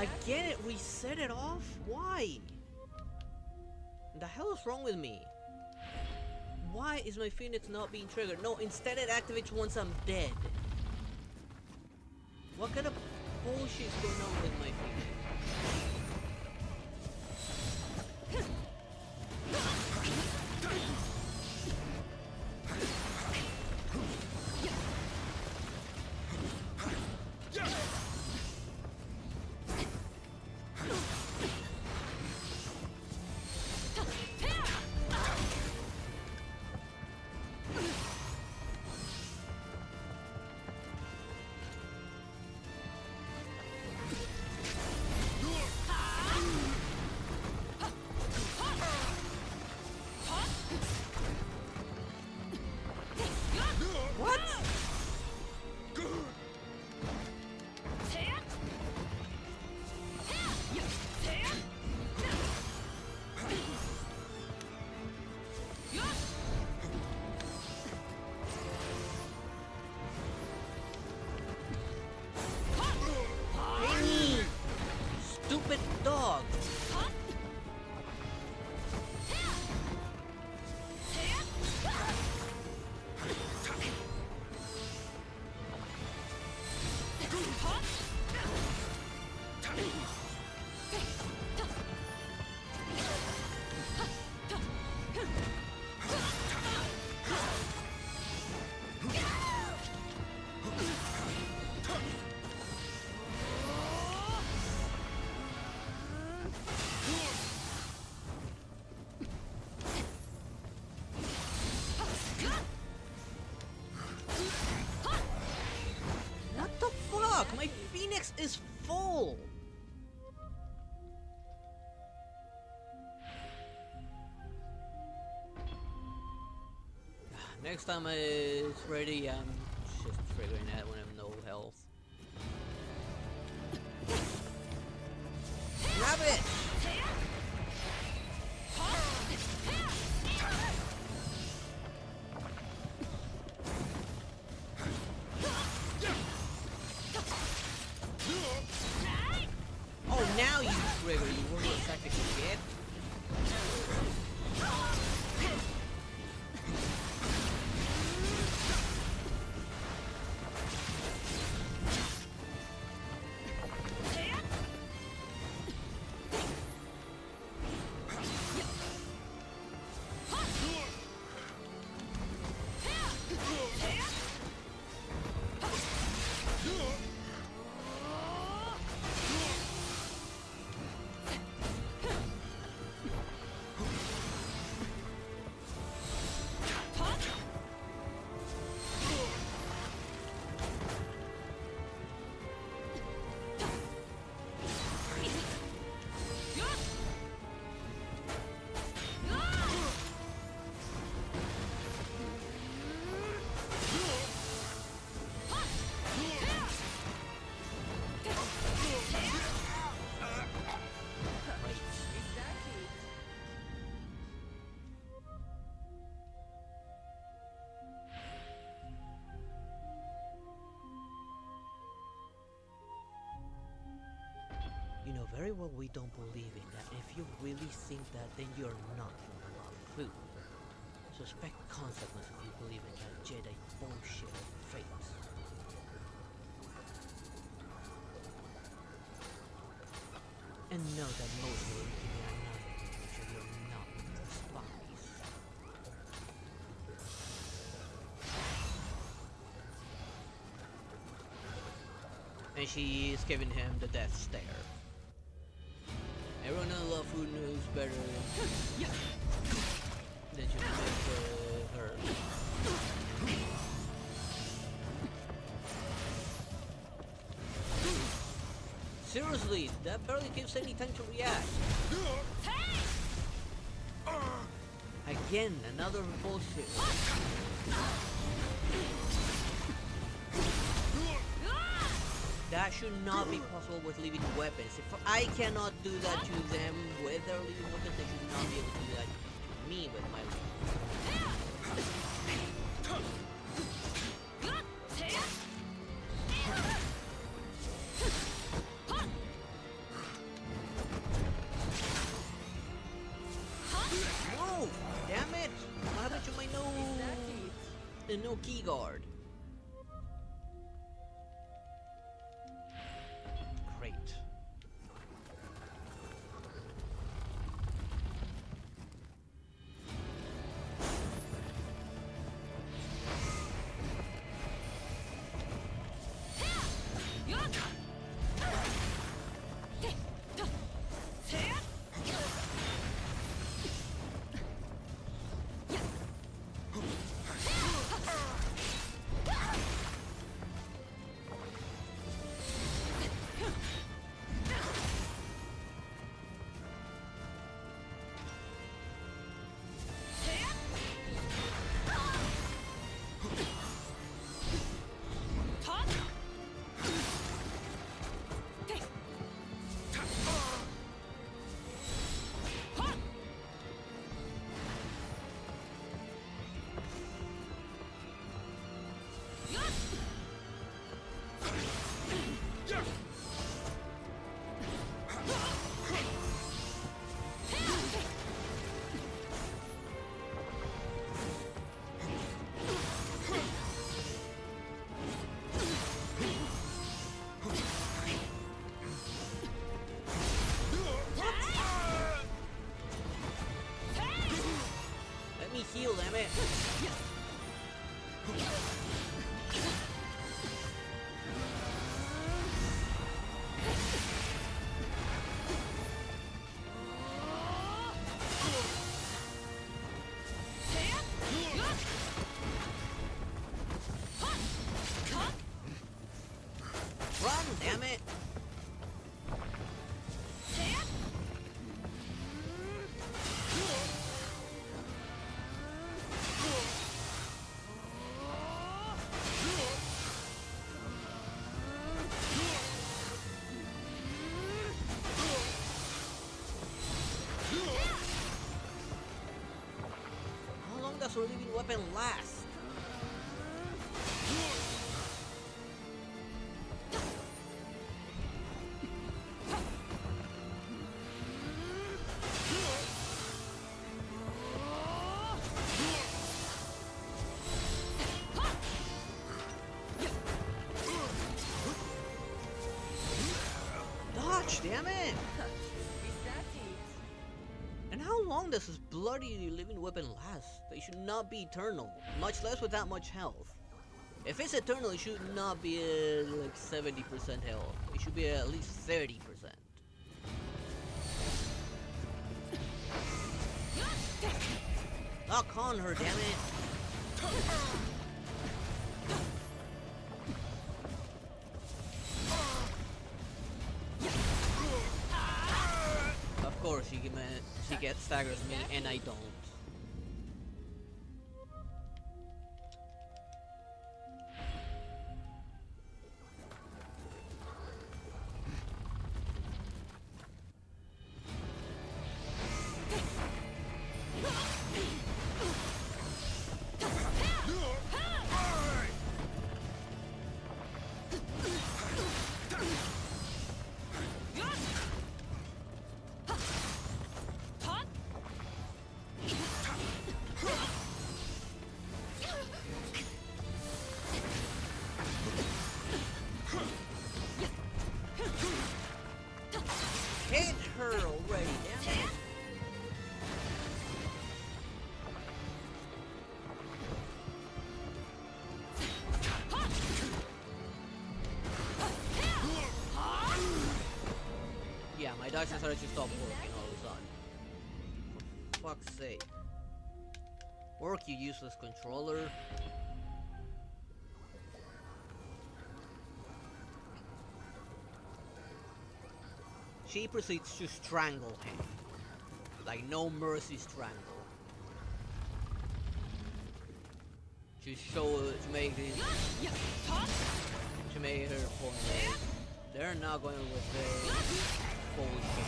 I get it, we set it off? Why? The hell is wrong with me? Why is my Phoenix not being triggered? No, instead it activates once I'm dead. What kind of bullshit is going on with my Phoenix? Stupid dog! What the fuck? My Phoenix is full! Next time it's ready, I'm just triggering that when I have no health. Grab it! Oh, now you trigger, you worthless sack of shit. You know very well we don't believe in that. If you really think that, then you're not gonna love food. Suspect consequence if you believe in that Jedi bullshit of fate. And know that most will give you a knife, so you're not with us. and she is giving him the death stare. Everyone in love who knows better than she did her. Seriously, that barely gives any time to react. Again, another bullshit. That should not be possible with living weapons. If I cannot do that to them with their living weapons, they should not be able to do that to me with my Move! Damn it! What happened to my no key guard? Great. Heal, damn it! Run, damn it! How long does her living weapon last? Dodge, damn it! And how long does this bloody living weapon last? They should not be eternal, much less with that much health. If it's eternal, it should not be like 70% health. It should be at least 30%. Lock on her, damn it! Of course, she gets staggers me, and I don't. Hit her already, damn it! Yeah, my dodge started to stop working all of a sudden. For fuck's sake. Work, you useless controller. She proceeds to strangle him. Like no mercy strangle. To make her point. They're not going with the full shit.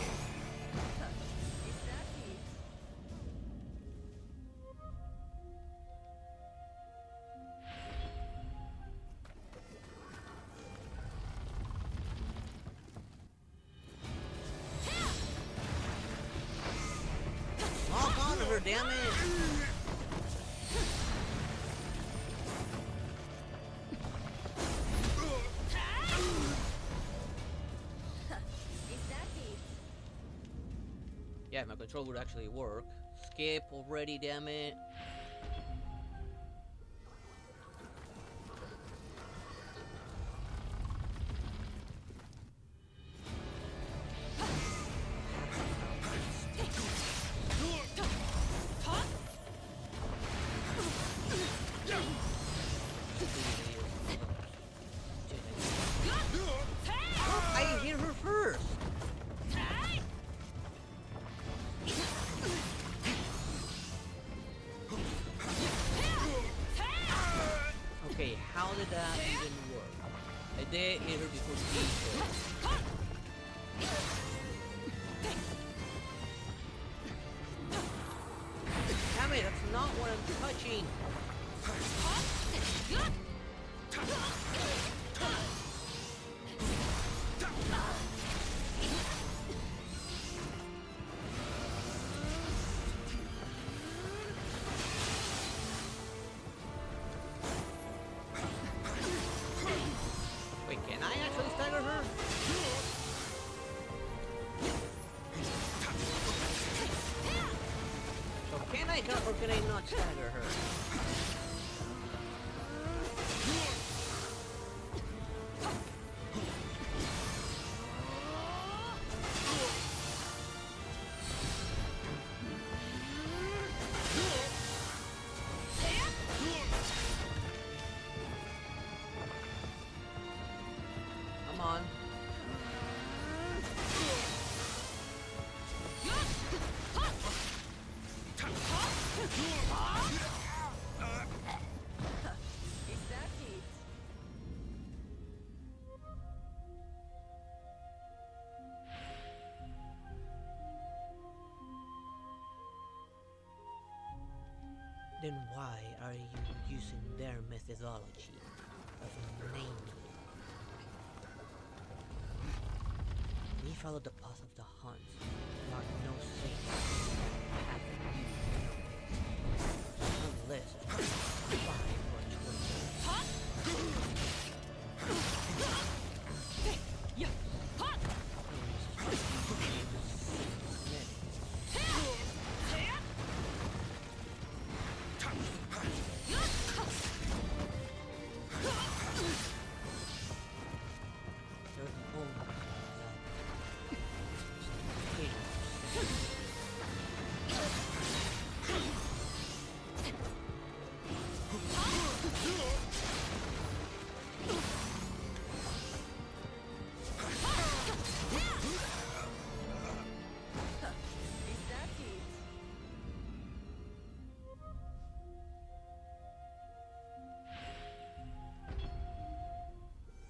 Knock on her, damn it! Yeah, my control would actually work. Skip already, damn it. I hit her first. Okay, how did that even work? I did hit her before she did. Damn it, that's not what I'm touching. Wait, can I actually stagger her? So can I or can I not stagger her? Come on. Then why are you using their methodology of naming? We follow the path of the hunt. There are no saints have you unless five or 20.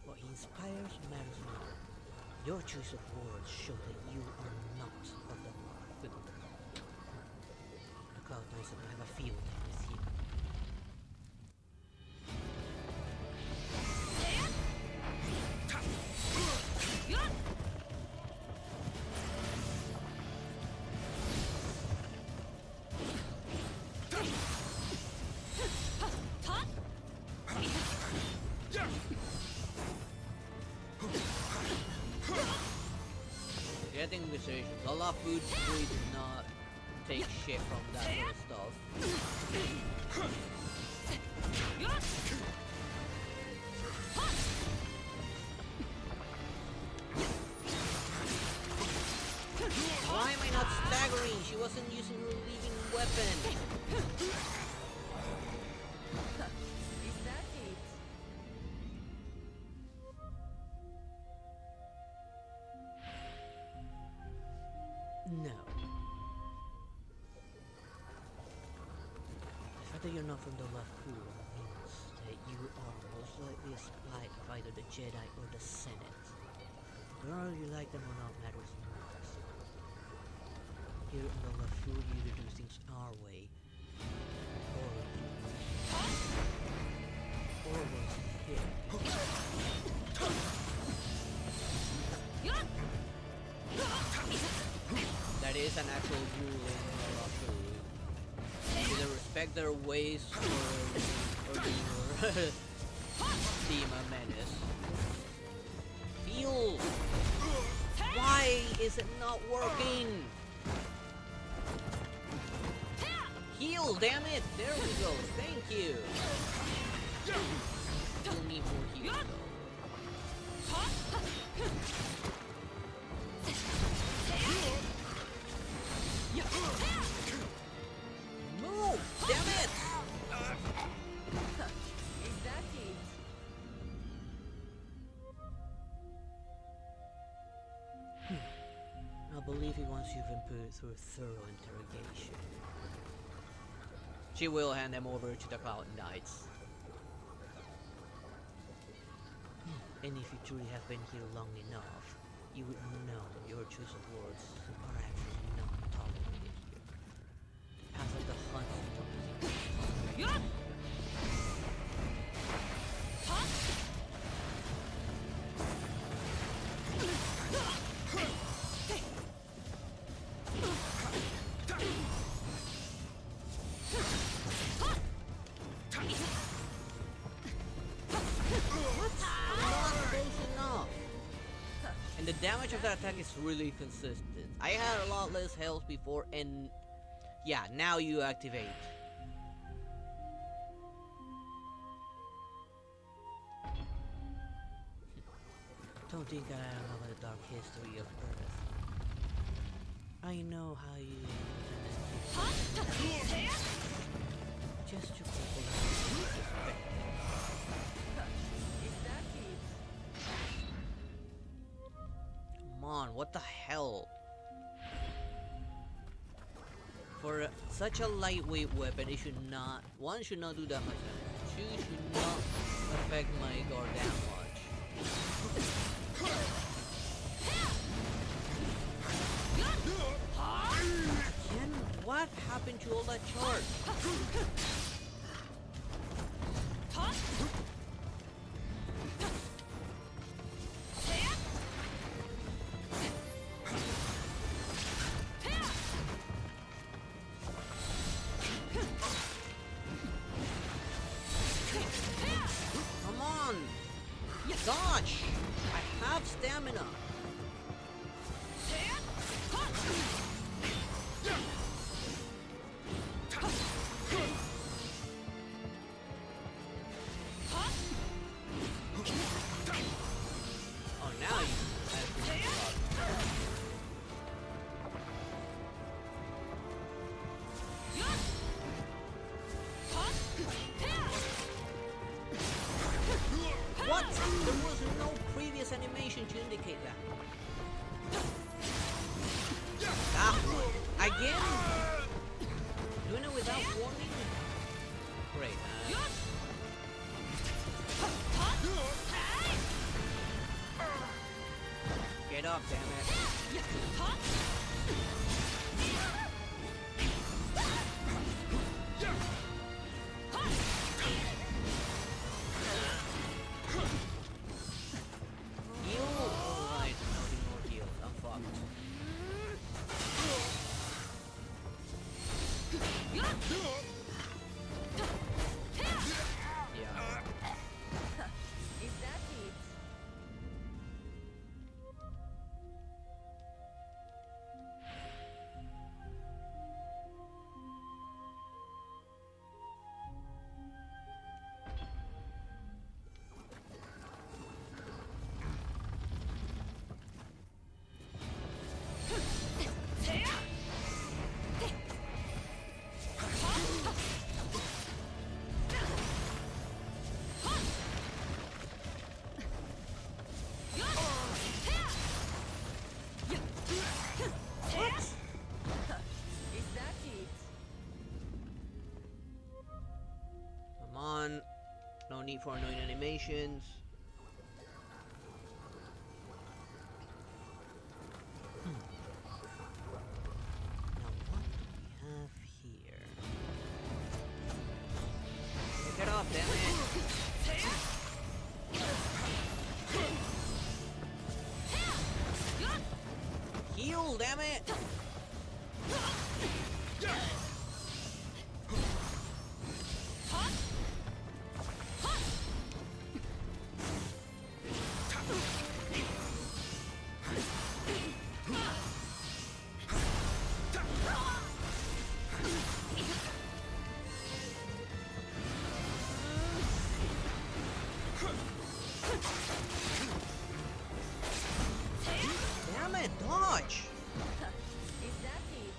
What inspires matters not. Your choice of words show that you are not of the good. The cloud knows that I have a field with you. Getting research. Lala Food really did not take shit from that sort of stuff. Why am I not staggering? She wasn't using her leaving weapon. Is that it? No. The fact that you're not from the Vtuber means that you are most likely a spy of either the Jedi or the Senate. Whether you like them or not matters not. Here in the Vtuber, you either do things our way, or was here. That is an actual rule in Vtuber. Either respect their ways or you deem a menace. Heal! Why is it not working? Heal, damn it! There we go. Thank you. Still need more heal though. Move! Damn it! Is that it? I believe he wants you to put through a thorough interrogation. She will hand them over to the Cloud Knights. And if you truly have been here long enough, you would know your choice of words are actually not tolerated here. The path of the hunt don't seem and the damage of that attack is really consistent. I had a lot less health before, and yeah, now you activate. Don't think I don't know about the dark history of Earth. I know how you just to people respect. Is that it? Come on, what the hell? For such a lightweight weapon, it should not. One should not do that much damage. Two should not affect my guard that much. Again, what happened to all that charge? Come on! Dodge! I have stamina! Oh, now you actually dodge. What? There was no previous animation to indicate that. Ah, again? Doing it without warning? Great. Get up, damn it. Heal? Alright, no more heals. I'm fucked. Yeah. Is that it? for annoying animations. Now what do we have here? Get off, damn it! Heal, damn it! Damn it, dodge! Is that it?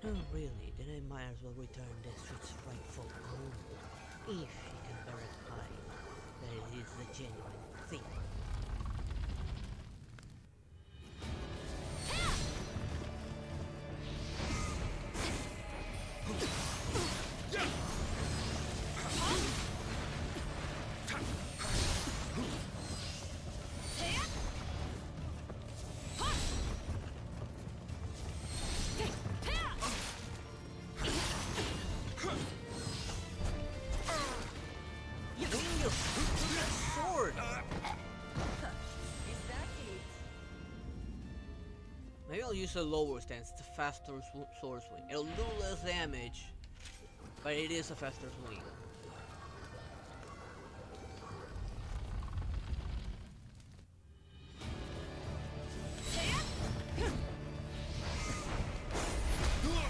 Oh really, then I might as well return Death's rightful owner, if he can verify that it is a genuine thing. Sword! Is that it? Maybe I'll use a lower stance, it's a faster sword swing. It'll do less damage, but it is a faster swing.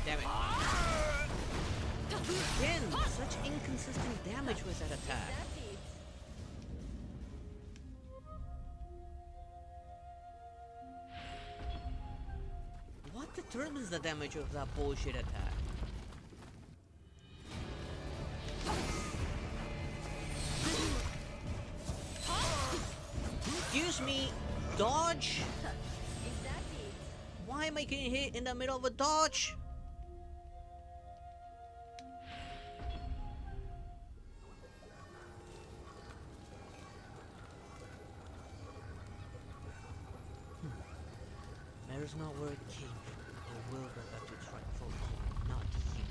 Damn it. Again, such inconsistent damage with that attack. That's it. What determines the damage of that bullshit attack? Excuse me, dodge? Is that it? Why am I getting hit in the middle of a dodge? Matter's not where it came from. It will go back to its rightful owner, not you.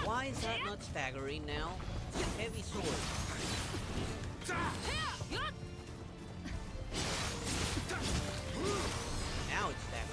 Why is that not staggering now? It's a heavy sword. Now it's staggering.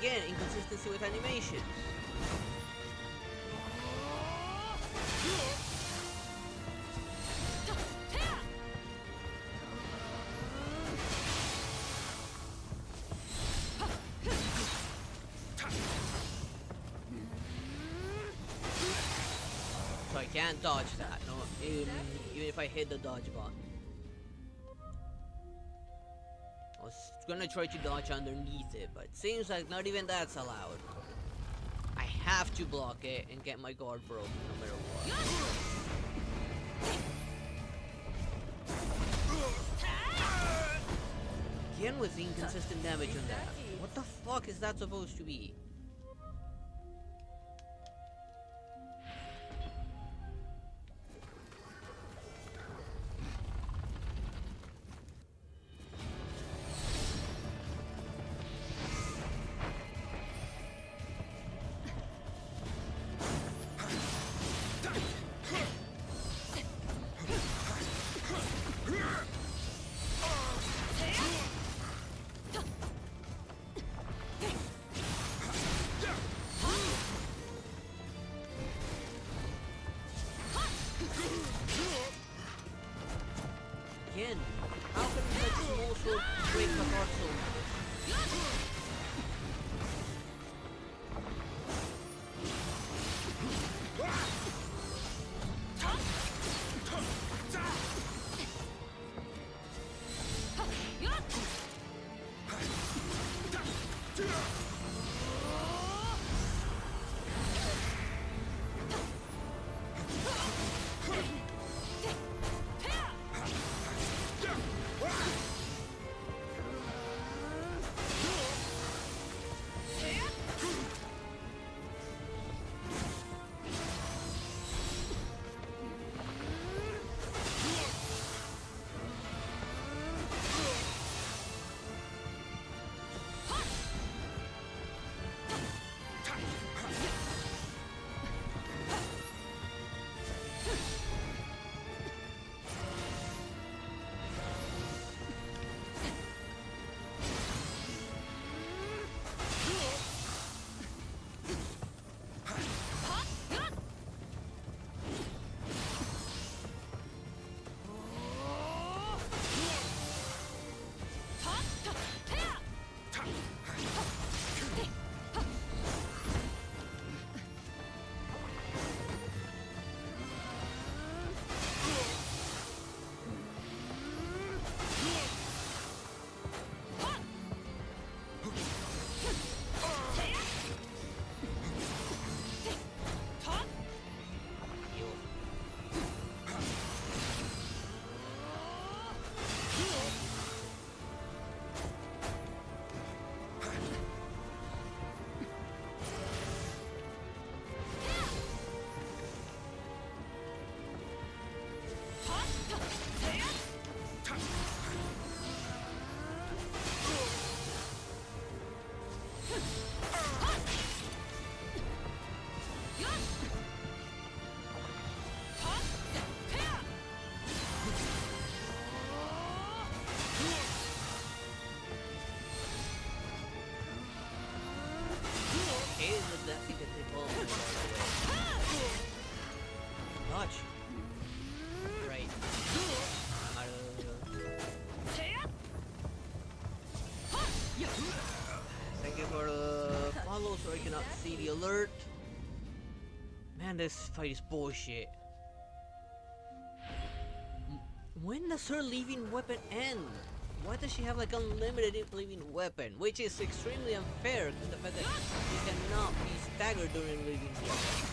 Again, inconsistency with animations. So I can't dodge that, no, even if I hit the dodge button. I was gonna try to dodge underneath it, but it seems like not even that's allowed. I have to block it and get my guard broken no matter what. Again with inconsistent damage on that. What the fuck is that supposed to be? Again, how can such small sword break apart so much? Dodge. Right. Thank you for the follow so I cannot see the alert. Man, this fight is bullshit. When does her leaving weapon end? Why does she have like unlimited leaving weapon? Which is extremely unfair given the fact that she cannot be staggered during leaving weapon.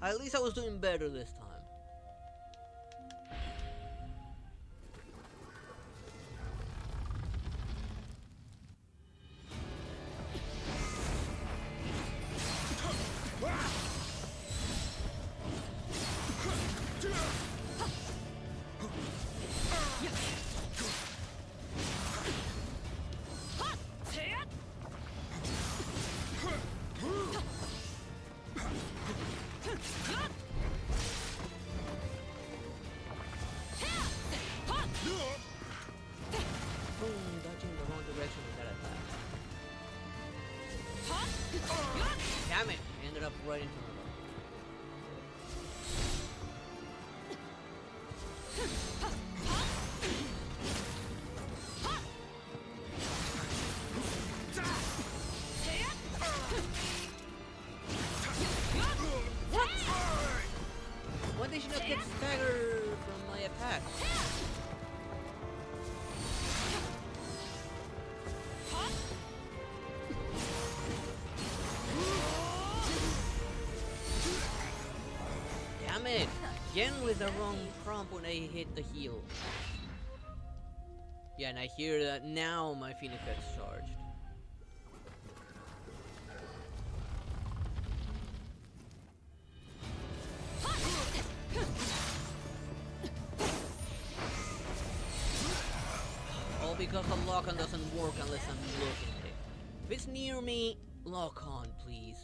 At least I was doing better this time. Dodging the wrong direction with that attack. Damn it! I ended up right into him. Why did she not get staggered from my attack? Damn it! Again with the wrong prompt when I hit the heal. Yeah, and I hear that now my Phoenix gets charged. All because the lock-on doesn't work unless I'm looking at it. If it's near me, lock on, please.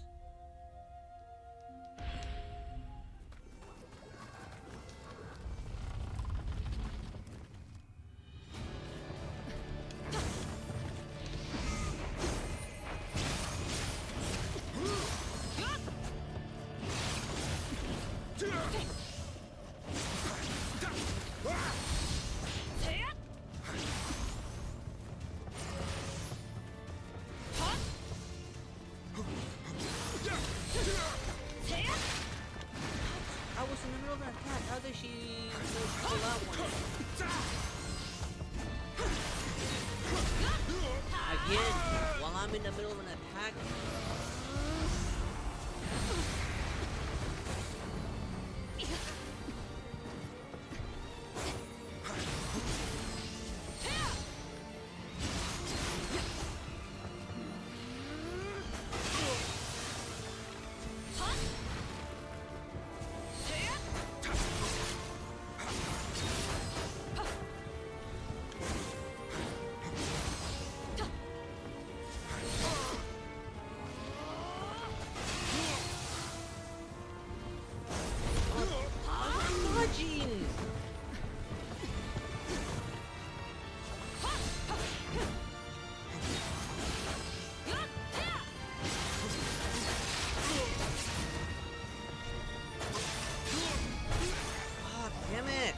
I was in the middle of an attack. How did she pull out one? Again, while I'm in the middle of an attack. Dodging! Ah, damn it!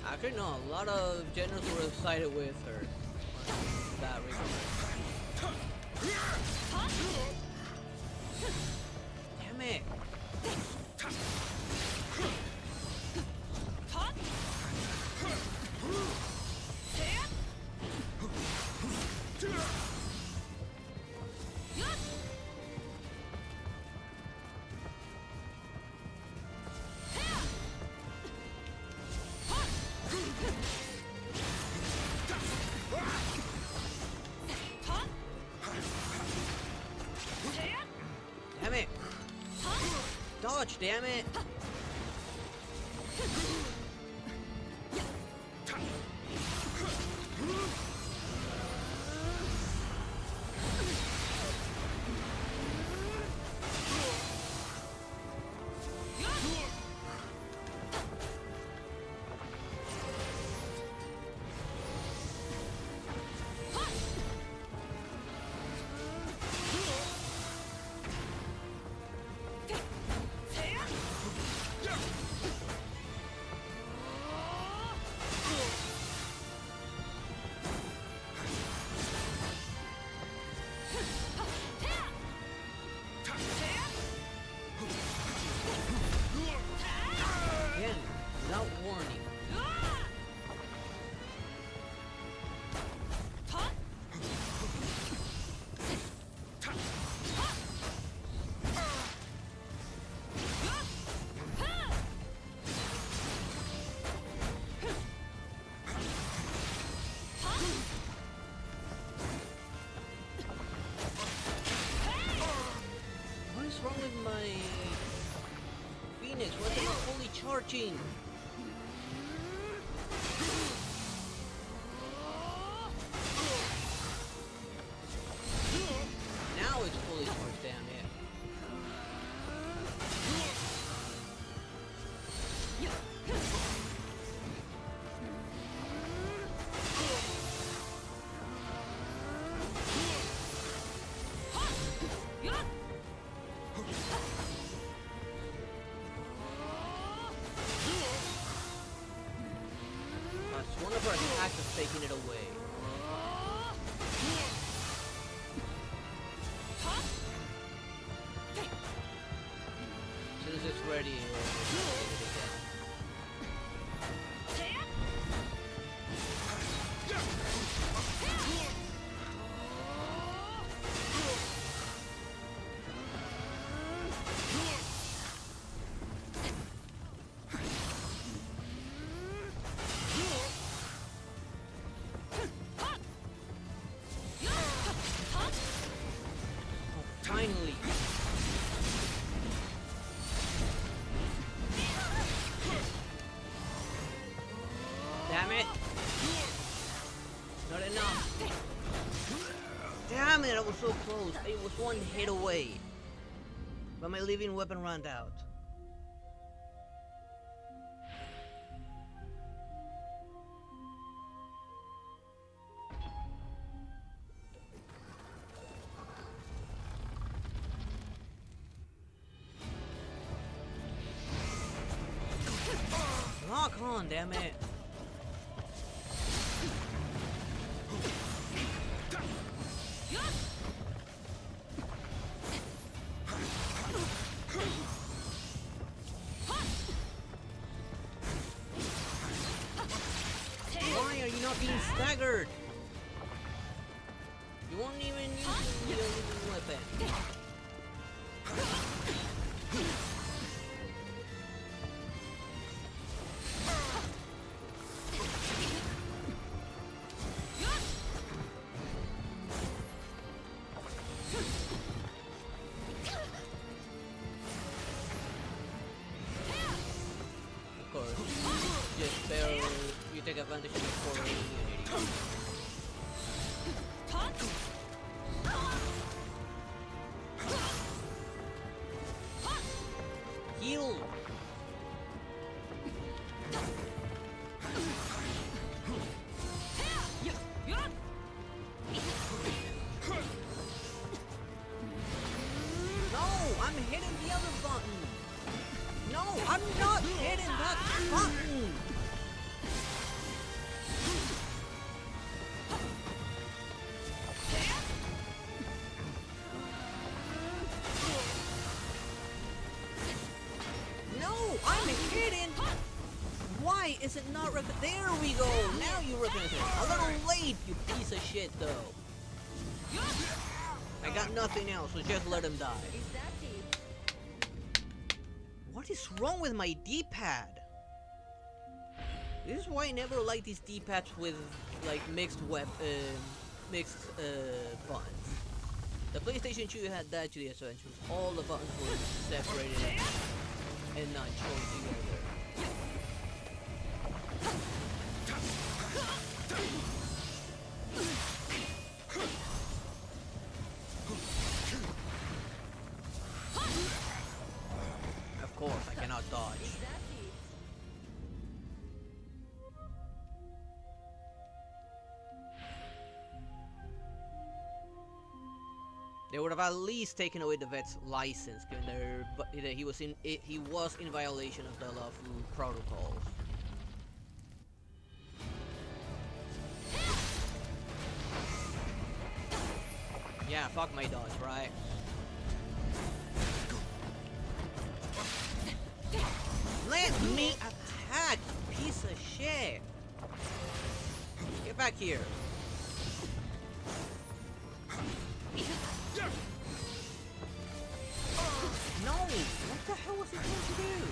Actually, no, a lot of generals were sided with her. That reason. Damn it! Damn it! Dodge, damn it! Phoenix, why are they not fully charging? Now it's fully charged, damn it. One of our attacks is taking it away. As soon as it's ready, we'll take it down. Finally! Damn it! Not enough! Damn it, I was so close. It was one hit away. But my living weapon ran out. Lock on, damn it. Why are you not being staggered? You won't even use your weapon. Of course, just barely you take advantage of your core immunity. Heal! No, I'm hitting the other button! No, I'm not hitting that button! No, I'm hitting! Why is it not there we go! Now you recognize it! A little late, you piece of shit, though! I got nothing else, so just let him die. Is that deep? What is wrong with my D-pad? This is why I never like these D-pads with like mixed buttons. The PlayStation 2 had that to the advantage. All the buttons were separated and not joined together. Of course, I cannot dodge. Is that deep? They would have at least taken away the vet's license, given that he was in violation of the lawful protocols. Yeah, fuck my dodge, right? Let me attack, piece of shit! Get back here. No! What the hell was he trying to do?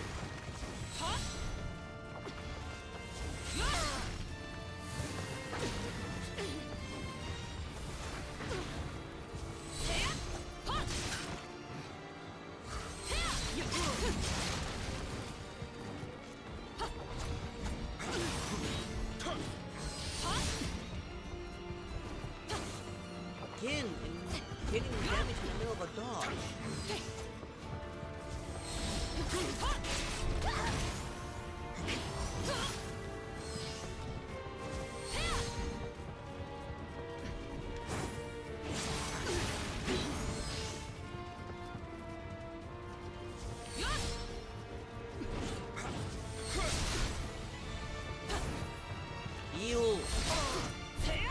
Heal!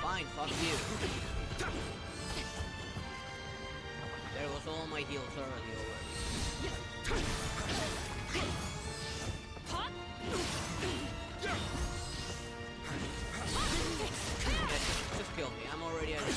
Fine, fuck you. There was all my heals early already. Yeah, just kill me, I'm already at it.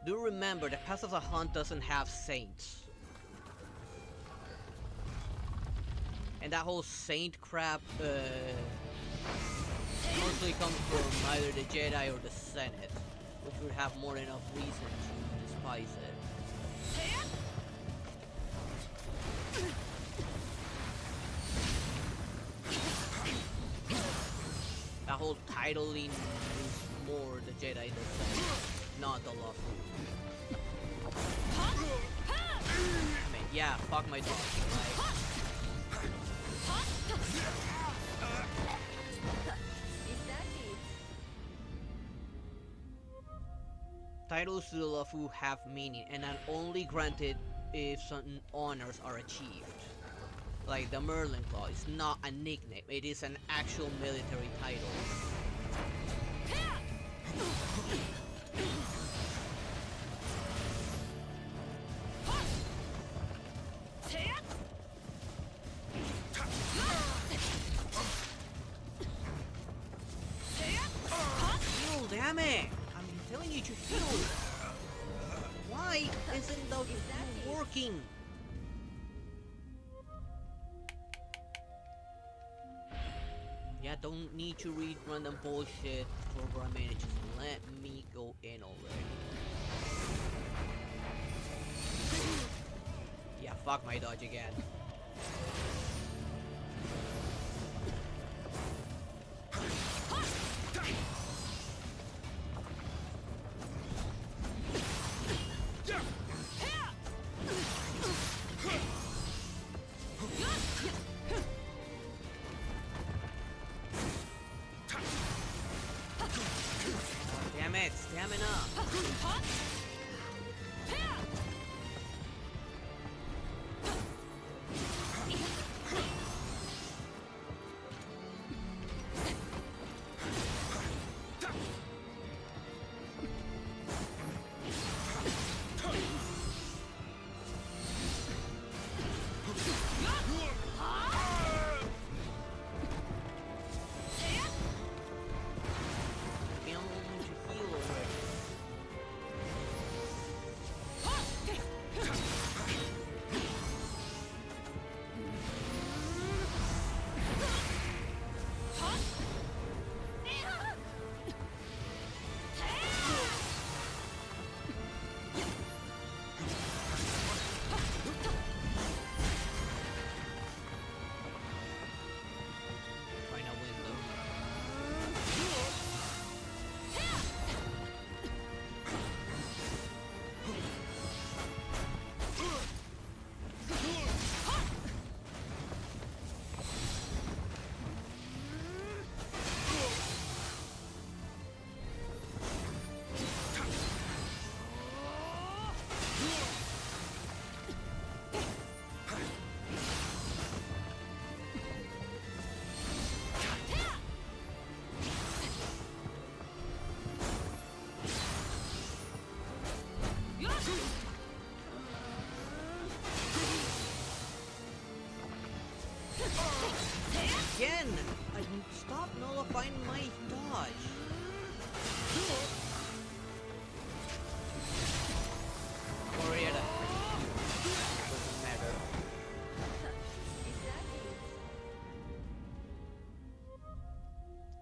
Do remember, the Path of the Hunt doesn't have saints. And that whole saint crap mostly comes from either the Jedi or the Senate, which would have more than enough reason to despise it. That whole titling is more the Jedi than the Senate, not the Luffy. I mean, yeah, fuck my dog. Like, titles to the Luffy have meaning and are only granted if certain honors are achieved. Like the Merlin Claw is not a nickname, it is an actual military title. Heal, damn it! I'm telling you to heal! Why isn't the working? Yeah, don't need to read random bullshit programming, just let me go in already. Yeah, fuck my dodge again. Damn it, stamina!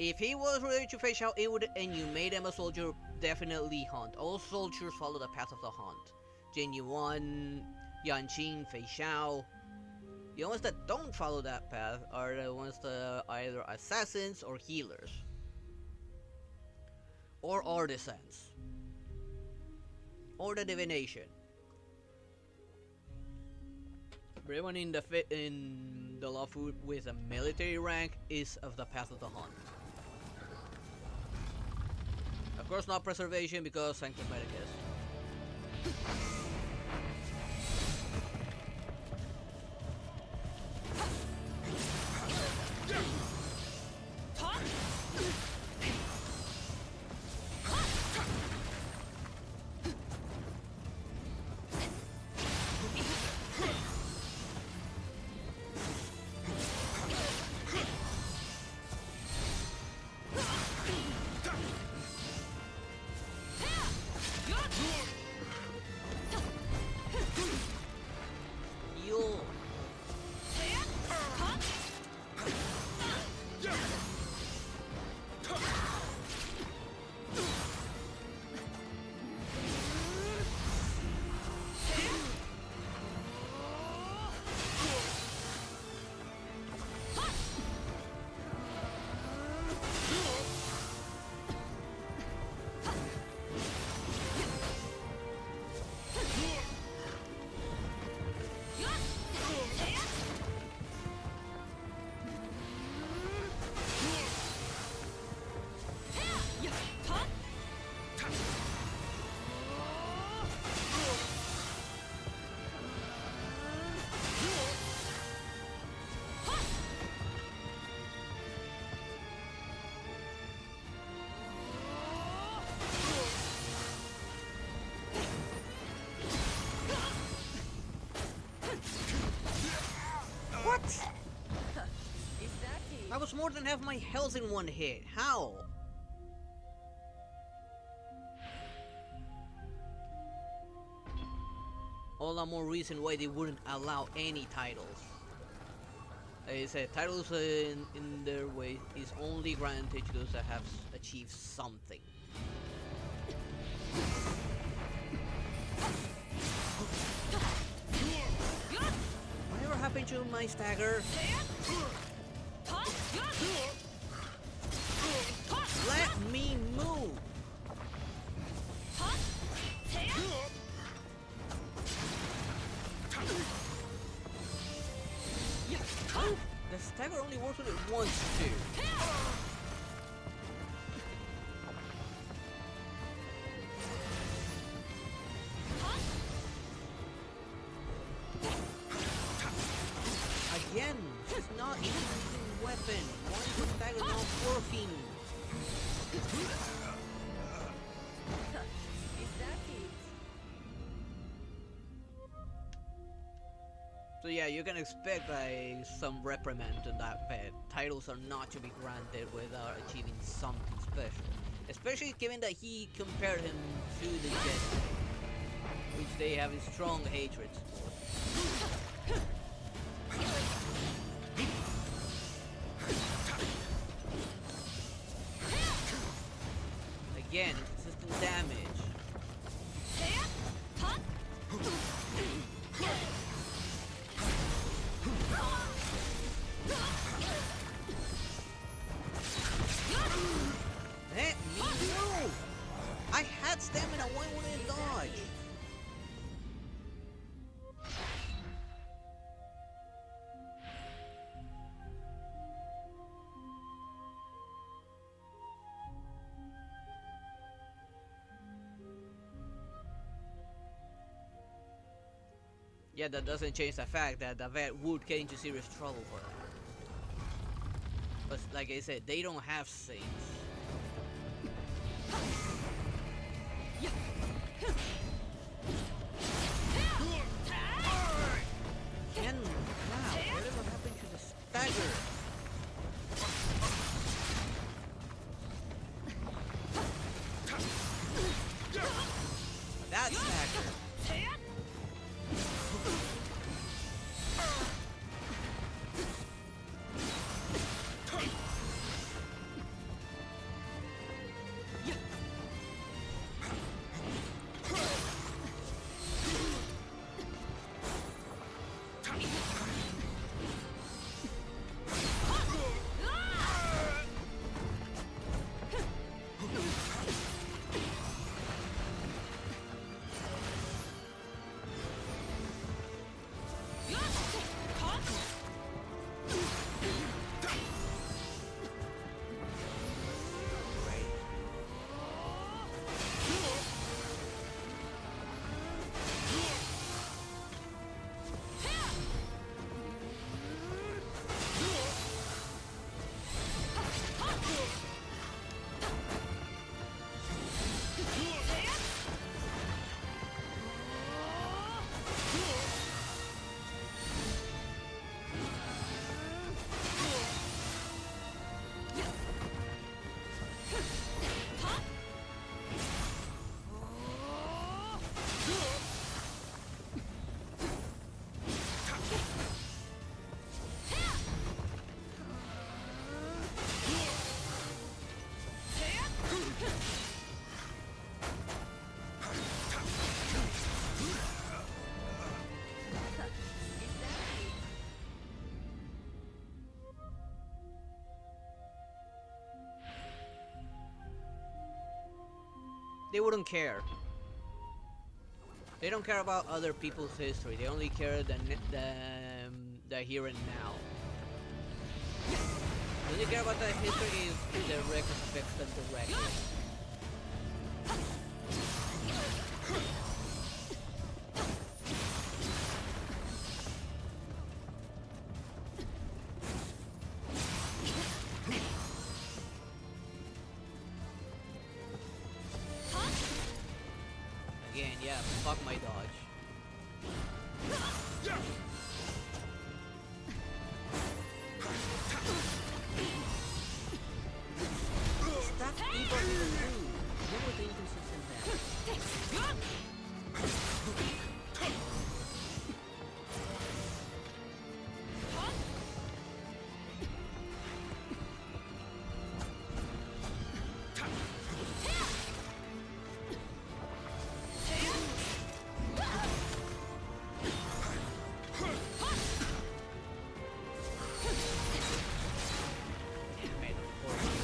If he was related to Fei Xiao, it would, and you made him a soldier, definitely hunt. All soldiers follow the path of the hunt. Jin Yuan, Yan Qing, Fei Xiao. The ones that don't follow that path are the ones that are either assassins or healers. Or artisans. Or the divination. Everyone in the Lawful with a military rank is of the path of the hunt. Of course not preservation because Sanctus Medicus. I was more than half my health in one hit. How? All the more reason why they wouldn't allow any titles. Like I said, titles in their way is only granted to those that have achieved something. Whatever happened to my stagger? Let me move! The stagger only works when it wants to. Again, she's not even using weapon. Why is the stagger not working? So yeah, you can expect some reprimand on that bed. Titles are not to be granted without achieving something special. Especially given that he compared him to the Jedi, which they have a strong hatred for. Again, consistent damage. Let me move! I had stamina, why wouldn't it dodge? Yeah, that doesn't change the fact that the vet would get into serious trouble for that. But like I said, they don't have saints. Again, wow, whatever happened to the stagger? That stagger. they wouldn't care. They don't care about other people's history. They only care the here and now. All they care about the history is direct affects them directly. Again, yeah, fuck my dodge. Stop debugging the move. What was the inconsistency in that? Damn it, of course.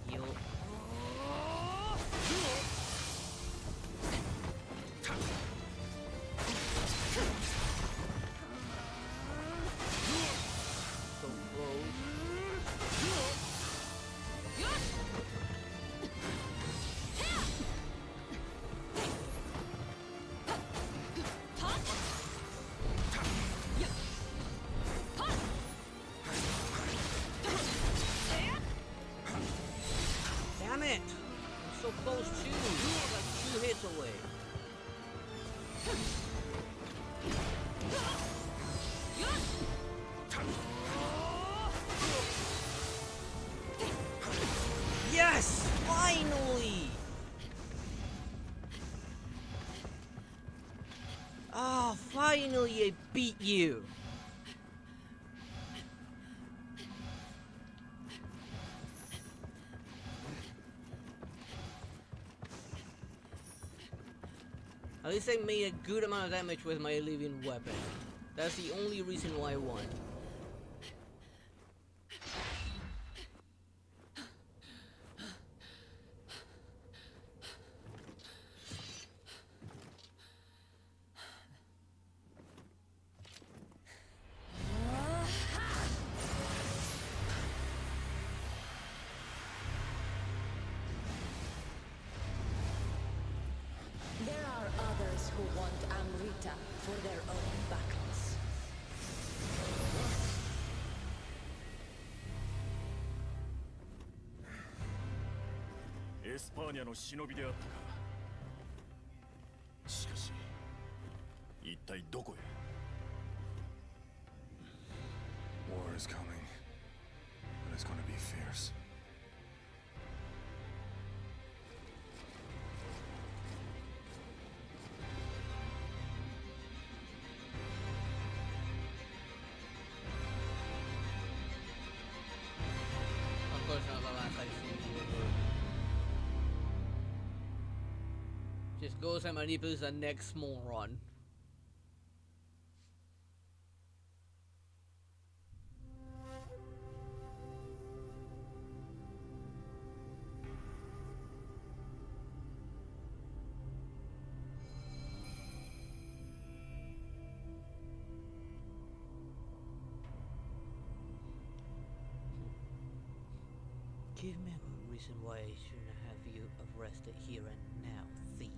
You. So close. Damn it! I'm so close too. Like 2 hits away. Yes! Finally! Ah, finally I beat you! At least I made a good amount of damage with my living weapon. That's the only reason why I won. There are others who want Amrita for their own battles. エスパーニャの忍びであったか。しかし一体どこへ。 War is coming, and it's gonna be fierce. Of course not the last I've seen you. Just goes and manipulates the next moron. Give me a good reason why I shouldn't have you arrested here and now, thief.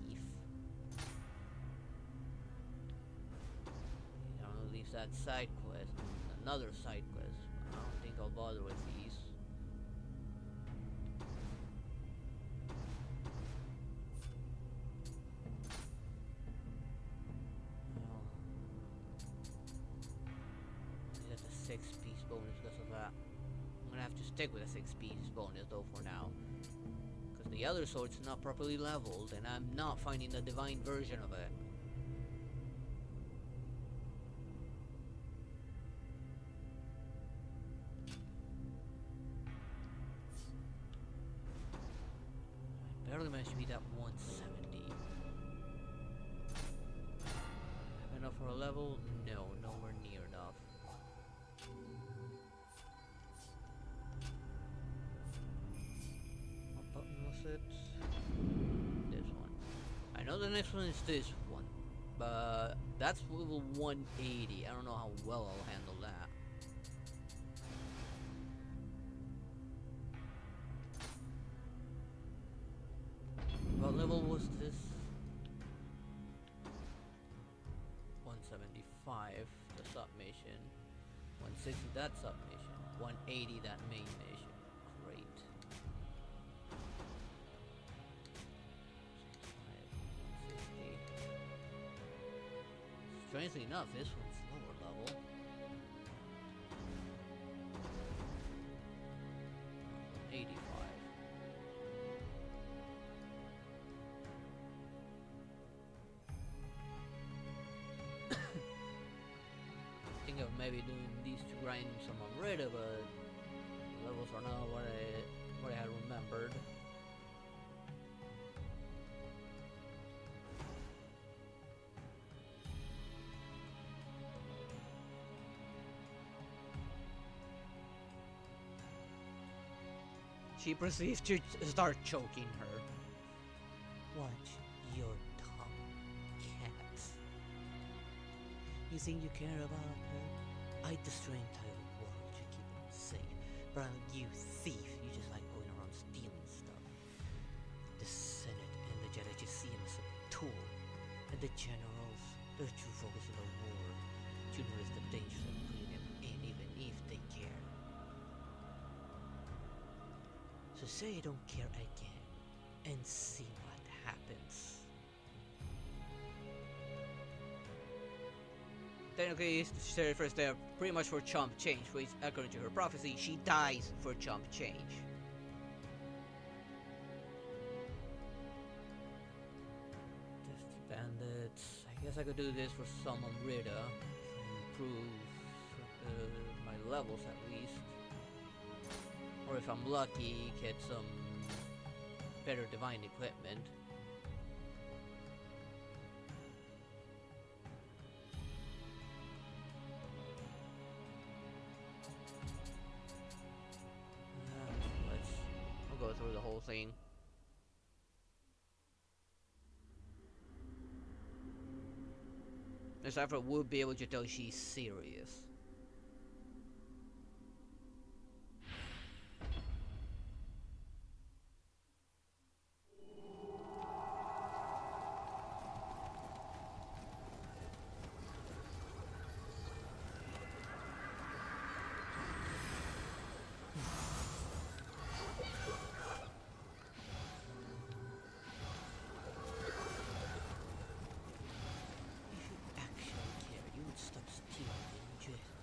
You know, leave that side quest, another side quest. I don't think I'll bother with these. Well, I got the 6-piece bonus because of that. I'm gonna have to stick with a 6 piece bonus though for now. Because the other sword's not properly leveled and I'm not finding the divine version of it. I barely managed to beat that 170. Have enough for a level? No, nowhere near enough. What button was it? This one. I know the next one is this one, but that's level 180. I don't know how well I'll handle that. What level was this? 175, the submission. 160, that submission. 180, that main mission. Great. 160. Strangely enough, this one's lower level. 185. Of maybe doing these to grind some Amrita, but the levels are not what I had remembered. She proceeds to start choking her. Watch your tongue, cat. You think you care about her? I'd destroy the entire world to keep them safe. But you thief, you just like going around stealing stuff. The Senate and the Jedi just see him as a tool. And the generals, their true focus on the war. To notice the danger of putting them in even if they care. So say you don't care again, and see what happens. Technically, the sheriffs there pretty much for chump change, which according to her prophecy, she dies for chump change. Test the bandits. I guess I could do this for some Amrita. Improve my levels at least. Or if I'm lucky, get some better divine equipment. We'll go through the whole thing. This effort would be able to tell she's serious. Stop stealing, wouldn't you?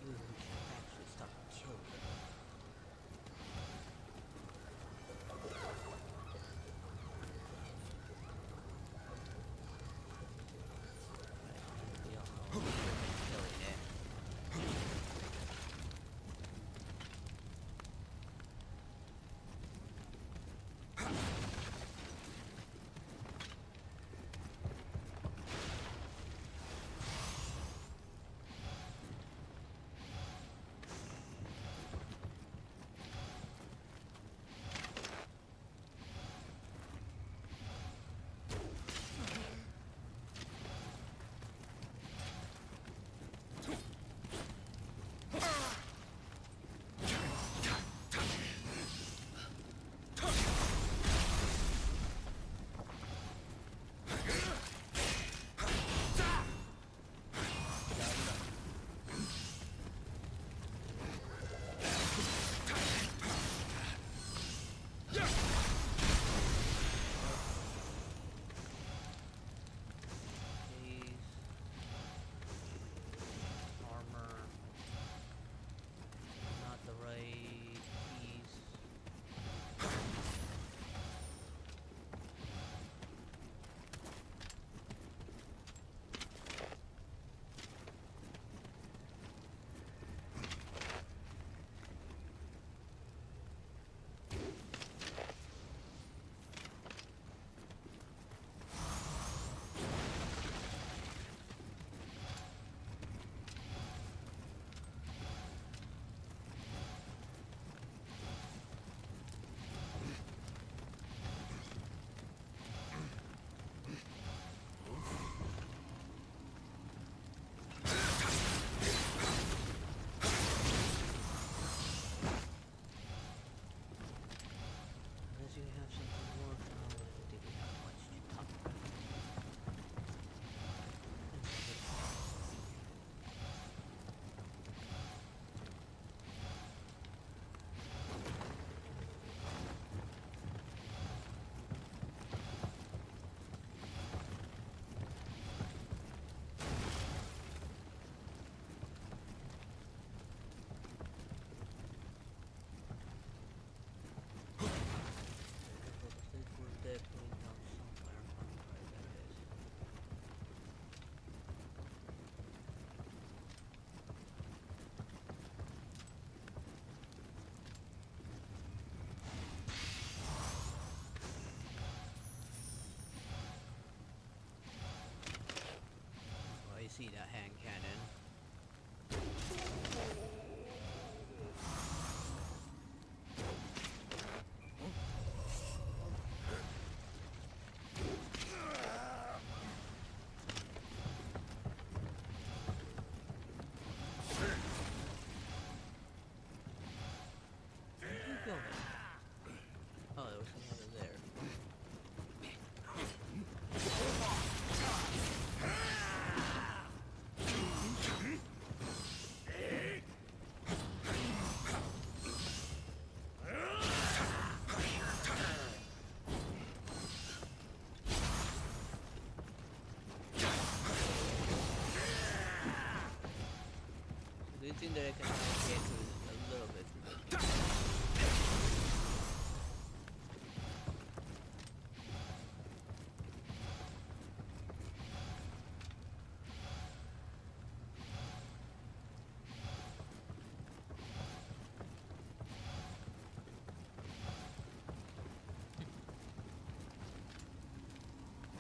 think that I can get through a little bit through this.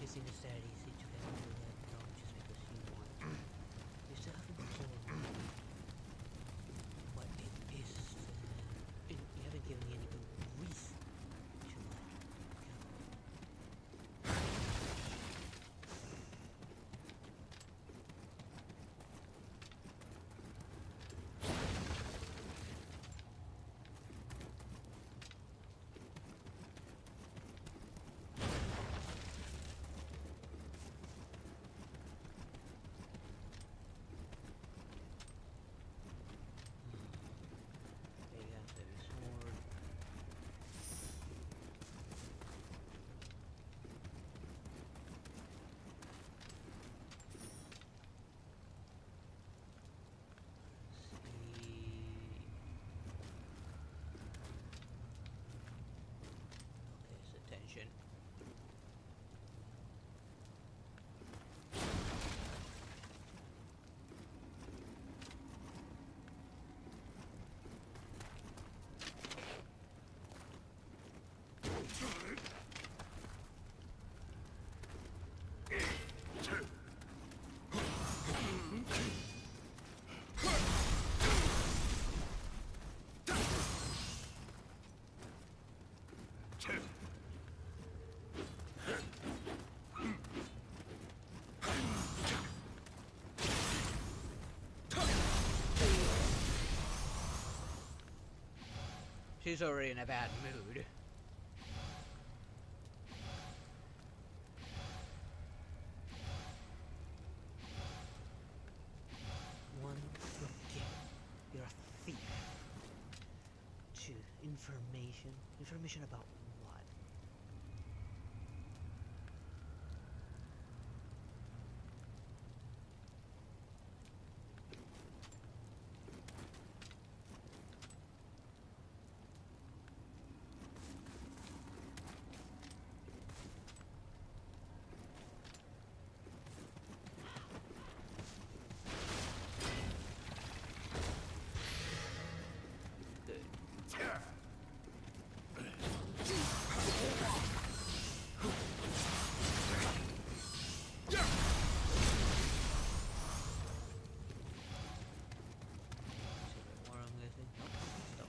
You seem to start easy to get into that drum just because you want to. You still haven't told me what it is. You haven't given me any good reason to let go. Maybe that's heavy sword. Let's see. Okay, it's attention. She's already in a bad mood. One forget. You're a thief. Two, information. Information about what? Good. See if more I'm missing. Nope.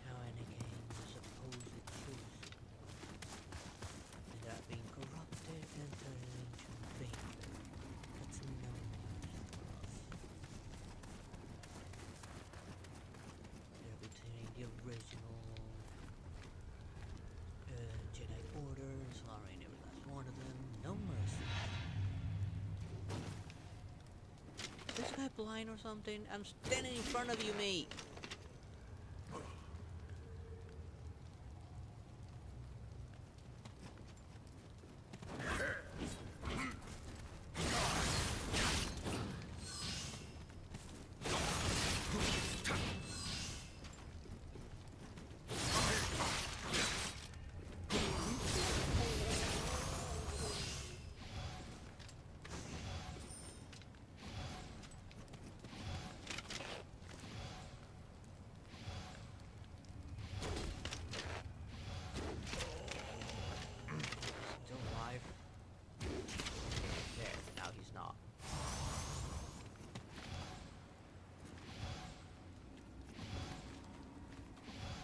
Now Anakin, the supposed truth, without being corrupted and turned into Vader. That's no news for us. They're between the original Jedi Order, slaughtering every last one of them. No mercy. Is this guy blind or something? I'm standing in front of you, mate. Still alive. There, now he's not.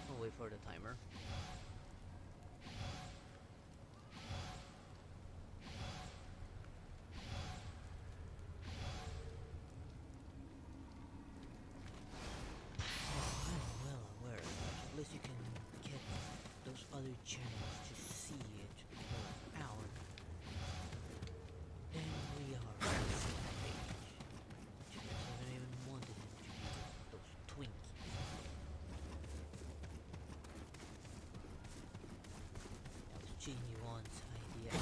We'll wait for the timer. other channels to see it for out, then we are on the same page. Which means I don't even wanted him to be those Twinkies. That was Genuine's idea.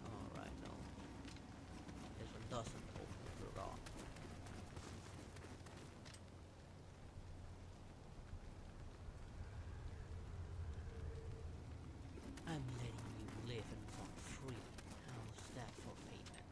Alright, no. This one doesn't open the rock. I'm letting you live and walk free. How's that for payment?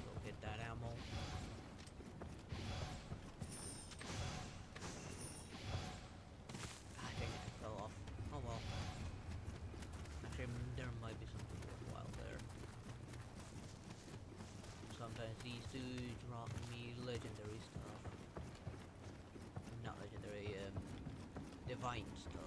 Go get that ammo. Ah, dang it, it fell off. Oh well. Actually, there might be something worthwhile there. Sometimes these dudes drop me legendary stuff. Not legendary, divine stuff.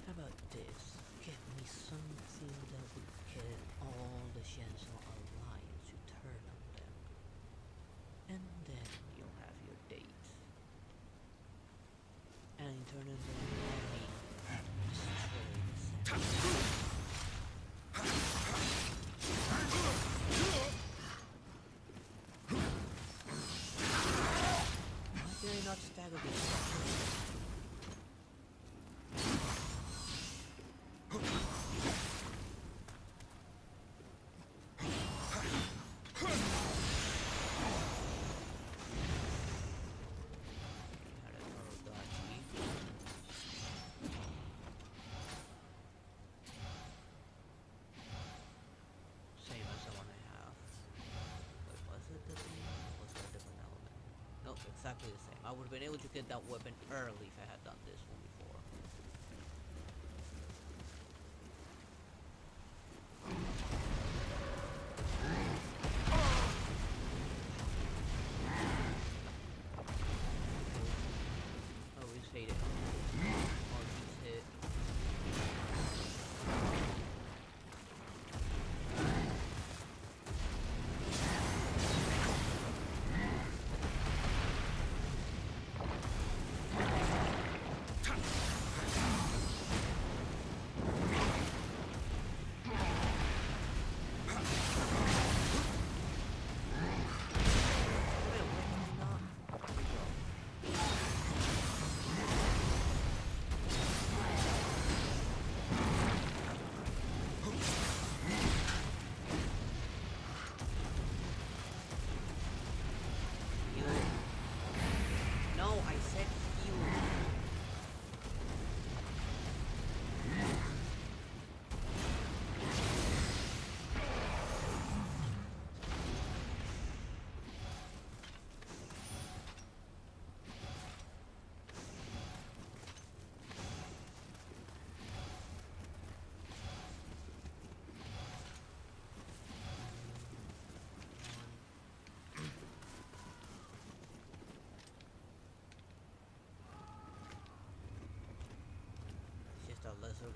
How about this? Get me something that would get all the Chancellor Alliance to turn on them. And then you'll have your date. And in turn on them, let me destroy this. Why did I not stagger these? Had a little dodgy. Same as the one I have. Wait, was it the same? Or was it a different element? Nope, exactly the same. I would have been able to get that weapon early if I had done this one before. Always hate it. Always hit.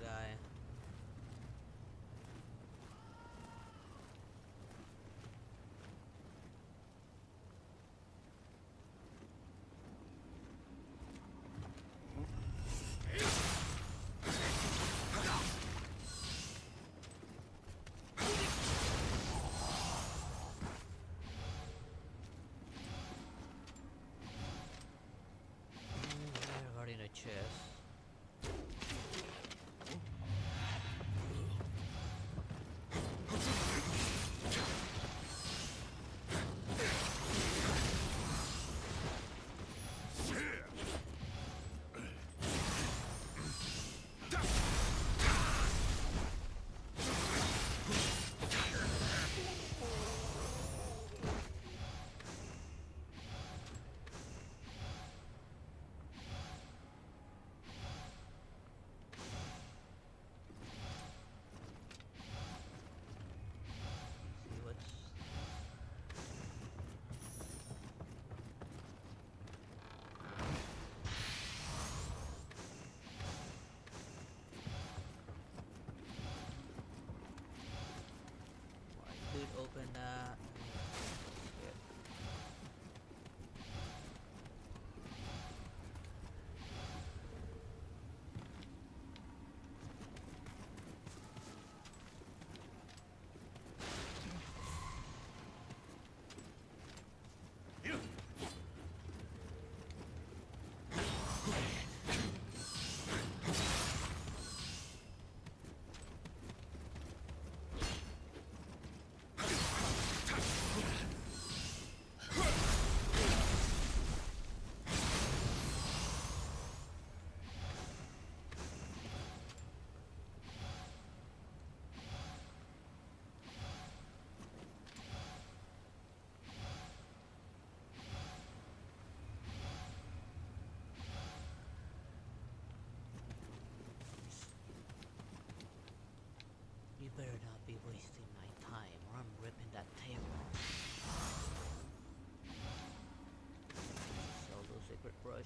guy. Guarding a chest. See what's I could open that. Yeah. You better not be wasting my time or I'm ripping that table off. Sell those secret brushes.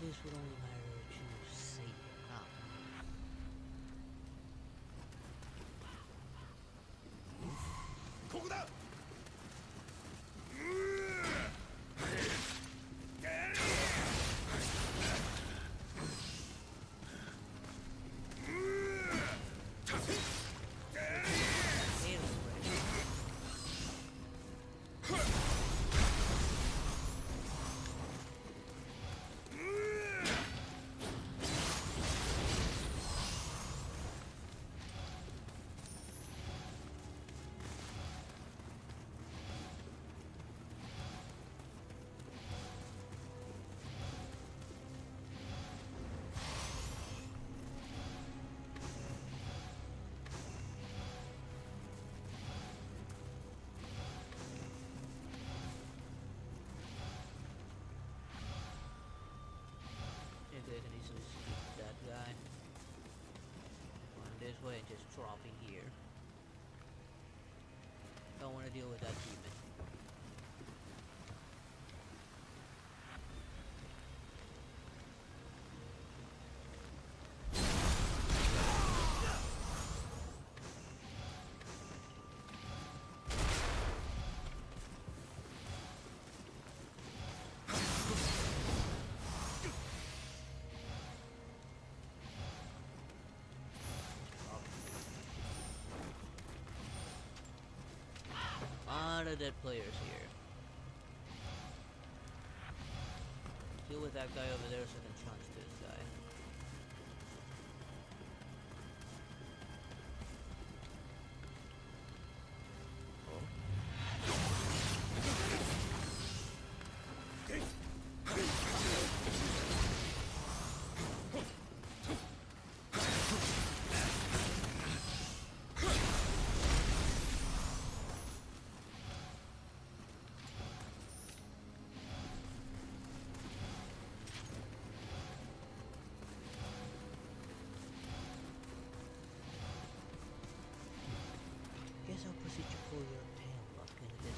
This would only matter to Satan. Ah. ここだ。Maybe I can easily skip that guy. Going this way and just dropping here. want to deal with that demon. A lot of dead players here. Deal with that guy over there so I can challenge this guy. Guess I'll proceed to pull your tail up into this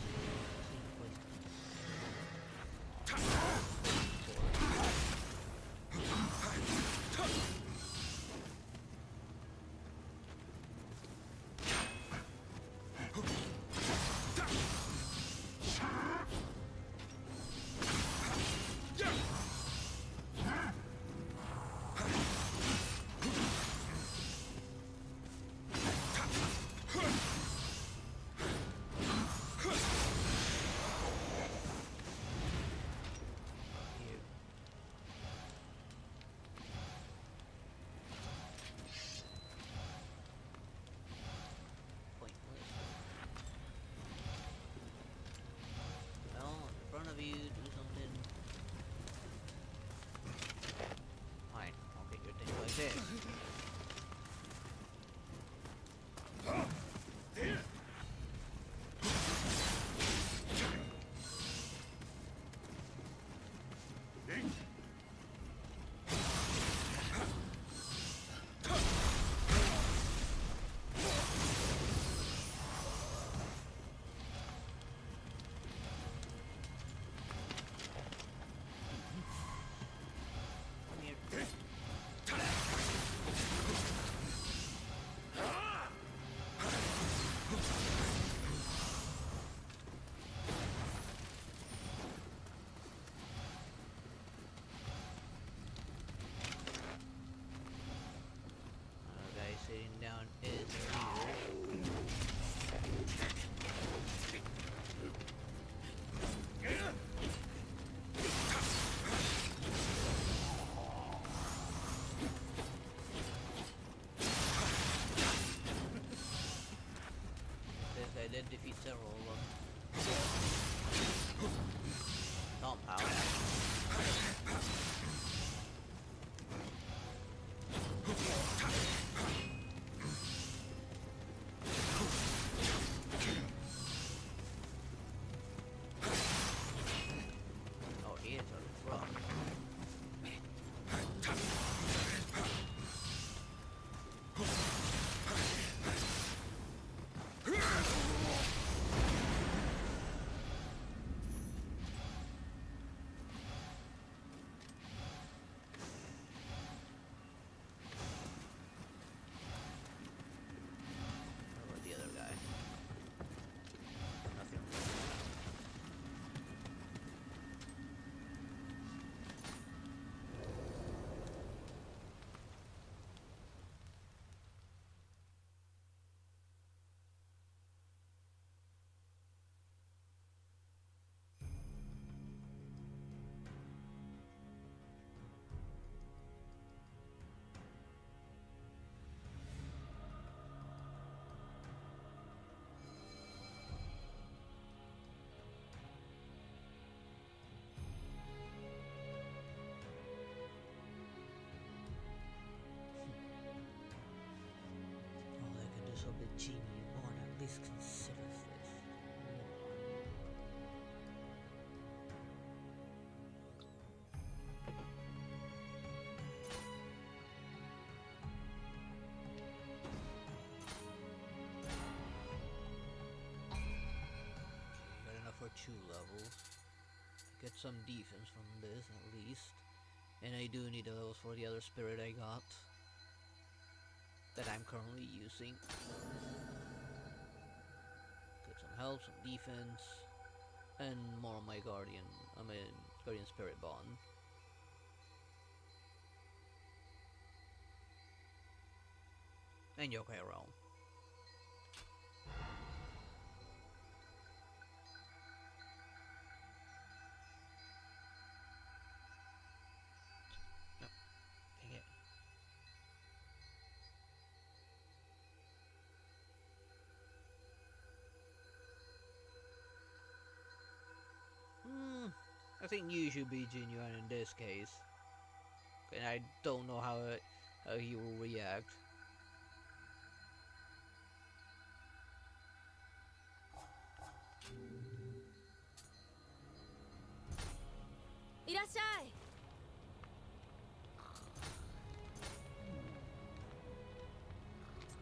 of you, do something. Fine, I'll get your thing like this. Sitting down is this I did defeat several of them. Don't power. So the genie won't at least consider this. 2 levels. Get some defense from this at least. And I do need the levels for the other spirit I got. That I'm currently using. Get some health, some defense. And more of my guardian spirit bond. And yokai realm. No, dang it. I think you should be genuine in this case. And I don't know how he will react. Irashai!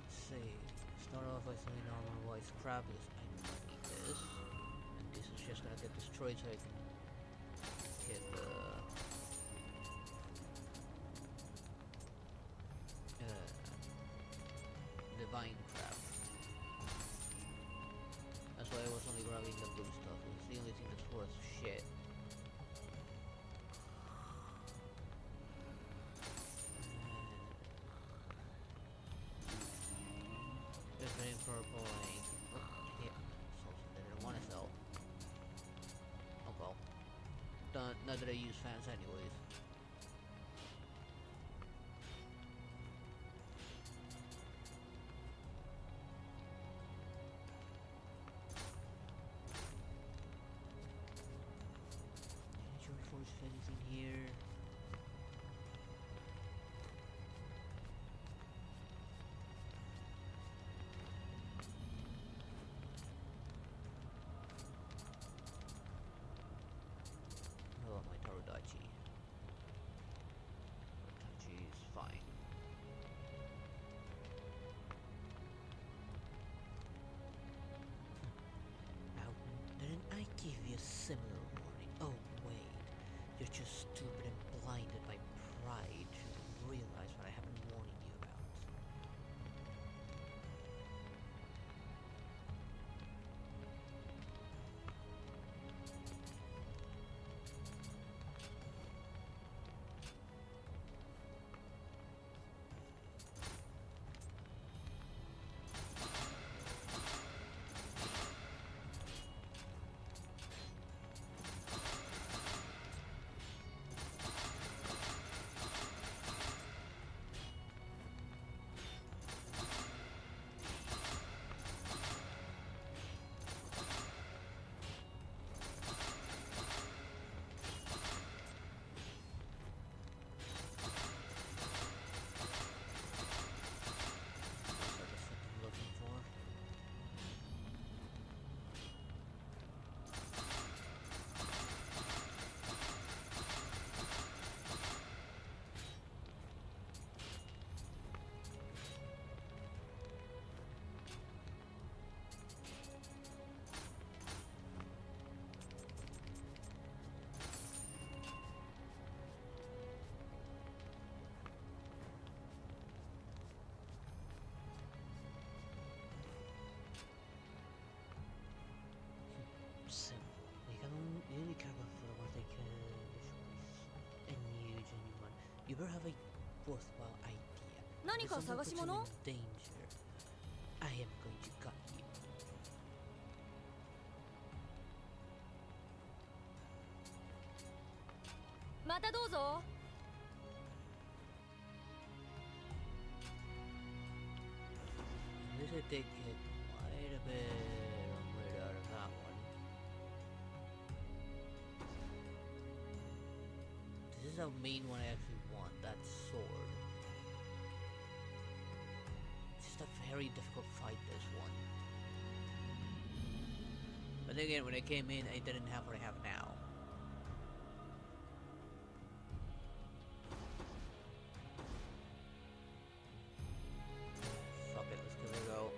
Let's see. Start off by selling armor while scrapless. I don't need this. And this is just gonna get destroyed so I can get the divine crap. That's why I was only grabbing the blue stuff. It's the only thing that's worth shit. Just getting purple ink. Oh, yeah. Something that I didn't want to sell. Oh well. Not that I use fans anyways. Anything here? Oh, my Tarodachi. Tarodachi is fine. Now, didn't I give you a similar warning? Oh, wait. You're just stupid and blinded by pride to realize what I have been warning you about. You only care about for the ones they can visualize. And you, genuine. You better have a worthwhile idea. 何か If someone 探し puts you 物 in danger, I am going to gut you. またどうぞ At least I did get quite a bit of rid out of that one. This is the main one I actually want, that sword. It's just a very difficult fight, this one. But then again, when I came in, I didn't have what I have now. Fuck it, let's give it a go.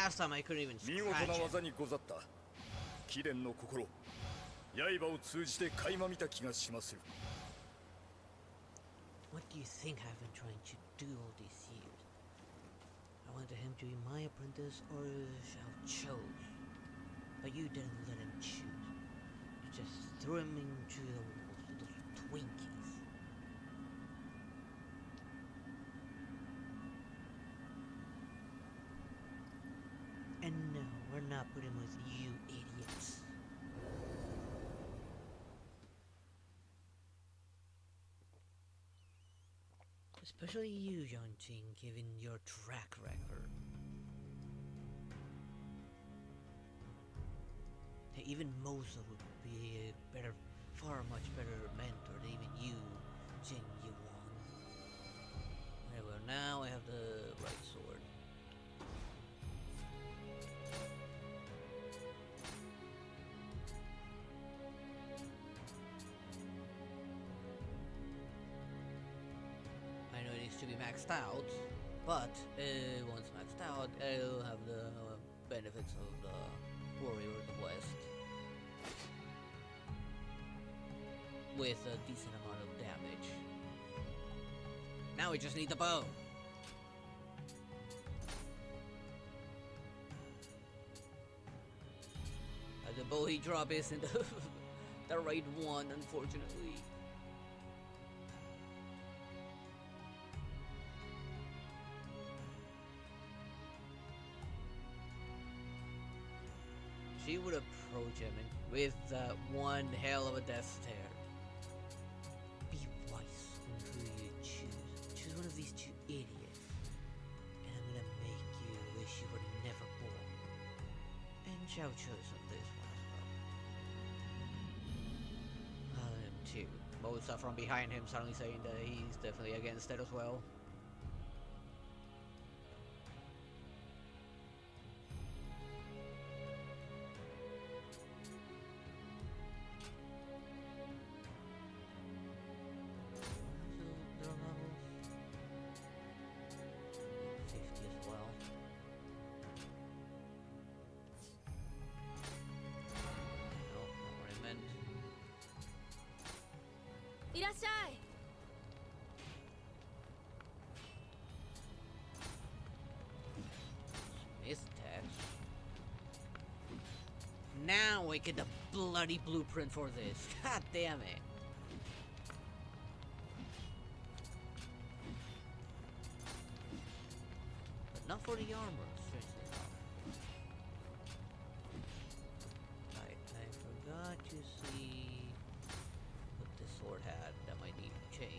last time I couldn't even 見事 scratch な him. 技にござった。貴殿の心、刃を通じて垣間見た気がしまする。 What do you think I've been trying to do all these years? I wanted him to be my apprentice or shall chose. But you didn't let him choose. You just threw him into the walls with those Twinkies. And no, we're not putting with you idiots. Especially you, Yongjing, given your track record. Hey, even Mosa would be a better, far much better mentor than even you, Jing Yuan. Okay, well now I have the right sword. I know it needs to be maxed out, but once maxed out, I'll have the benefits of the Warrior of the West with a decent amount of damage. Now we just need the bow. The bow he dropped isn't the right one, unfortunately. She would approach him with one hell of a death stare. Be wise on who you choose. Choose one of these two idiots, and I'm gonna make you wish you were never born. And Zhao chose on this one as well. Him too. Mosa from behind him suddenly saying that he's definitely against it as well. Now I get the bloody blueprint for this. God damn it. But not for the armor, strangely enough. I forgot to see what this sword had that might need to change.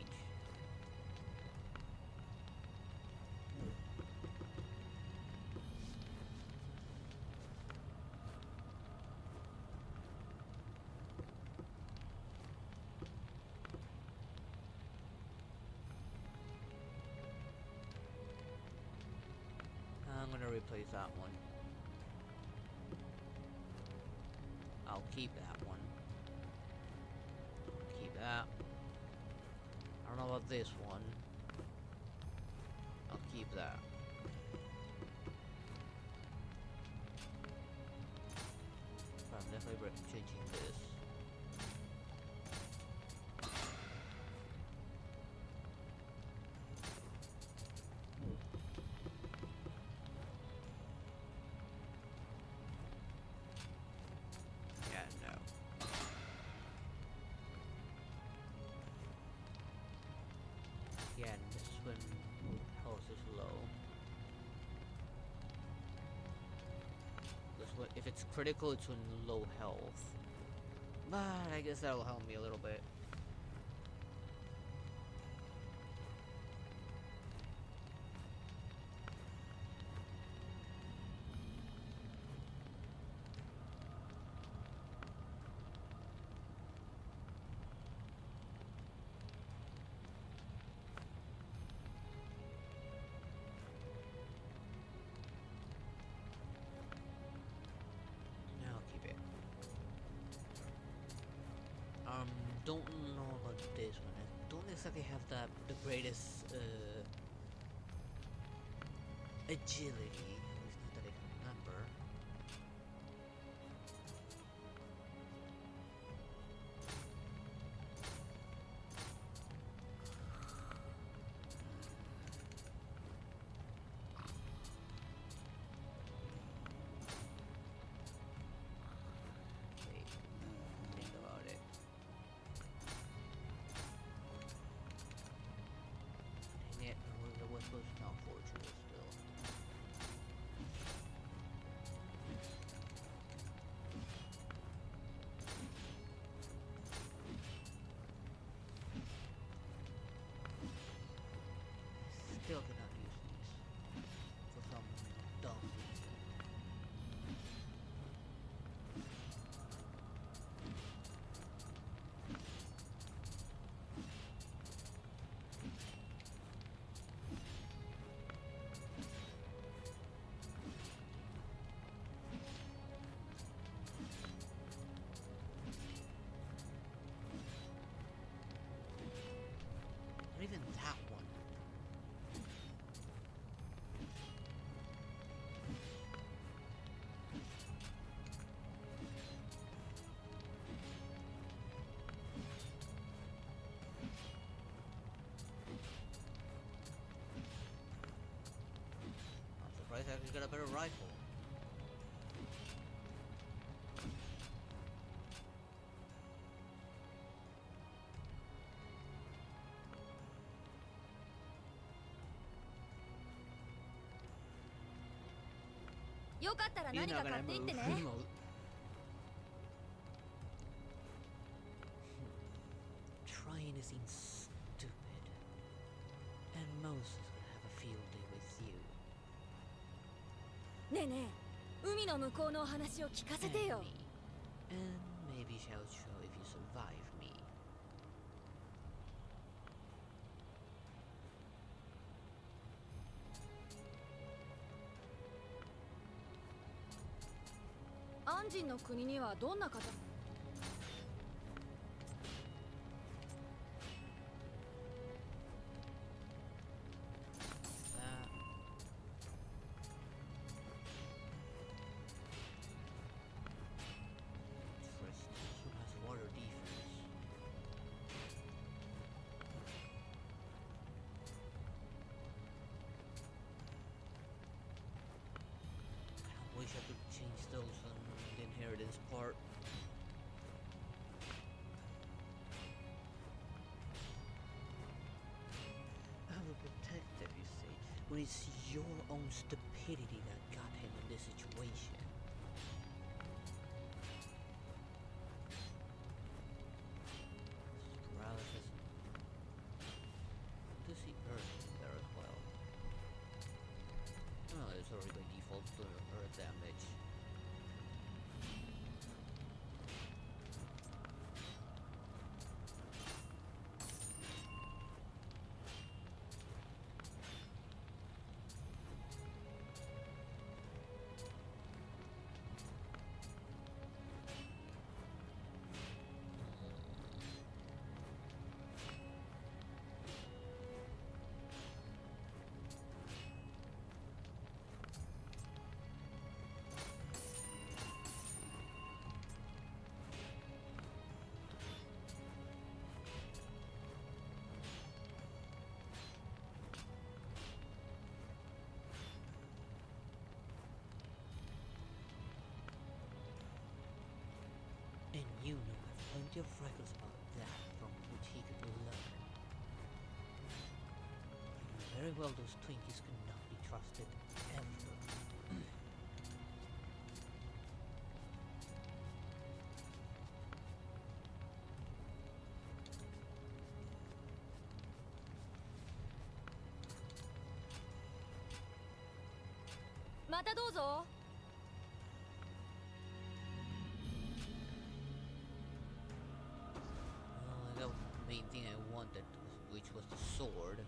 I'm gonna replace that one. I'll keep that one. Keep that. I don't know about this one. I'll keep that. But I'm definitely changing this. Again, this is when health is low. This one, if it's critical, it's when low health. But I guess that'll help me a little bit. Don't know about this one. I don't exactly have the greatest agility. At least not that I can remember. I actually got a better rifle.よかったら You're 何 not か買 gonna っていって move. ね。 Trying to seem stupid. And Moses will have a field day with you. ねえねえ、海の向こうのお話を聞かせて And よ。 me. And maybe shall show if you survive me. アンジンの国にはどんな方？ That. Interesting. Who has water defense? I wish I could change those on the inheritance part. I'm a protector, you say, when it's your own stupidity that got him in this situation. Paralysis. Does he earth there as well? Oh, it's already by default doing earth damage. And you know have plenty of records about that from which he could learn. Very well, those Twinkies could not be trusted ever. "またどうぞ。 I got the main thing I wanted, which was the sword.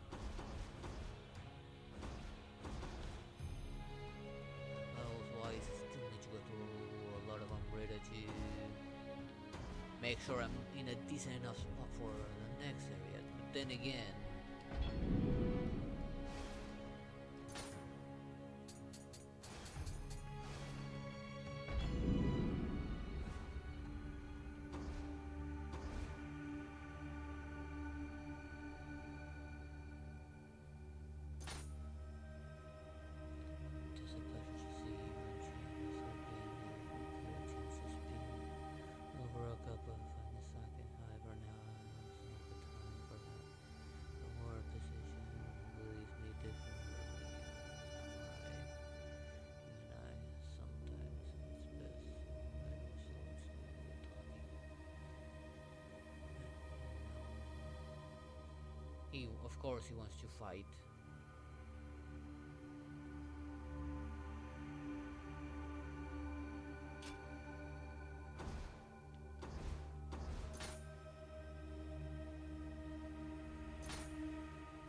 Otherwise, still need to go through a lot of Umbrella to make sure I'm in a decent enough spot for the next area. But then again, it is a pleasure to see you over a cup of fine sake. However, now is not the time for that. The war position believes me differently. Right. Even I sometimes it's best I go slow talking. He, of course, he wants to fight.「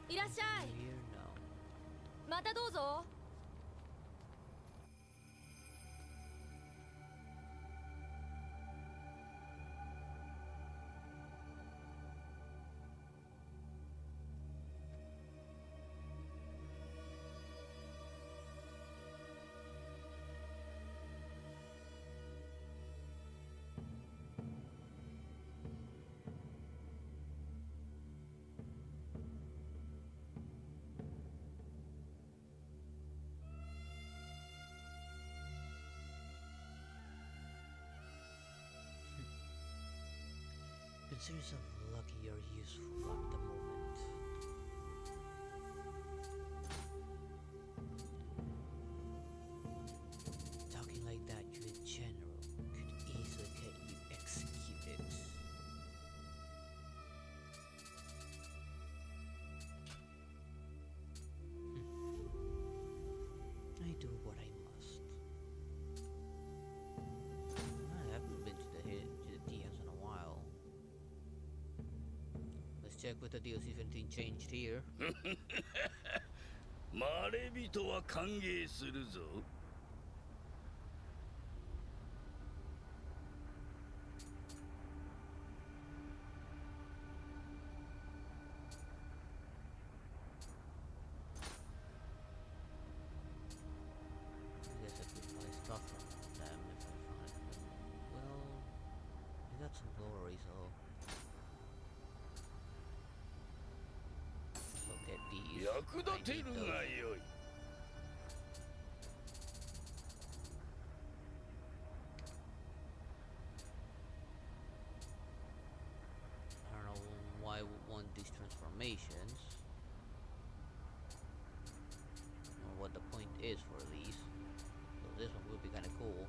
いらっしゃい。 Here now. またどうぞ。」 Well, series of lucky or useful at the moment. Talking like that to a general could easily get you executed. I do what I must. I haven't been to the DMs in a while. Let's check with the deals if anything changed here. まれびとは歓迎するぞ。I guess I could buy stuff from them if I find them. Well, I got some glory, so get these. 役立て I る need が those. よい。I don't know why I would want these transformations, or what the point is for these. So this one would be kind of cool.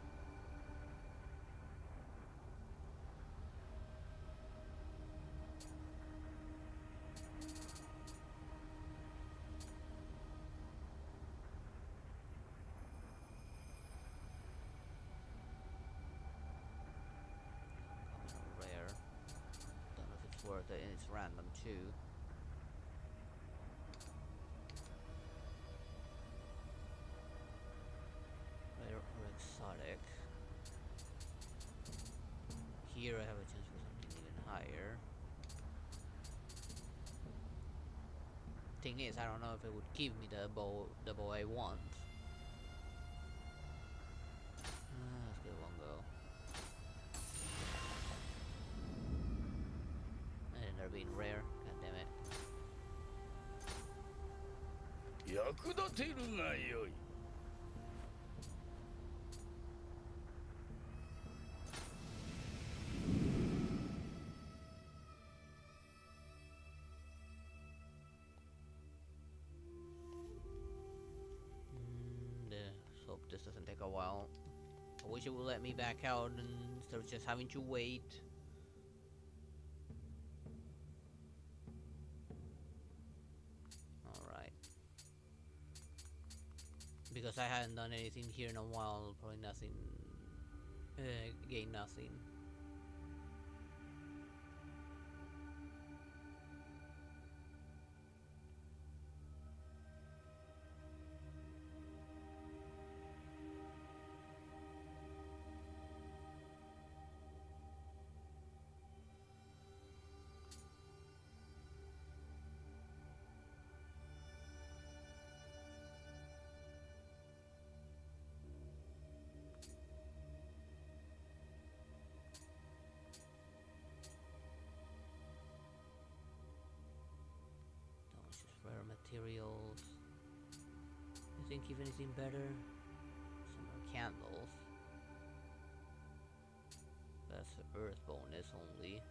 Rare. Don't know if it's worth it, and it's random too. Rare or exotic. Here I have a chance for something even higher. Thing is, I don't know if it would give me the bow I want. Let's give one go. And they're being rare. God damn it. 役立てるがよい。Let's hope this doesn't take a while. I wish it would let me back out instead of just having to wait. Alright. Because I hadn't done anything here in a while, probably nothing. Gain nothing. Rare materials. You think of anything better? Some more candles. That's the earth bonus only.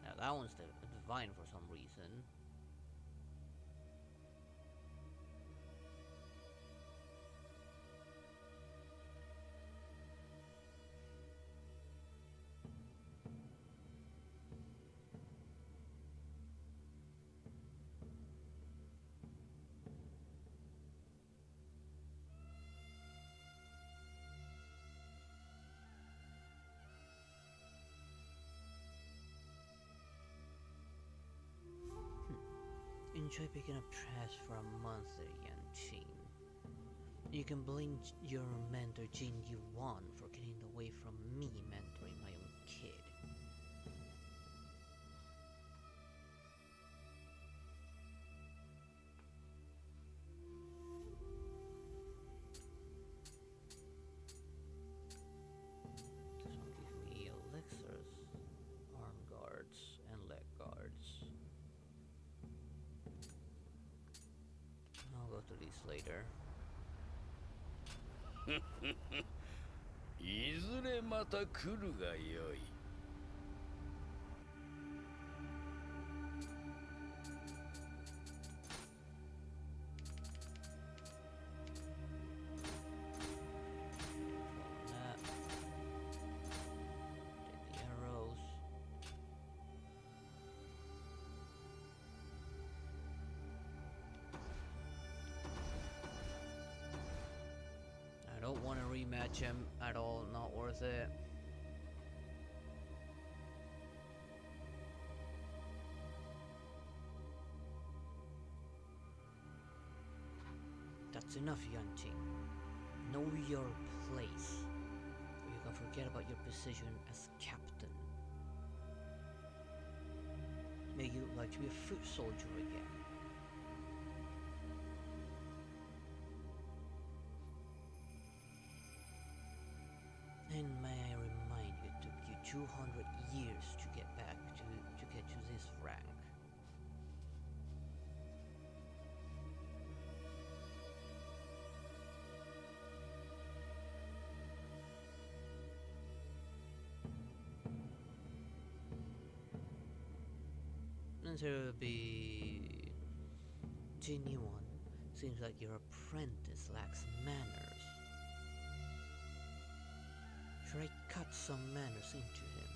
Now that one's the divine for some reason. Enjoy picking up trash for a month there, Yan-Chin. You can blame your mentor Jin you want for getting away from me mentoring my own kid. This one gives me elixirs, arm guards, and leg guards. to this later. いずれまた来るがよい。That. Take the arrows. I don't want to rematch him at all, not worth it. That's enough, Yanqing. Know your place, or you can forget about your position as captain. May you like to be a foot soldier again. And may I remind you, it took you 200 years to get back to get to this rank. And so it'll be genuine. Seems like your apprentice lacks manners. Should I cut some manners into him?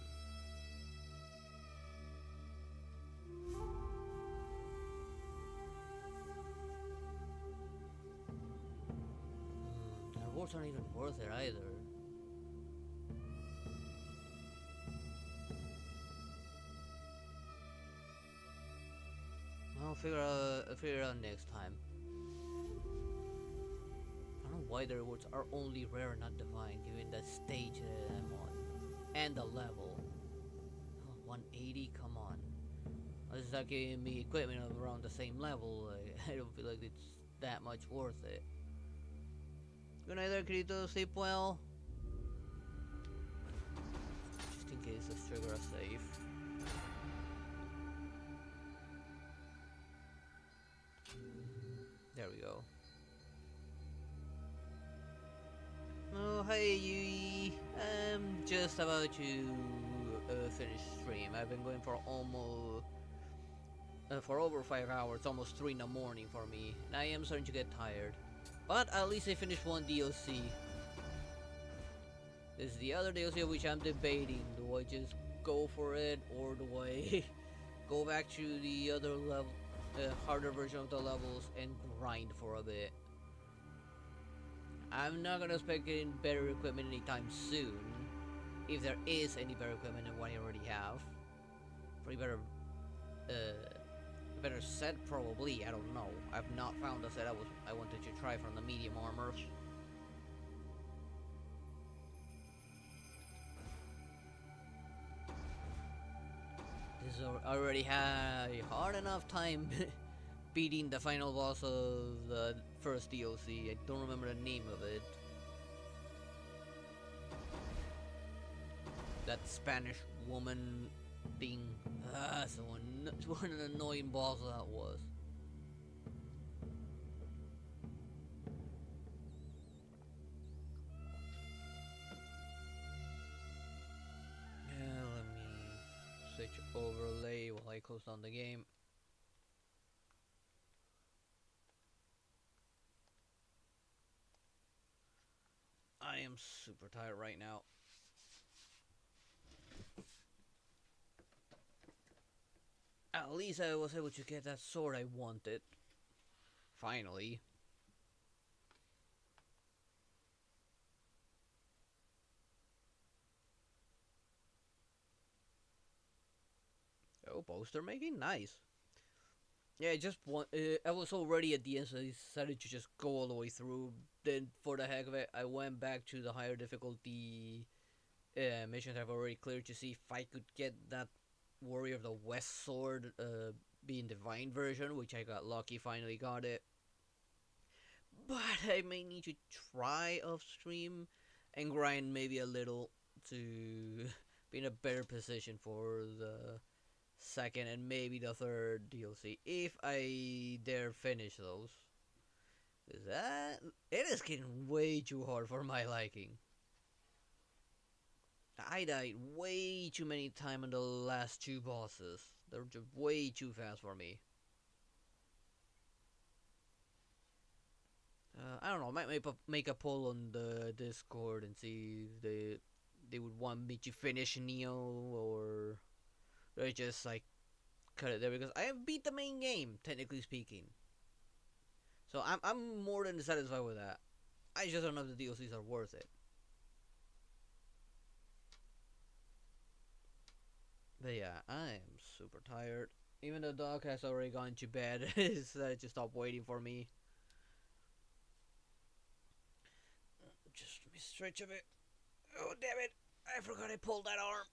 The rewards aren't even worth it either. I'll figure it out next time. I don't know why the rewards are only rare, not divine, given the stage that I'm on and the level. Oh, 180, come on. This is not giving me equipment of around the same level. I don't feel like it's that much worth it. Good night there, Kirito. Sleep well. Just in case, let's trigger a save. There we go. Oh, hey Yui. I'm just about to finish stream. I've been going for almost for over 5 hours, almost 3 in the morning for me, and I am starting to get tired. But at least I finished one DLC. This is the other DLC which I'm debating. Do I just go for it, or do I go back to the other level, harder version of the levels, and grind for a bit? I'm not gonna expect getting better equipment anytime soon, if there is any better equipment than what I already have. Pretty better, better set probably. I don't know. I've not found the set I wanted to try from the medium armors. This already had a hard enough time beating the final boss of the first DLC. I don't remember the name of it. That Spanish woman thing. So what an annoying boss that was. Yeah, let me switch overlay while I close down the game. I am super tired right now. At least I was able to get that sword I wanted. Finally. Oh, poster making? Nice. Yeah, I was already at the end, so I decided to just go all the way through. Then, for the heck of it, I went back to the higher difficulty missions I've already cleared to see if I could get that Warrior of the West sword, being divine version, which I got lucky, finally got it. But I may need to try off stream and grind maybe a little to be in a better position for the second and maybe the third DLC, if I dare finish those. Is that it is getting way too hard for my liking. I died way too many times on the last two bosses. They're just way too fast for me. I don't know. I might make a poll on the Discord and see if they would want me to finish Nioh or they just like cut it there because I have beat the main game technically speaking. So I'm more than satisfied with that. I just don't know if the DLCs are worth it. But yeah, I am super tired. Even the dog has already gone to bed. It's to stop waiting for me. Just let me stretch a bit. Oh damn it! I forgot I pulled that arm.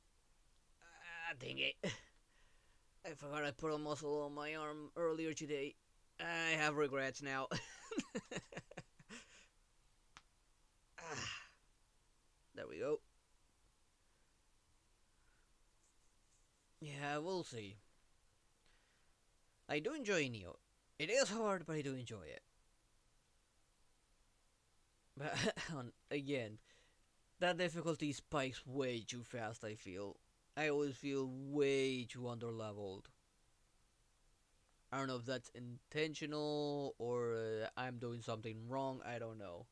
Ah, dang it! I forgot I put a muscle on my arm earlier today. I have regrets now. Ah, there we go. Yeah, we'll see. I do enjoy Nioh. It is hard, but I do enjoy it. But again, that difficulty spikes way too fast, I feel. I always feel way too underleveled. I don't know if that's intentional or I'm doing something wrong, I don't know.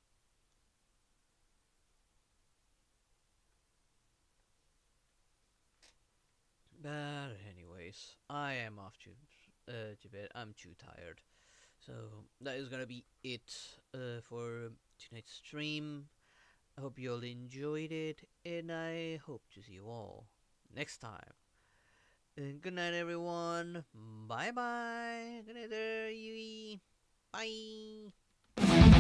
But anyways, I am off to bed. I'm too tired. So that is gonna be it for tonight's stream. I hope you all enjoyed it, and I hope to see you all next time. And good night, everyone. Bye bye. Good night there, Yui. Bye.